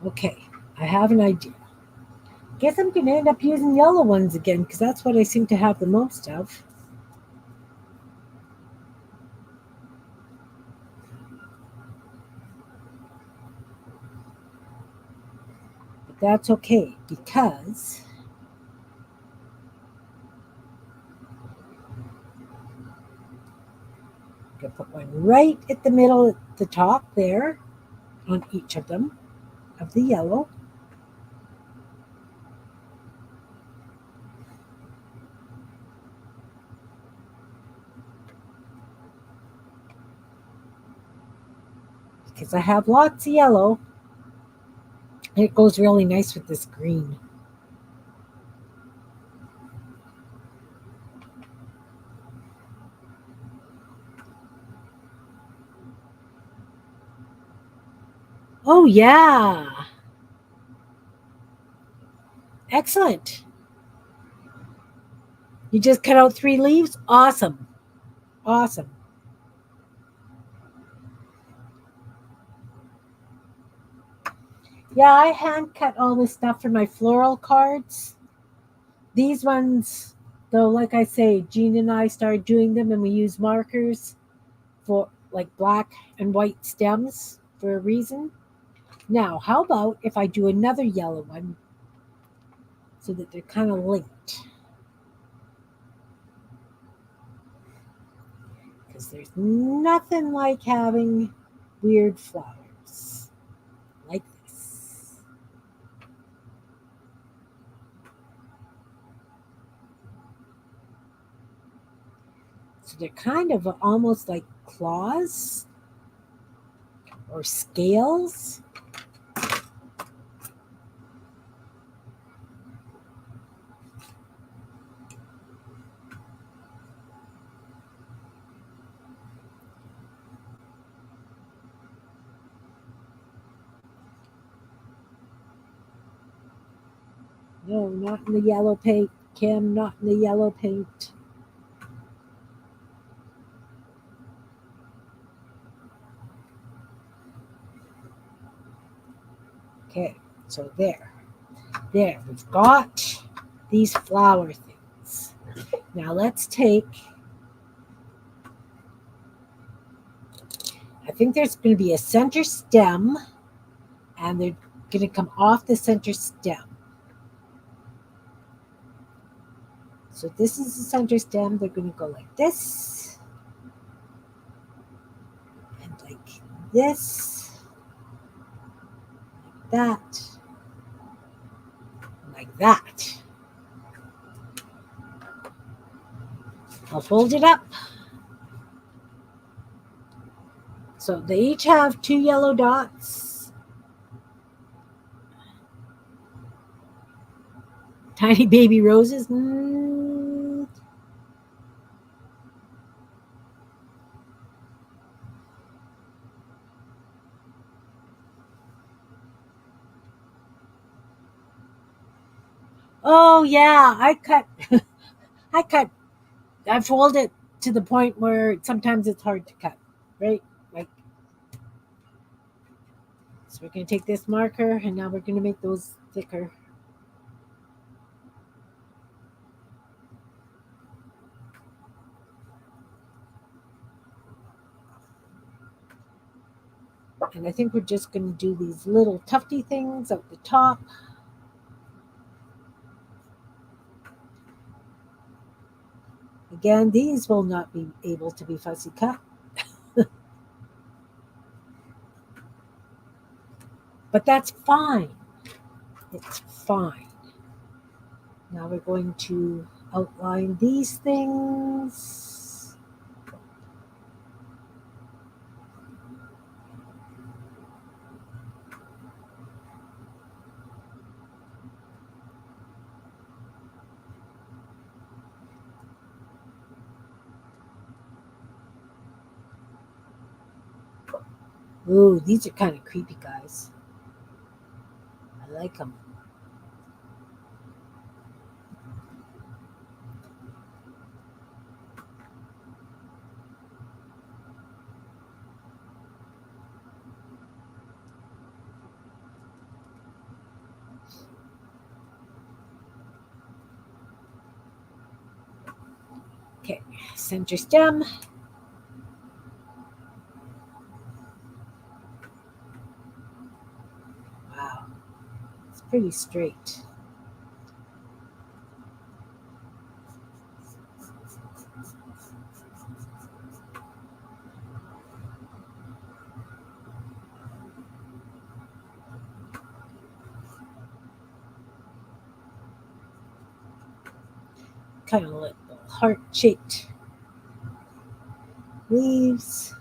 Okay, I have an idea. Guess I'm going to end up using yellow ones again because that's what I seem to have the most of. But that's okay because I'm going to put one right at the middle at the top there on each of them of the yellow. Because I have lots of yellow. And it goes really nice with this green. Oh, yeah. Excellent. You just cut out 3 leaves? Awesome. Awesome. Yeah, I hand cut all this stuff for my floral cards. These ones, though, like I say, Jean and I started doing them and we use markers for like black and white stems for a reason. Now, how about if I do another yellow one so that they're kind of linked? Because there's nothing like having weird flowers like this. So they're kind of almost like claws or scales. No, not in the yellow paint. Kim, not in the yellow paint. Okay, so there. There, we've got these flower things. Now let's take, I think there's going to be a center stem, and they're going to come off the center stem. So this is the center stem. They're going to go like this, and like this, like that, like that. I'll fold it up. So they each have 2 yellow dots. Tiny baby roses. Oh yeah, I fold it to the point where sometimes it's hard to cut, right? Like, so we're going to take this marker and now we're going to make those thicker. And I think we're just going to do these little tufty things at the top. Again, these will not be able to be fussy cut, but that's fine. It's fine. Now we're going to outline these things. Ooh, these are kind of creepy, guys. I like them. Okay, center stem. Wow, it's pretty straight. Kind of little heart-shaped leaves.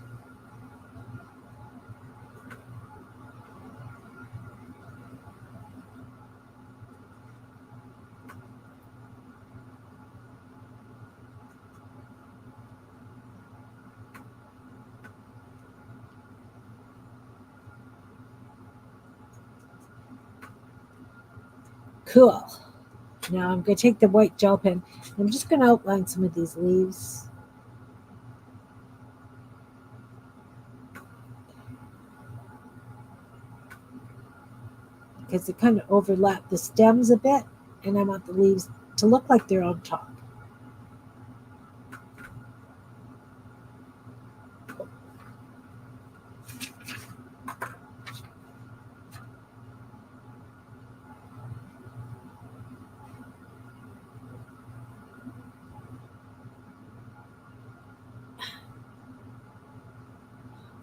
Cool. Now I'm going to take the white gel pen. I'm just going to outline some of these leaves. Because they kind of overlap the stems a bit, and I want the leaves to look like they're on top.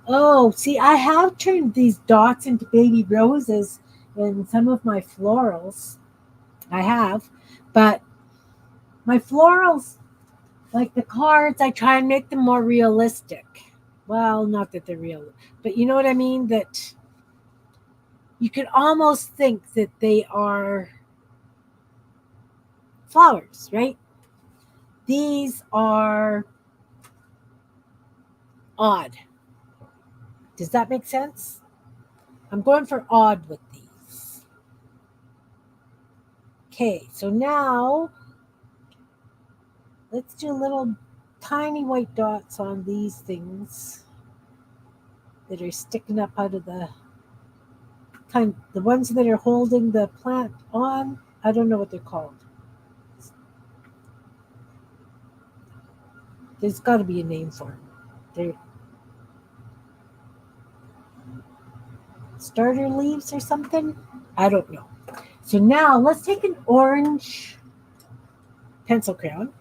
Oh, see, I have turned these dots into baby roses in some of my florals. I have, but my florals, like the cards, I try and make them more realistic. Well, not that they're real, but you know what I mean? That you could almost think that they are flowers, right? These are odd. Does that make sense? I'm going for odd with these. Okay, so now let's do little tiny white dots on these things that are sticking up out of the ones that are holding the plant on. I don't know what they're called. There's got to be a name for them. They're starter leaves or something. I don't know. So now let's take an orange pencil crayon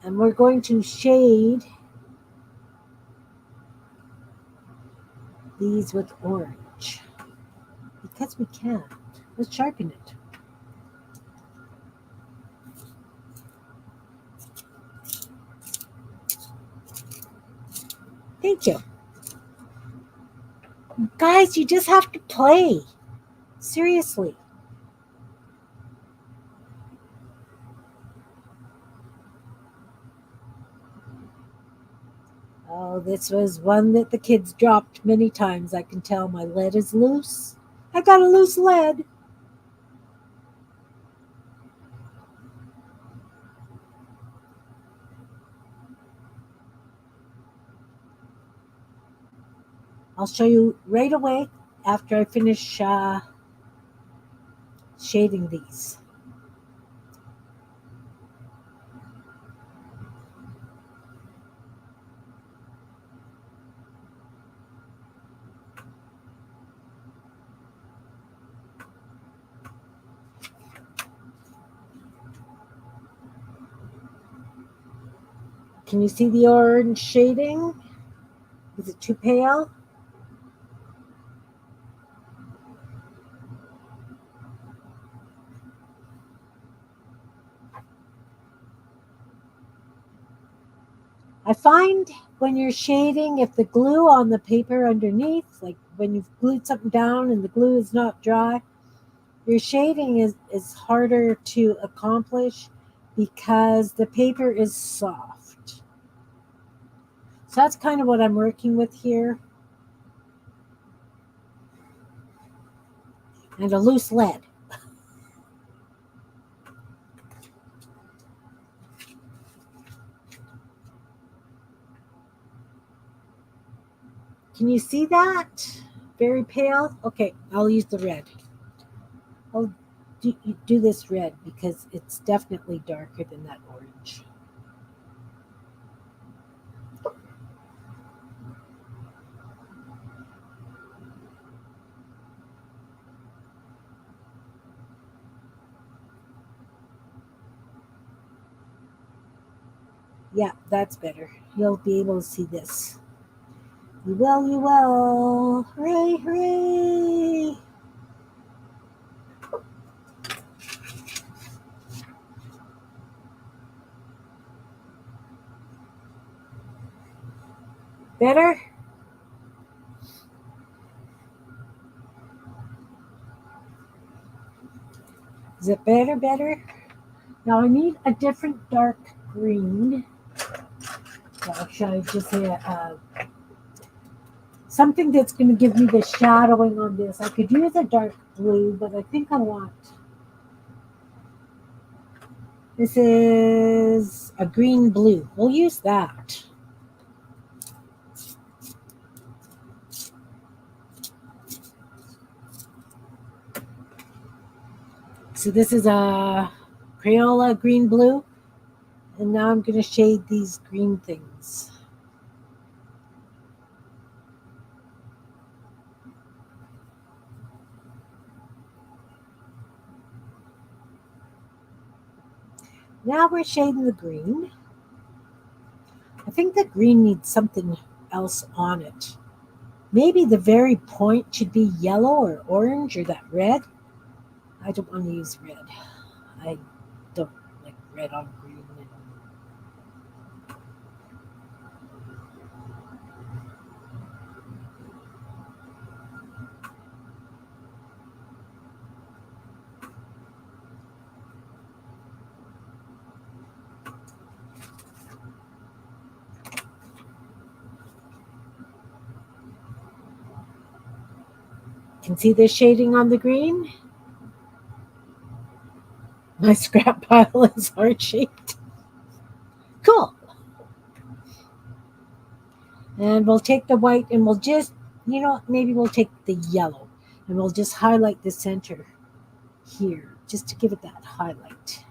and we're going to shade these with orange because we can. Let's sharpen it. Thank you. Guys, you just have to play. Seriously. Oh, this was one that the kids dropped many times. I can tell my lead is loose. I got a loose lead. I'll show you right away after I finish shading these. Can you see the orange shading? Is it too pale? I find when you're shading, if the glue on the paper underneath, like when you've glued something down and the glue is not dry, your shading is harder to accomplish because the paper is soft. So that's kind of what I'm working with here. And a loose lead. Can you see that? Very pale? Okay, I'll use the red. I'll do this red because it's definitely darker than that orange. Yeah, that's better. You'll be able to see this. You will, you will. Hooray, hooray. Better? Is it better? Now I need a different dark green. Well, should I just say something that's going to give me the shadowing on this? I could use a dark blue, but I think I want. This is a green blue. We'll use that. So this is a Crayola green blue. And now I'm going to shade these green things. Now we're shading the green. I think the green needs something else on it. Maybe the very point should be yellow or orange or that red. I don't want to use red. I don't like red on green. Can see the shading on the green? My scrap pile is heart shaped. Cool. And we'll take the white and we'll just, maybe we'll take the yellow and we'll just highlight the center here just to give it that highlight.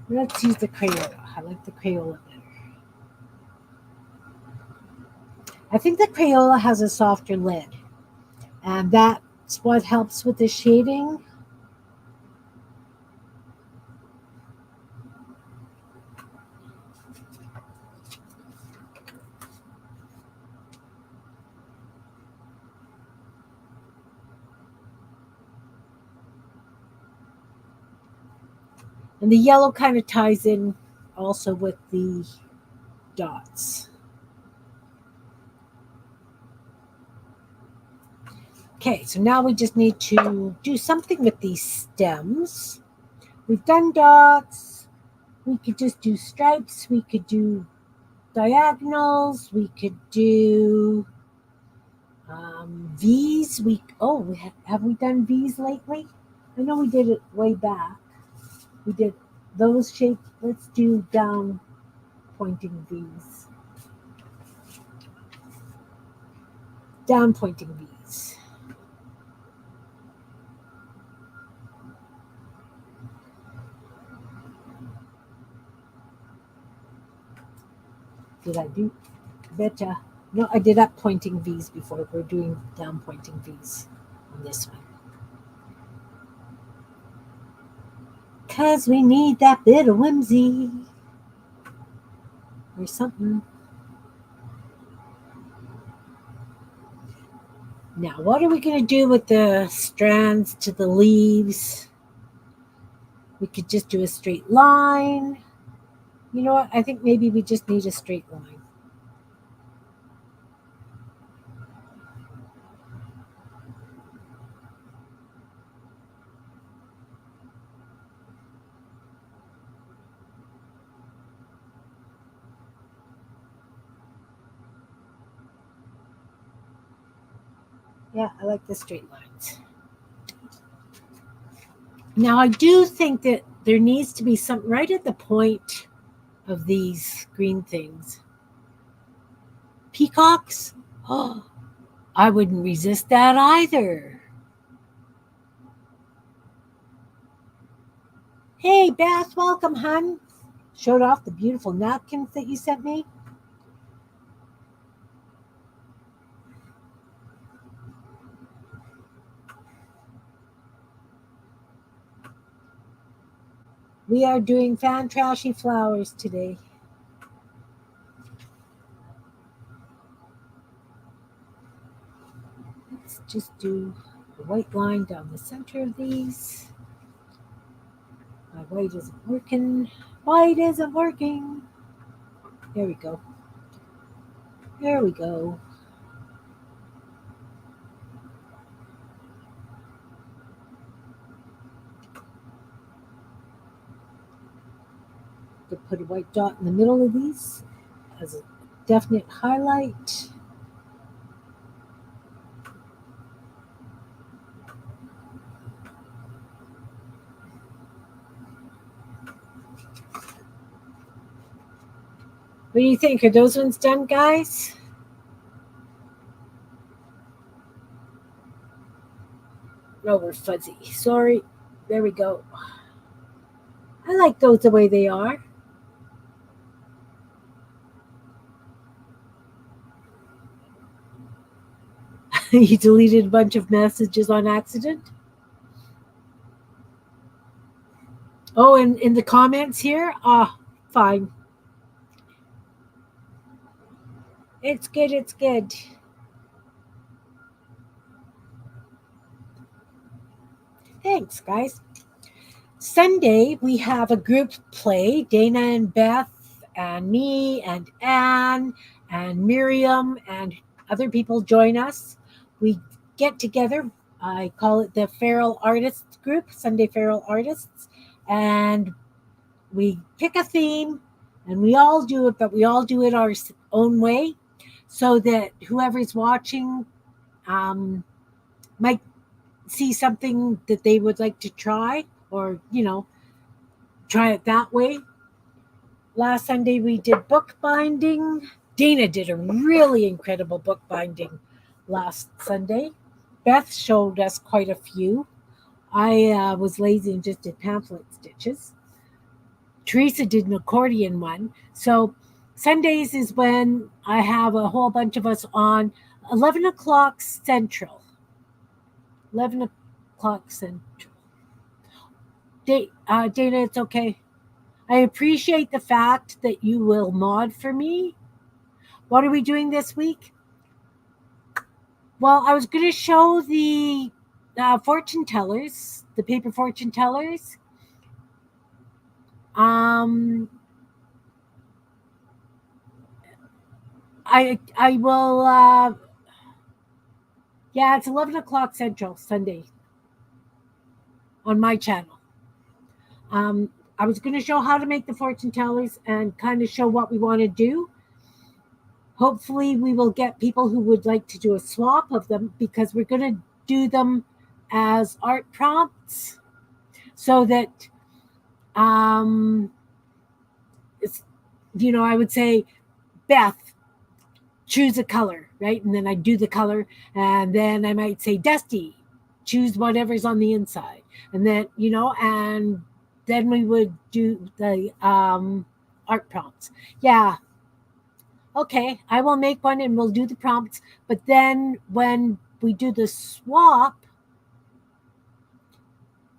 Let's use the Crayola. I like the Crayola better. I think the Crayola has a softer lid, and that's what helps with the shading. And the yellow kind of ties in also with the dots. Okay, so now we just need to do something with these stems. We've done dots. We could just do stripes. We could do diagonals. We could do V's. Have we done V's lately? I know we did it way back. We did those shapes. Let's do down pointing V's. Down pointing V's. Did I do better? No, I did up pointing V's before. We're doing down pointing V's on this one. 'cause we need that bit of whimsy or something. Now, what are we going to do with the strands to the leaves? We could just do a straight line. You know what? I think maybe we just need a straight line. Yeah, I like the straight lines. Now, I do think that there needs to be something right at the point of these green things. Peacocks? Oh, I wouldn't resist that either. Hey, Beth, welcome, hun. Showed off the beautiful napkins that you sent me. We are doing Fantrashy Flowers today. Let's just do a white line down the center of these. My white isn't working. White isn't working. There we go. There we go. To put a white dot in the middle of these as a definite highlight. What do you think? Are those ones done, guys? No, we're fuzzy. Sorry. There we go. I like those the way they are. You deleted a bunch of messages on accident? Oh, and in the comments here? Fine. It's good, it's good. Thanks, guys. Sunday, we have a group play. Dana and Beth and me and Anne and Miriam and other people join us. We get together. I call it the Feral Artists Group, Sunday Feral Artists. And we pick a theme and we all do it, but we all do it our own way so that whoever's watching might see something that they would like to try or, try it that way. Last Sunday we did bookbinding. Dana did a really incredible bookbinding last Sunday. Beth showed us quite a few. I was lazy and just did pamphlet stitches. Teresa did an accordion one. So Sundays is when I have a whole bunch of us on 11 o'clock Central. 11 o'clock Central. Dana, it's okay. I appreciate the fact that you will mod for me. What are we doing this week? Well, I was going to show the fortune tellers, the paper fortune tellers. I will. Yeah, it's 11 o'clock Central Sunday on my channel. I was going to show how to make the fortune tellers and kind of show what we want to do. Hopefully, we will get people who would like to do a swap of them because we're going to do them as art prompts so that it's, I would say, Beth, choose a color, right? And then I do the color, and then I might say, Dusty, choose whatever's on the inside, and then and then we would do the art prompts. Yeah. Okay, I will make one and we'll do the prompts. But then when we do the swap,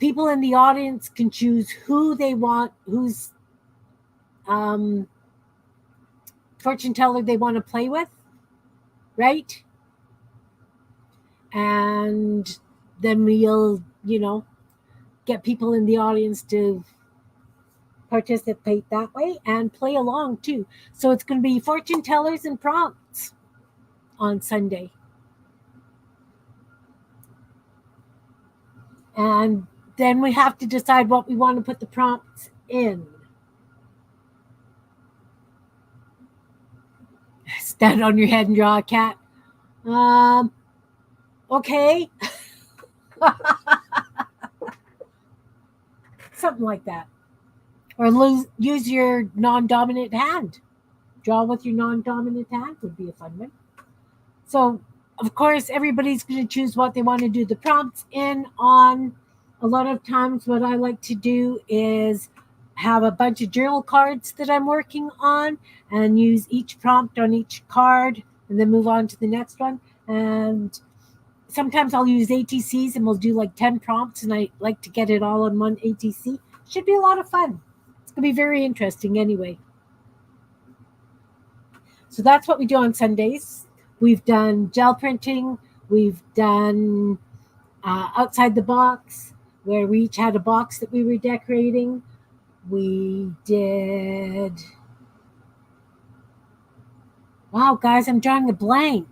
people in the audience can choose who they want, whose fortune teller they want to play with, right? And then we'll, get people in the audience to participate that way and play along too. So it's going to be fortune tellers and prompts on Sunday. And then we have to decide what we want to put the prompts in. Stand on your head and draw a cat. Okay. Something like that. Or use your non-dominant hand. Draw with your non-dominant hand would be a fun one. So, of course, everybody's going to choose what they want to do the prompts in on. A lot of times what I like to do is have a bunch of journal cards that I'm working on and use each prompt on each card and then move on to the next one. And sometimes I'll use ATCs and we'll do like 10 prompts and I like to get it all on one ATC. Should be a lot of fun. It's going to be very interesting anyway. So that's what we do on Sundays. We've done gel printing. We've done outside the box, where we each had a box that we were decorating. We did... Wow, guys, I'm drawing a blank.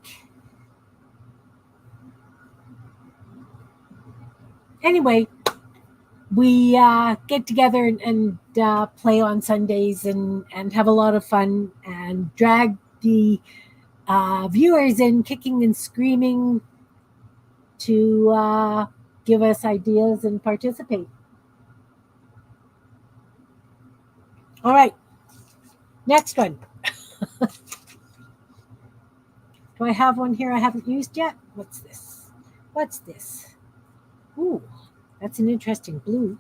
Anyway, we get together and play on Sundays and have a lot of fun and drag the viewers in kicking and screaming to give us ideas and participate. All right, next one. Do I have one here I haven't used yet? What's this? What's this? Ooh, that's an interesting blue.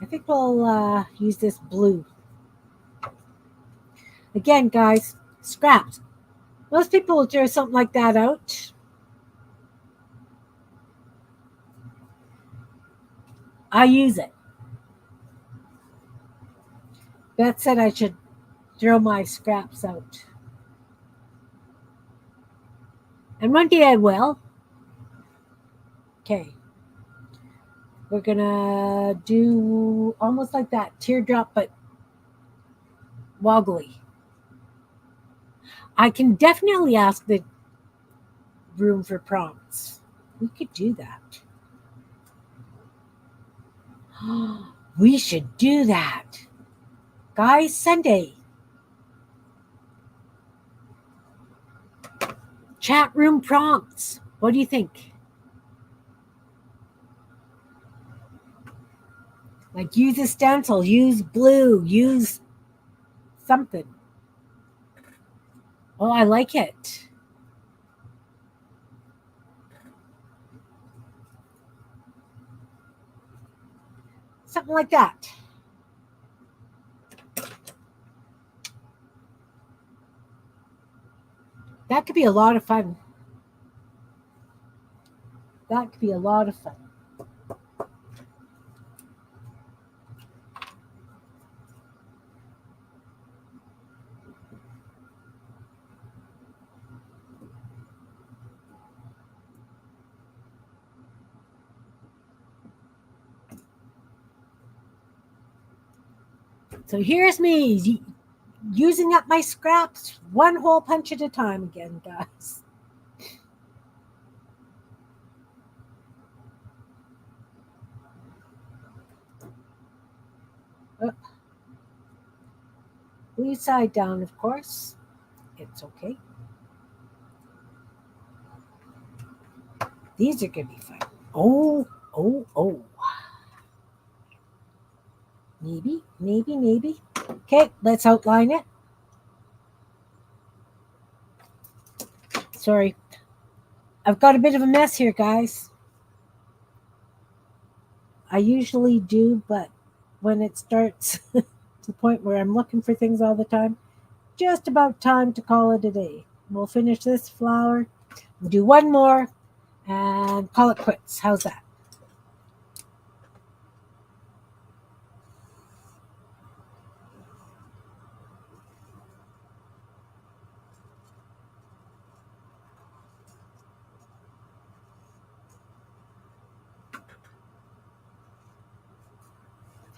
I think we'll use this blue. Again, guys, scraps. Most people will throw something like that out. I use it. Beth said I should throw my scraps out. And one day I will. Okay. We're going to do almost like that teardrop, but wobbly. I can definitely ask the room for prompts. We could do that. We should do that. Guys, Sunday. Chat room prompts. What do you think? Like use a stencil, use blue, use something. Oh, I like it. Something like that. That could be a lot of fun. That could be a lot of fun. So here's me using up my scraps one hole punch at a time again, guys. Blue side down, of course. It's okay. These are going to be fun. Oh. Maybe. Okay, let's outline it. Sorry. I've got a bit of a mess here, guys. I usually do, but when it starts to the point where I'm looking for things all the time, just about time to call it a day. We'll finish this flower. We'll do one more, and call it quits. How's that?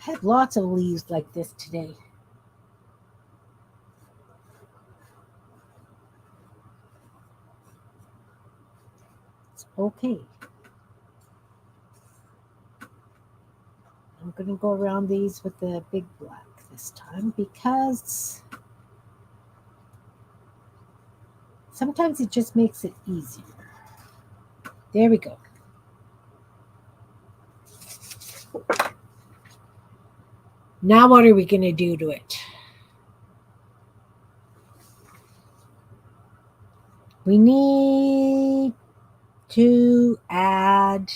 I had lots of leaves like this today. It's okay. I'm going to go around these with the big black this time because sometimes it just makes it easier. There we go. Now what are we going to do to it? We need to add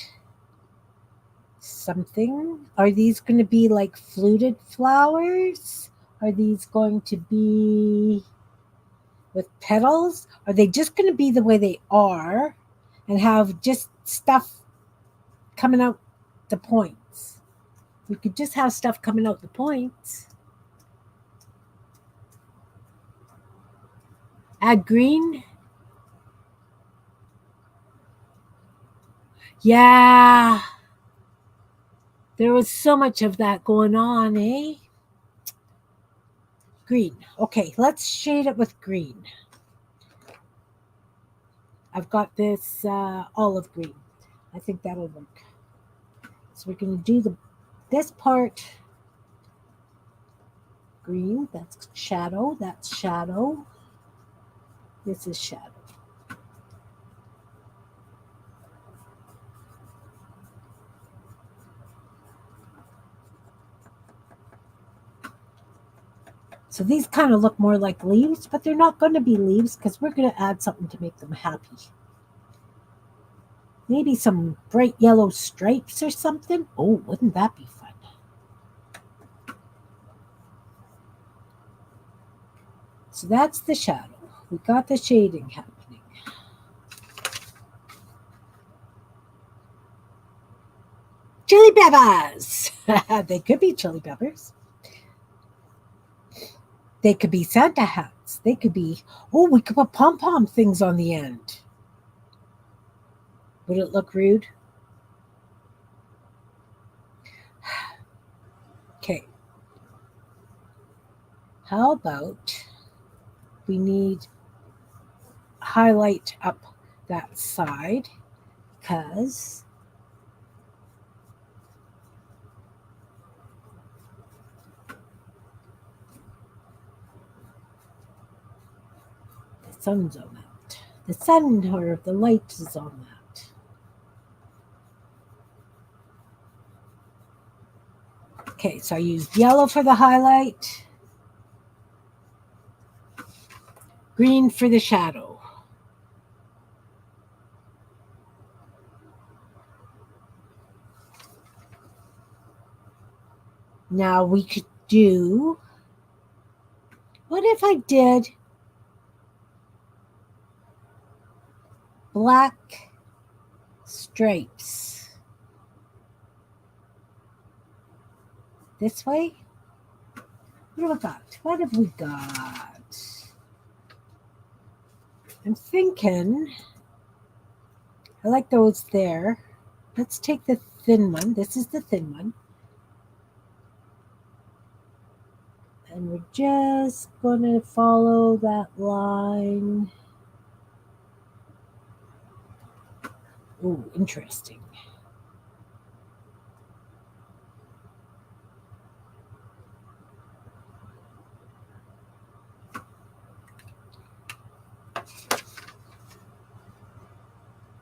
something. Are these going to be like fluted flowers? Are these going to be with petals? Are they just going to be the way they are and have just stuff coming out the points? We could just have stuff coming out the points. Add green. Yeah. There was so much of that going on, eh? Green. Okay, let's shade it with green. I've got this olive green. I think that'll work. So we're going to do this part green. That's shadow. That's shadow. This is shadow. So these kind of look more like leaves, but they're not going to be leaves because we're going to add something to make them happy. Maybe some bright yellow stripes or something. Oh, wouldn't that be fun? So that's the shadow. We got the shading happening. Chili peppers! They could be chili peppers. They could be Santa hats. They could be, oh, we could put pom pom things on the end. Would it look rude? Okay. How about we need highlight up that side because the sun's on that. The sun or the light is on that. Okay, so I used yellow for the highlight, green for the shadow. Now we could do, what if I did black stripes this way? What have we got? What have we got? I'm thinking, I like those there. Let's take the thin one. This is the thin one. And we're just going to follow that line. Oh, interesting.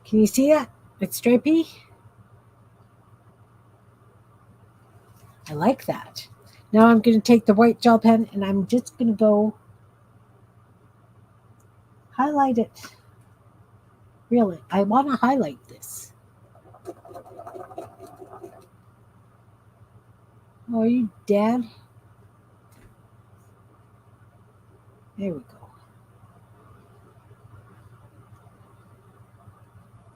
Can you see that? It's stripy. I like that. Now I'm going to take the white gel pen and I'm just going to go highlight it. Really, I want to highlight this. Oh, are you dead? There we go.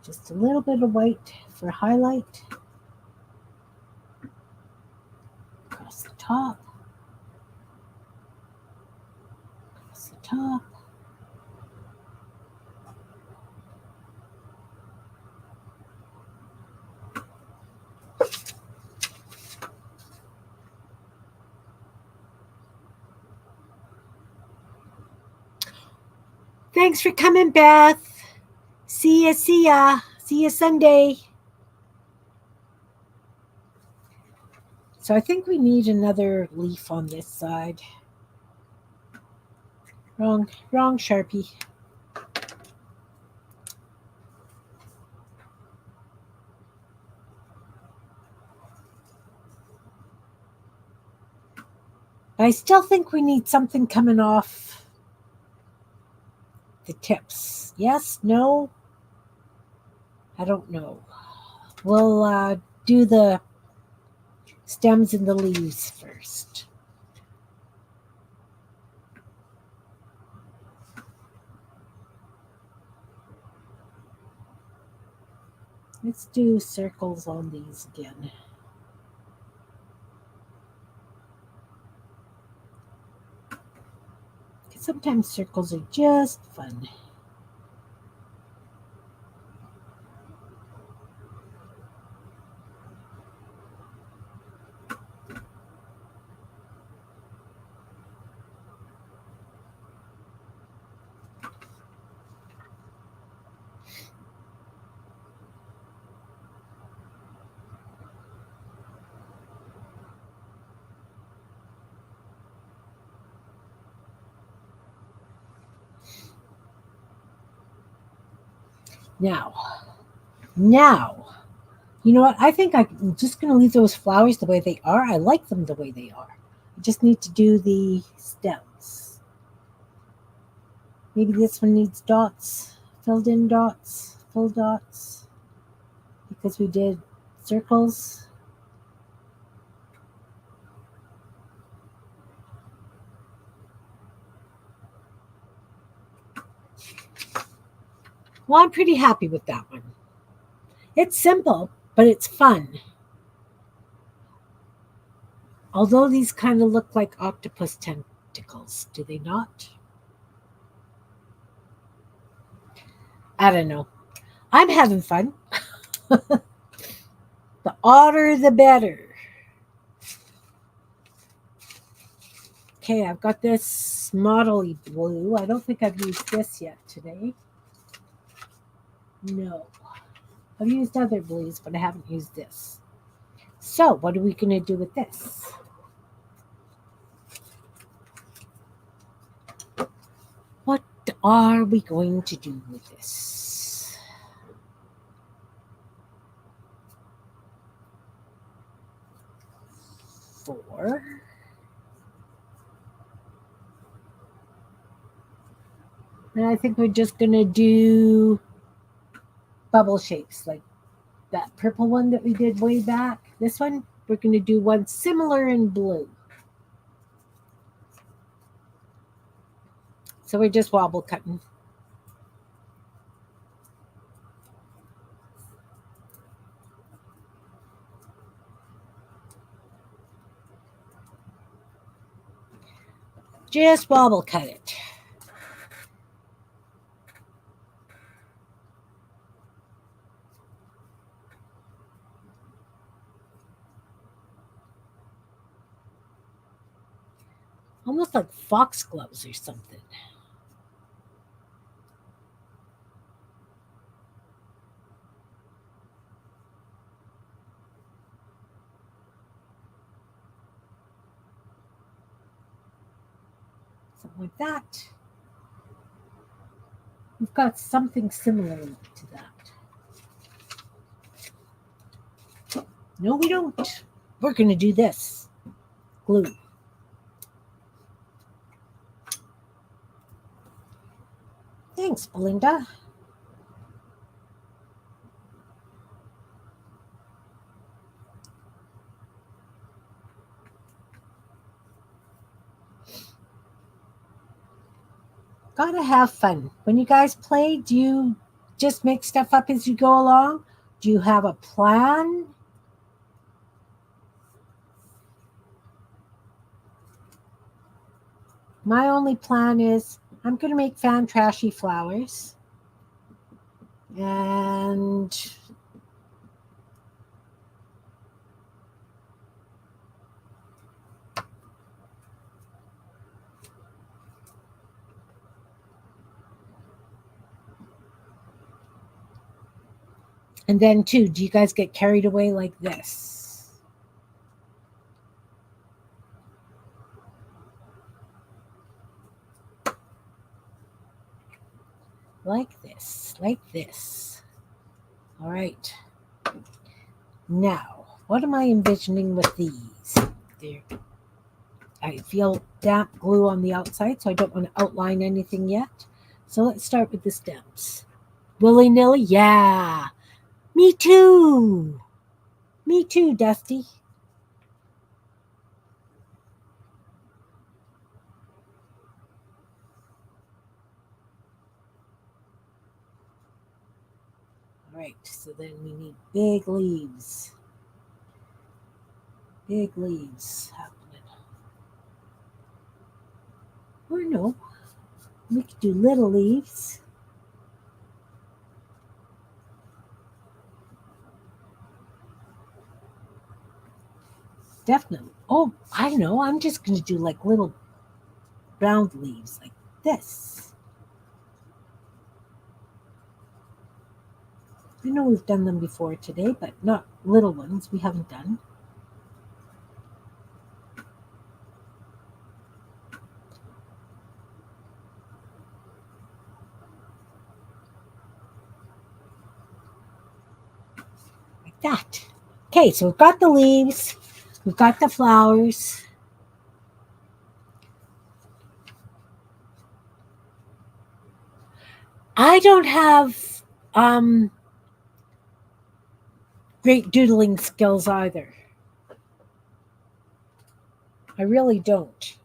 Just a little bit of white for highlight. Across the top. Across the top. Thanks for coming, Beth. See ya, see ya. See ya Sunday. So I think we need another leaf on this side. Wrong Sharpie. But I still think we need something coming off the tips. Yes? No? I don't know. We'll do the stems and the leaves first. Let's do circles on these again. Sometimes circles are just fun. Now, you know what? I think I'm just going to leave those flowers the way they are. I like them the way they are. I just need to do the stems. Maybe this one needs dots, filled in dots, full dots, because we did circles. Well, I'm pretty happy with that one. It's simple, but it's fun. Although these kind of look like octopus tentacles, do they not? I don't know. I'm having fun. The odder, the better. Okay, I've got this modelly blue. I don't think I've used this yet today. No. I've used other blues, but I haven't used this. So, what are we going to do with this? What are we going to do with this? Four. And I think we're just going to do bubble shapes like that purple one that we did way back. This one, we're going to do one similar in blue. So we're just wobble cutting. Just wobble cut it. Almost like foxgloves or something. Something like that. We've got something similar to that. No, we don't. We're going to do this. Glue. Thanks, Belinda. Gotta have fun. When you guys play, do you just make stuff up as you go along? Do you have a plan? My only plan is I'm going to make Fantrashy Flowers. And then too, do you guys get carried away like this? Like this, like this. All right. Now, what am I envisioning with these? There. I feel damp glue on the outside, so I don't want to outline anything yet. So let's start with the stems. Willy-nilly? Yeah. Me too. Me too, Dusty. All right, so then we need big leaves. Big leaves happening. Or no, we could do little leaves. Definitely. Oh, I know. I'm just going to do like little round leaves like this. I know we've done them before today, but not little ones we haven't done. Like that. Okay, so we've got the leaves. We've got the flowers. I don't have great doodling skills either. I really don't.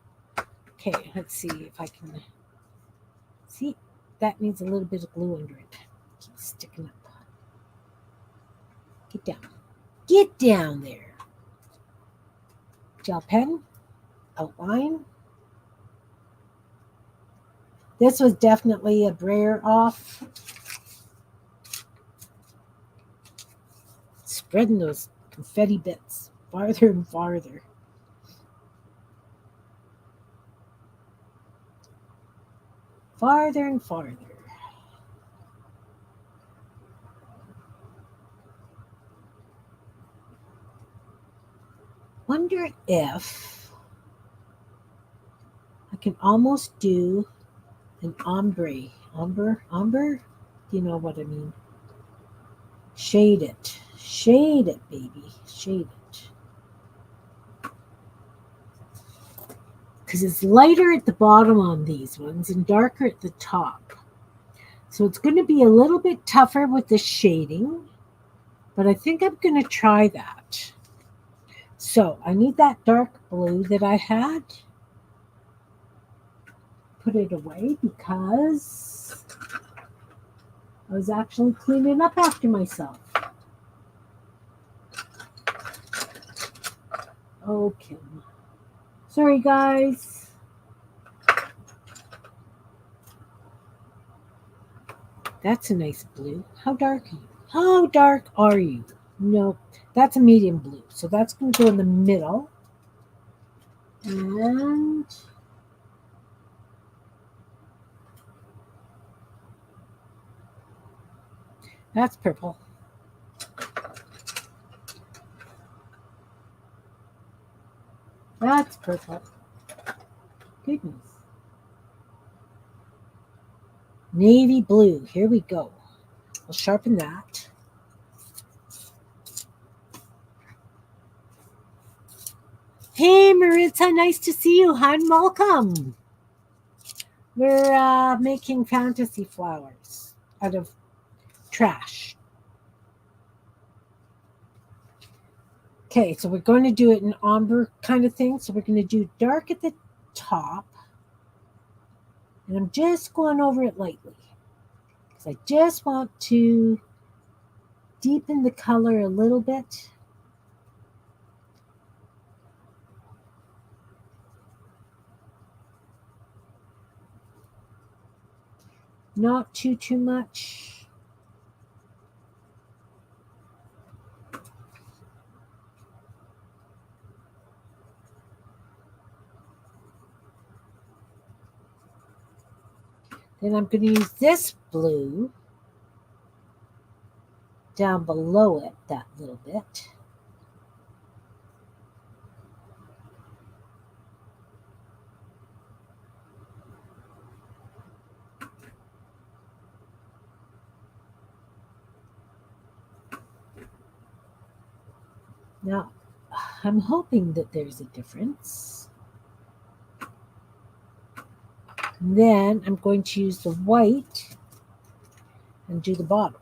Okay, let's see if I can. See, that needs a little bit of glue under it. Keep sticking up. Get down. Get down there. Gel pen. Outline. This was definitely a brayer off. Spreading those confetti bits farther and farther. Farther and farther. Wonder if I can almost do an ombre. Ombre? Do you know what I mean? Shade it. Shade it, baby. Shade it. Because it's lighter at the bottom on these ones and darker at the top. So it's going to be a little bit tougher with the shading, but I think I'm going to try that. So I need that dark blue that I had. Put it away because I was actually cleaning up after myself. Okay. Sorry, guys. That's a nice blue. How dark are you? How dark are you? No, that's a medium blue. So that's going to go in the middle. And that's purple. That's purple. Goodness. Navy blue. Here we go. I'll sharpen that. Hey, Maritza, nice to see you, hon. Welcome. We're making fantasy flowers out of trash. Okay, so we're going to do it in ombre kind of thing. So we're going to do dark at the top. And I'm just going over it lightly. Because So I just want to deepen the color a little bit. Not too much. Then I'm going to use this blue down below it that little bit. Now, I'm hoping that there's a difference. And then I'm going to use the white and do the bottom.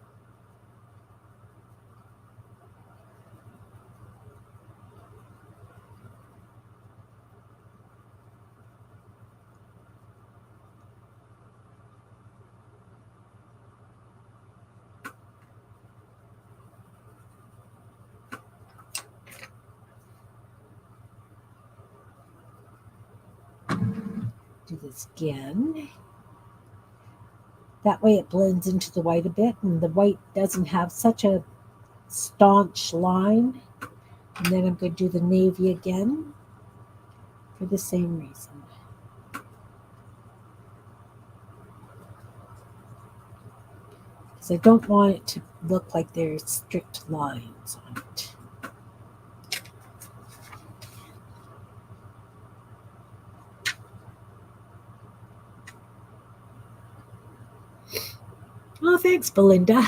Do this again. That way it blends into the white a bit, and the white doesn't have such a staunch line. And then I'm going to do the navy again for the same reason. Because I don't want it to look like there's strict lines on it. Oh, thanks, Belinda.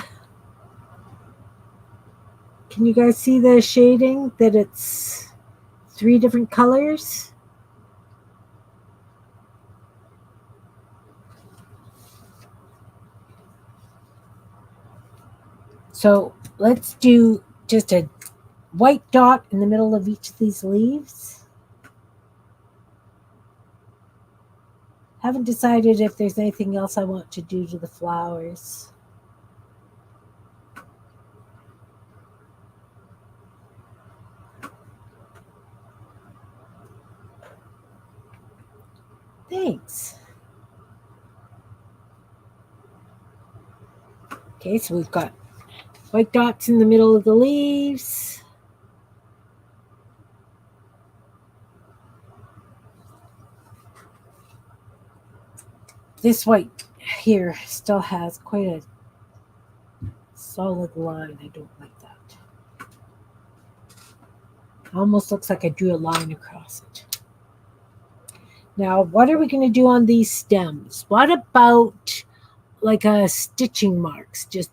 Can you guys see the shading, that it's 3 different colors? So let's do just a white dot in the middle of each of these leaves. Haven't decided if there's anything else I want to do to the flowers. Thanks. Okay, so we've got white dots in the middle of the leaves. This white here still has quite a solid line. I don't like that. Almost looks like I drew a line across it. Now, what are we going to do on these stems? What about like a stitching marks? Just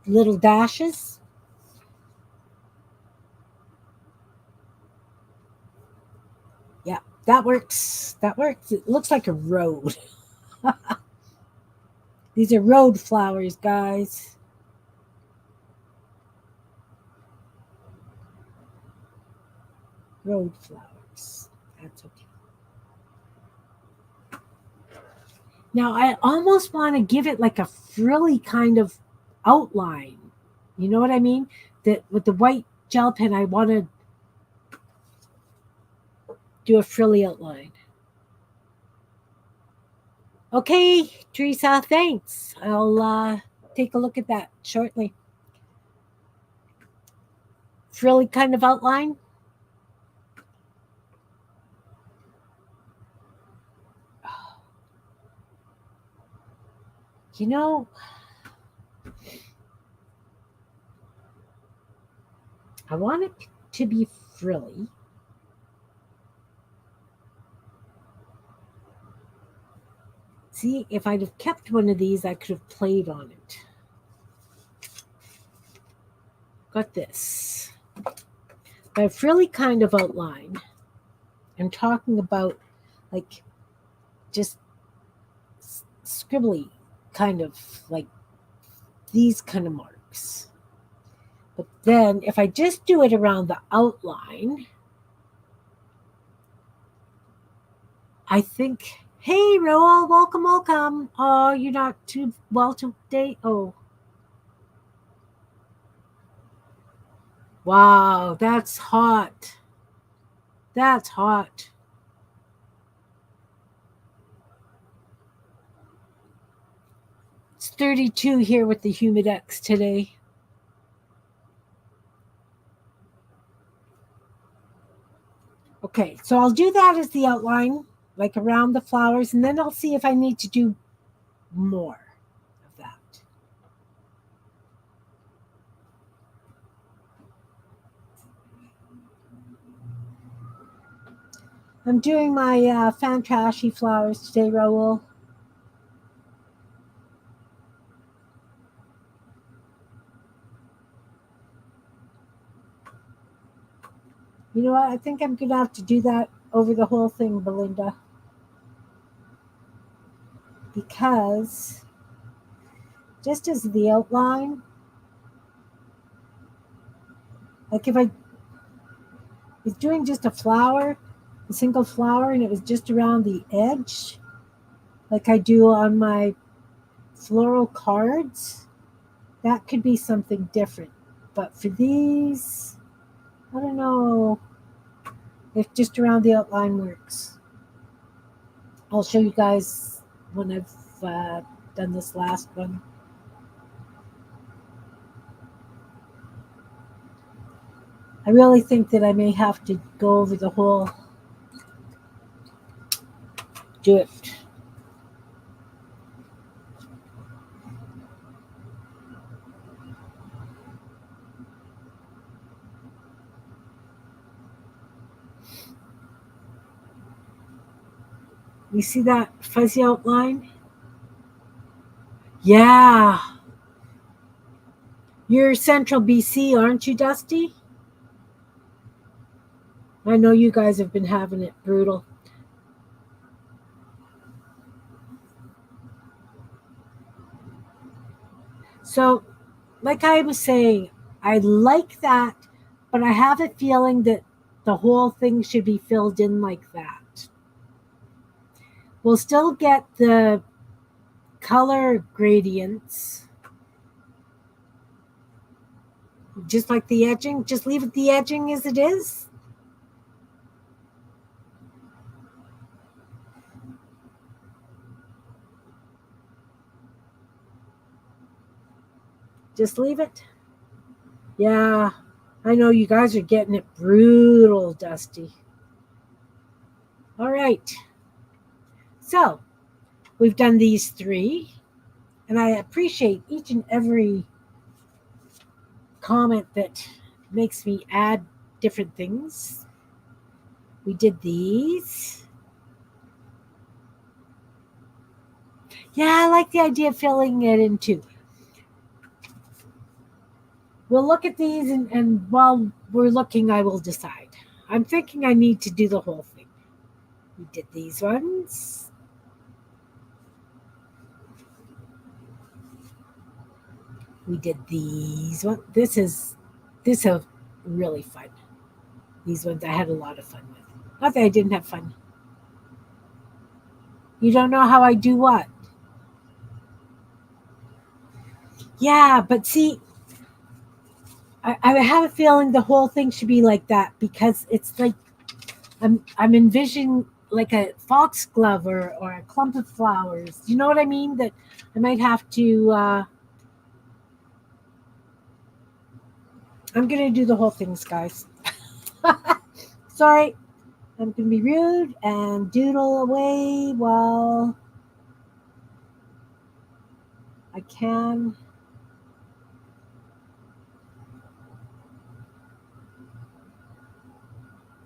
little dashes? Yeah, that works. That works. It looks like a road. These are road flowers, guys. Road flowers. That's okay. Now, I almost want to give it like a frilly kind of outline. You know what I mean? That with the white gel pen, I want to do a frilly outline. Okay, Teresa, thanks. I'll take a look at that shortly. Frilly kind of outline. You know, I want it to be frilly. See, if I'd have kept one of these, I could have played on it. Got this. A frilly kind of outline. I'm talking about like just scribbly kind of like these kind of marks. But then if I just do it around the outline, I think Hey, Roel, welcome, welcome. Oh, you're not too well today. Oh, wow, that's hot. That's hot. It's 32 here with the humidex today. Okay, so I'll do that as the outline, like around the flowers, and then I'll see if I need to do more of that. I'm doing my Fantrashy Flowers today, Raoul. You know what? I think I'm going to have to do that over the whole thing, Belinda, because just as the outline, like if I was doing just a flower, a single flower, and it was just around the edge, like I do on my floral cards, that could be something different. But for these, I don't know if just around the outline works. I'll show you guys when I've done this last one. I really think that I may have to go over the whole, do it. You see that fuzzy outline? Yeah. You're Central BC, aren't you, Dusty? I know you guys have been having it brutal. So, like I was saying, I like that, but I have a feeling that the whole thing should be filled in like that. We'll still get the color gradients, just like the edging. Just leave it the edging as it is. Just leave it. Yeah, I know you guys are getting it brutal, Dusty. All right. So we've done these three, and I appreciate each and every comment that makes me add different things. We did these. Yeah, I like the idea of filling it in too. We'll look at these, and while we're looking, I will decide. I'm thinking I need to do the whole thing. We did these ones. We did these ones. This is really fun. These ones I had a lot of fun with. Not that I didn't have fun. You don't know how I do what? Yeah, but see, I have a feeling the whole thing should be like that because it's like I'm envisioning like a foxglove or a clump of flowers. You know what I mean? That I might have to. I'm gonna do the whole things, guys. Sorry, I'm gonna be rude and doodle away while I can.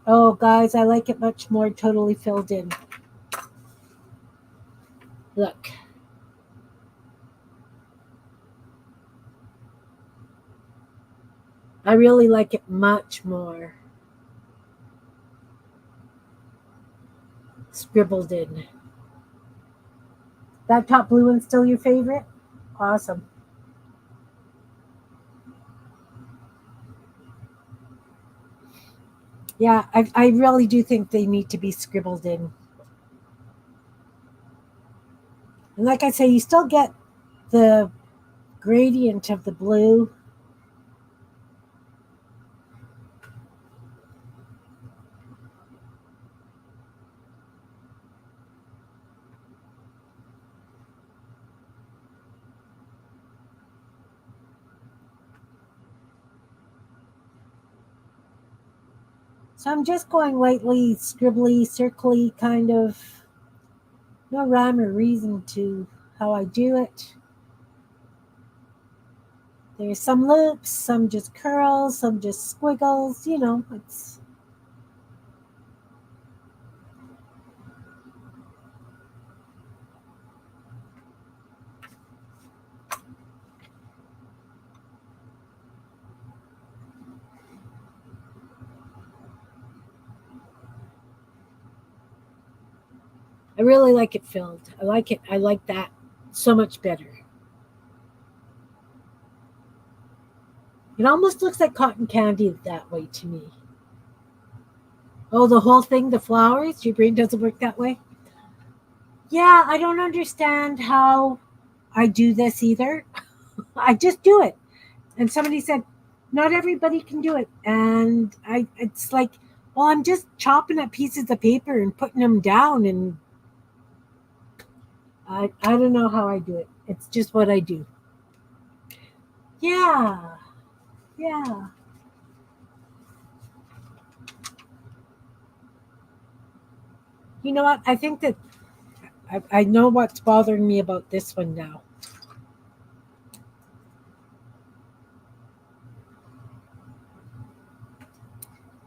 Oh, guys, I like it much more totally filled in. Look. I really like it much more scribbled in. That top blue one's still your favorite? Awesome. Yeah, I really do think they need to be scribbled in. And like I say, you still get the gradient of the blue. So I'm just going lightly, scribbly, circly, kind of. No rhyme or reason to how I do it. There's some loops, some just curls, some just squiggles. It's. I really like it filled. I like it. I like that so much better. It almost looks like cotton candy that way to me. Oh, the whole thing, the flowers? Your brain doesn't work that way? Yeah, I don't understand how I do this either. I just do it. And somebody said, not everybody can do it. And it's like, well, I'm just chopping up pieces of paper and putting them down. And I don't know how I do it. It's just what I do. Yeah, yeah. You know what? I think that I know what's bothering me about this one now.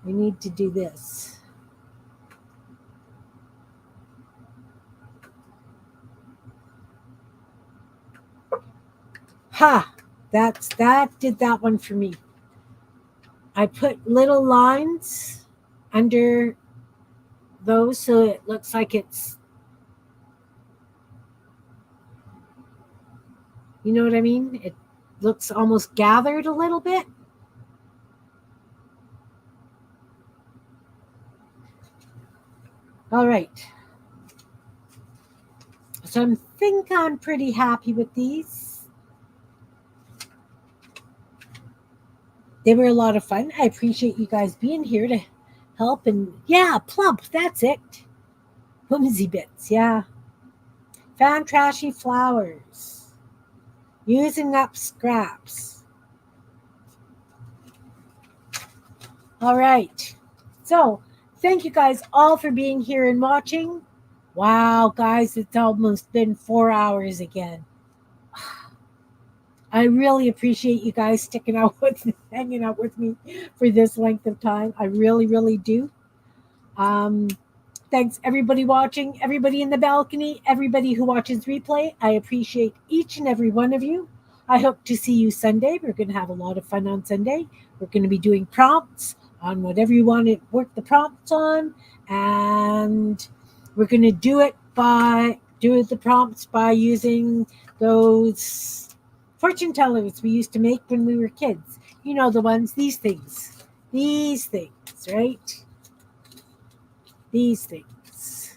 We need to do this. Ha! That did that one for me. I put little lines under those so it looks like it's, you know what I mean? It looks almost gathered a little bit. All right. So I think I'm pretty happy with these. They were a lot of fun. I appreciate you guys being here to help. And yeah, plump. That's it. Whimsy bits. Yeah. Fantrashy Flowers. Using up scraps. All right. So thank you guys all for being here and watching. Wow, guys, it's almost been 4 hours again. I really appreciate you guys sticking out with me, hanging out with me for this length of time. I really, really do. Um, Thanks everybody watching, everybody in the balcony, everybody who watches replay. I appreciate each and every one of you. I hope to see you Sunday. We're going to have a lot of fun on Sunday. We're going to be doing prompts on whatever you want to work the prompts on, and we're going to do the prompts by using those fortune tellers we used to make when we were kids. You know, the ones, these things, right? These things.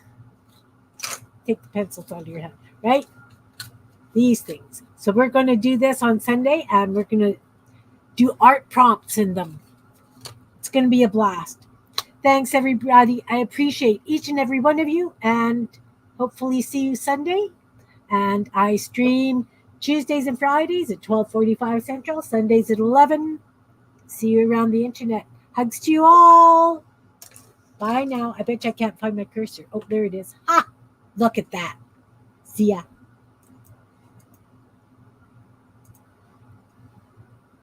Take the pencils out of your head, right? These things. So we're going to do this on Sunday, and we're going to do art prompts in them. It's going to be a blast. Thanks, everybody. I appreciate each and every one of you, and hopefully see you Sunday. And I stream Tuesdays and Fridays at 12:45 Central, Sundays at 11. See you around the internet. Hugs to you all. Bye now. I bet you I can't find my cursor. Oh, there it is. Ha! Look at that. See ya.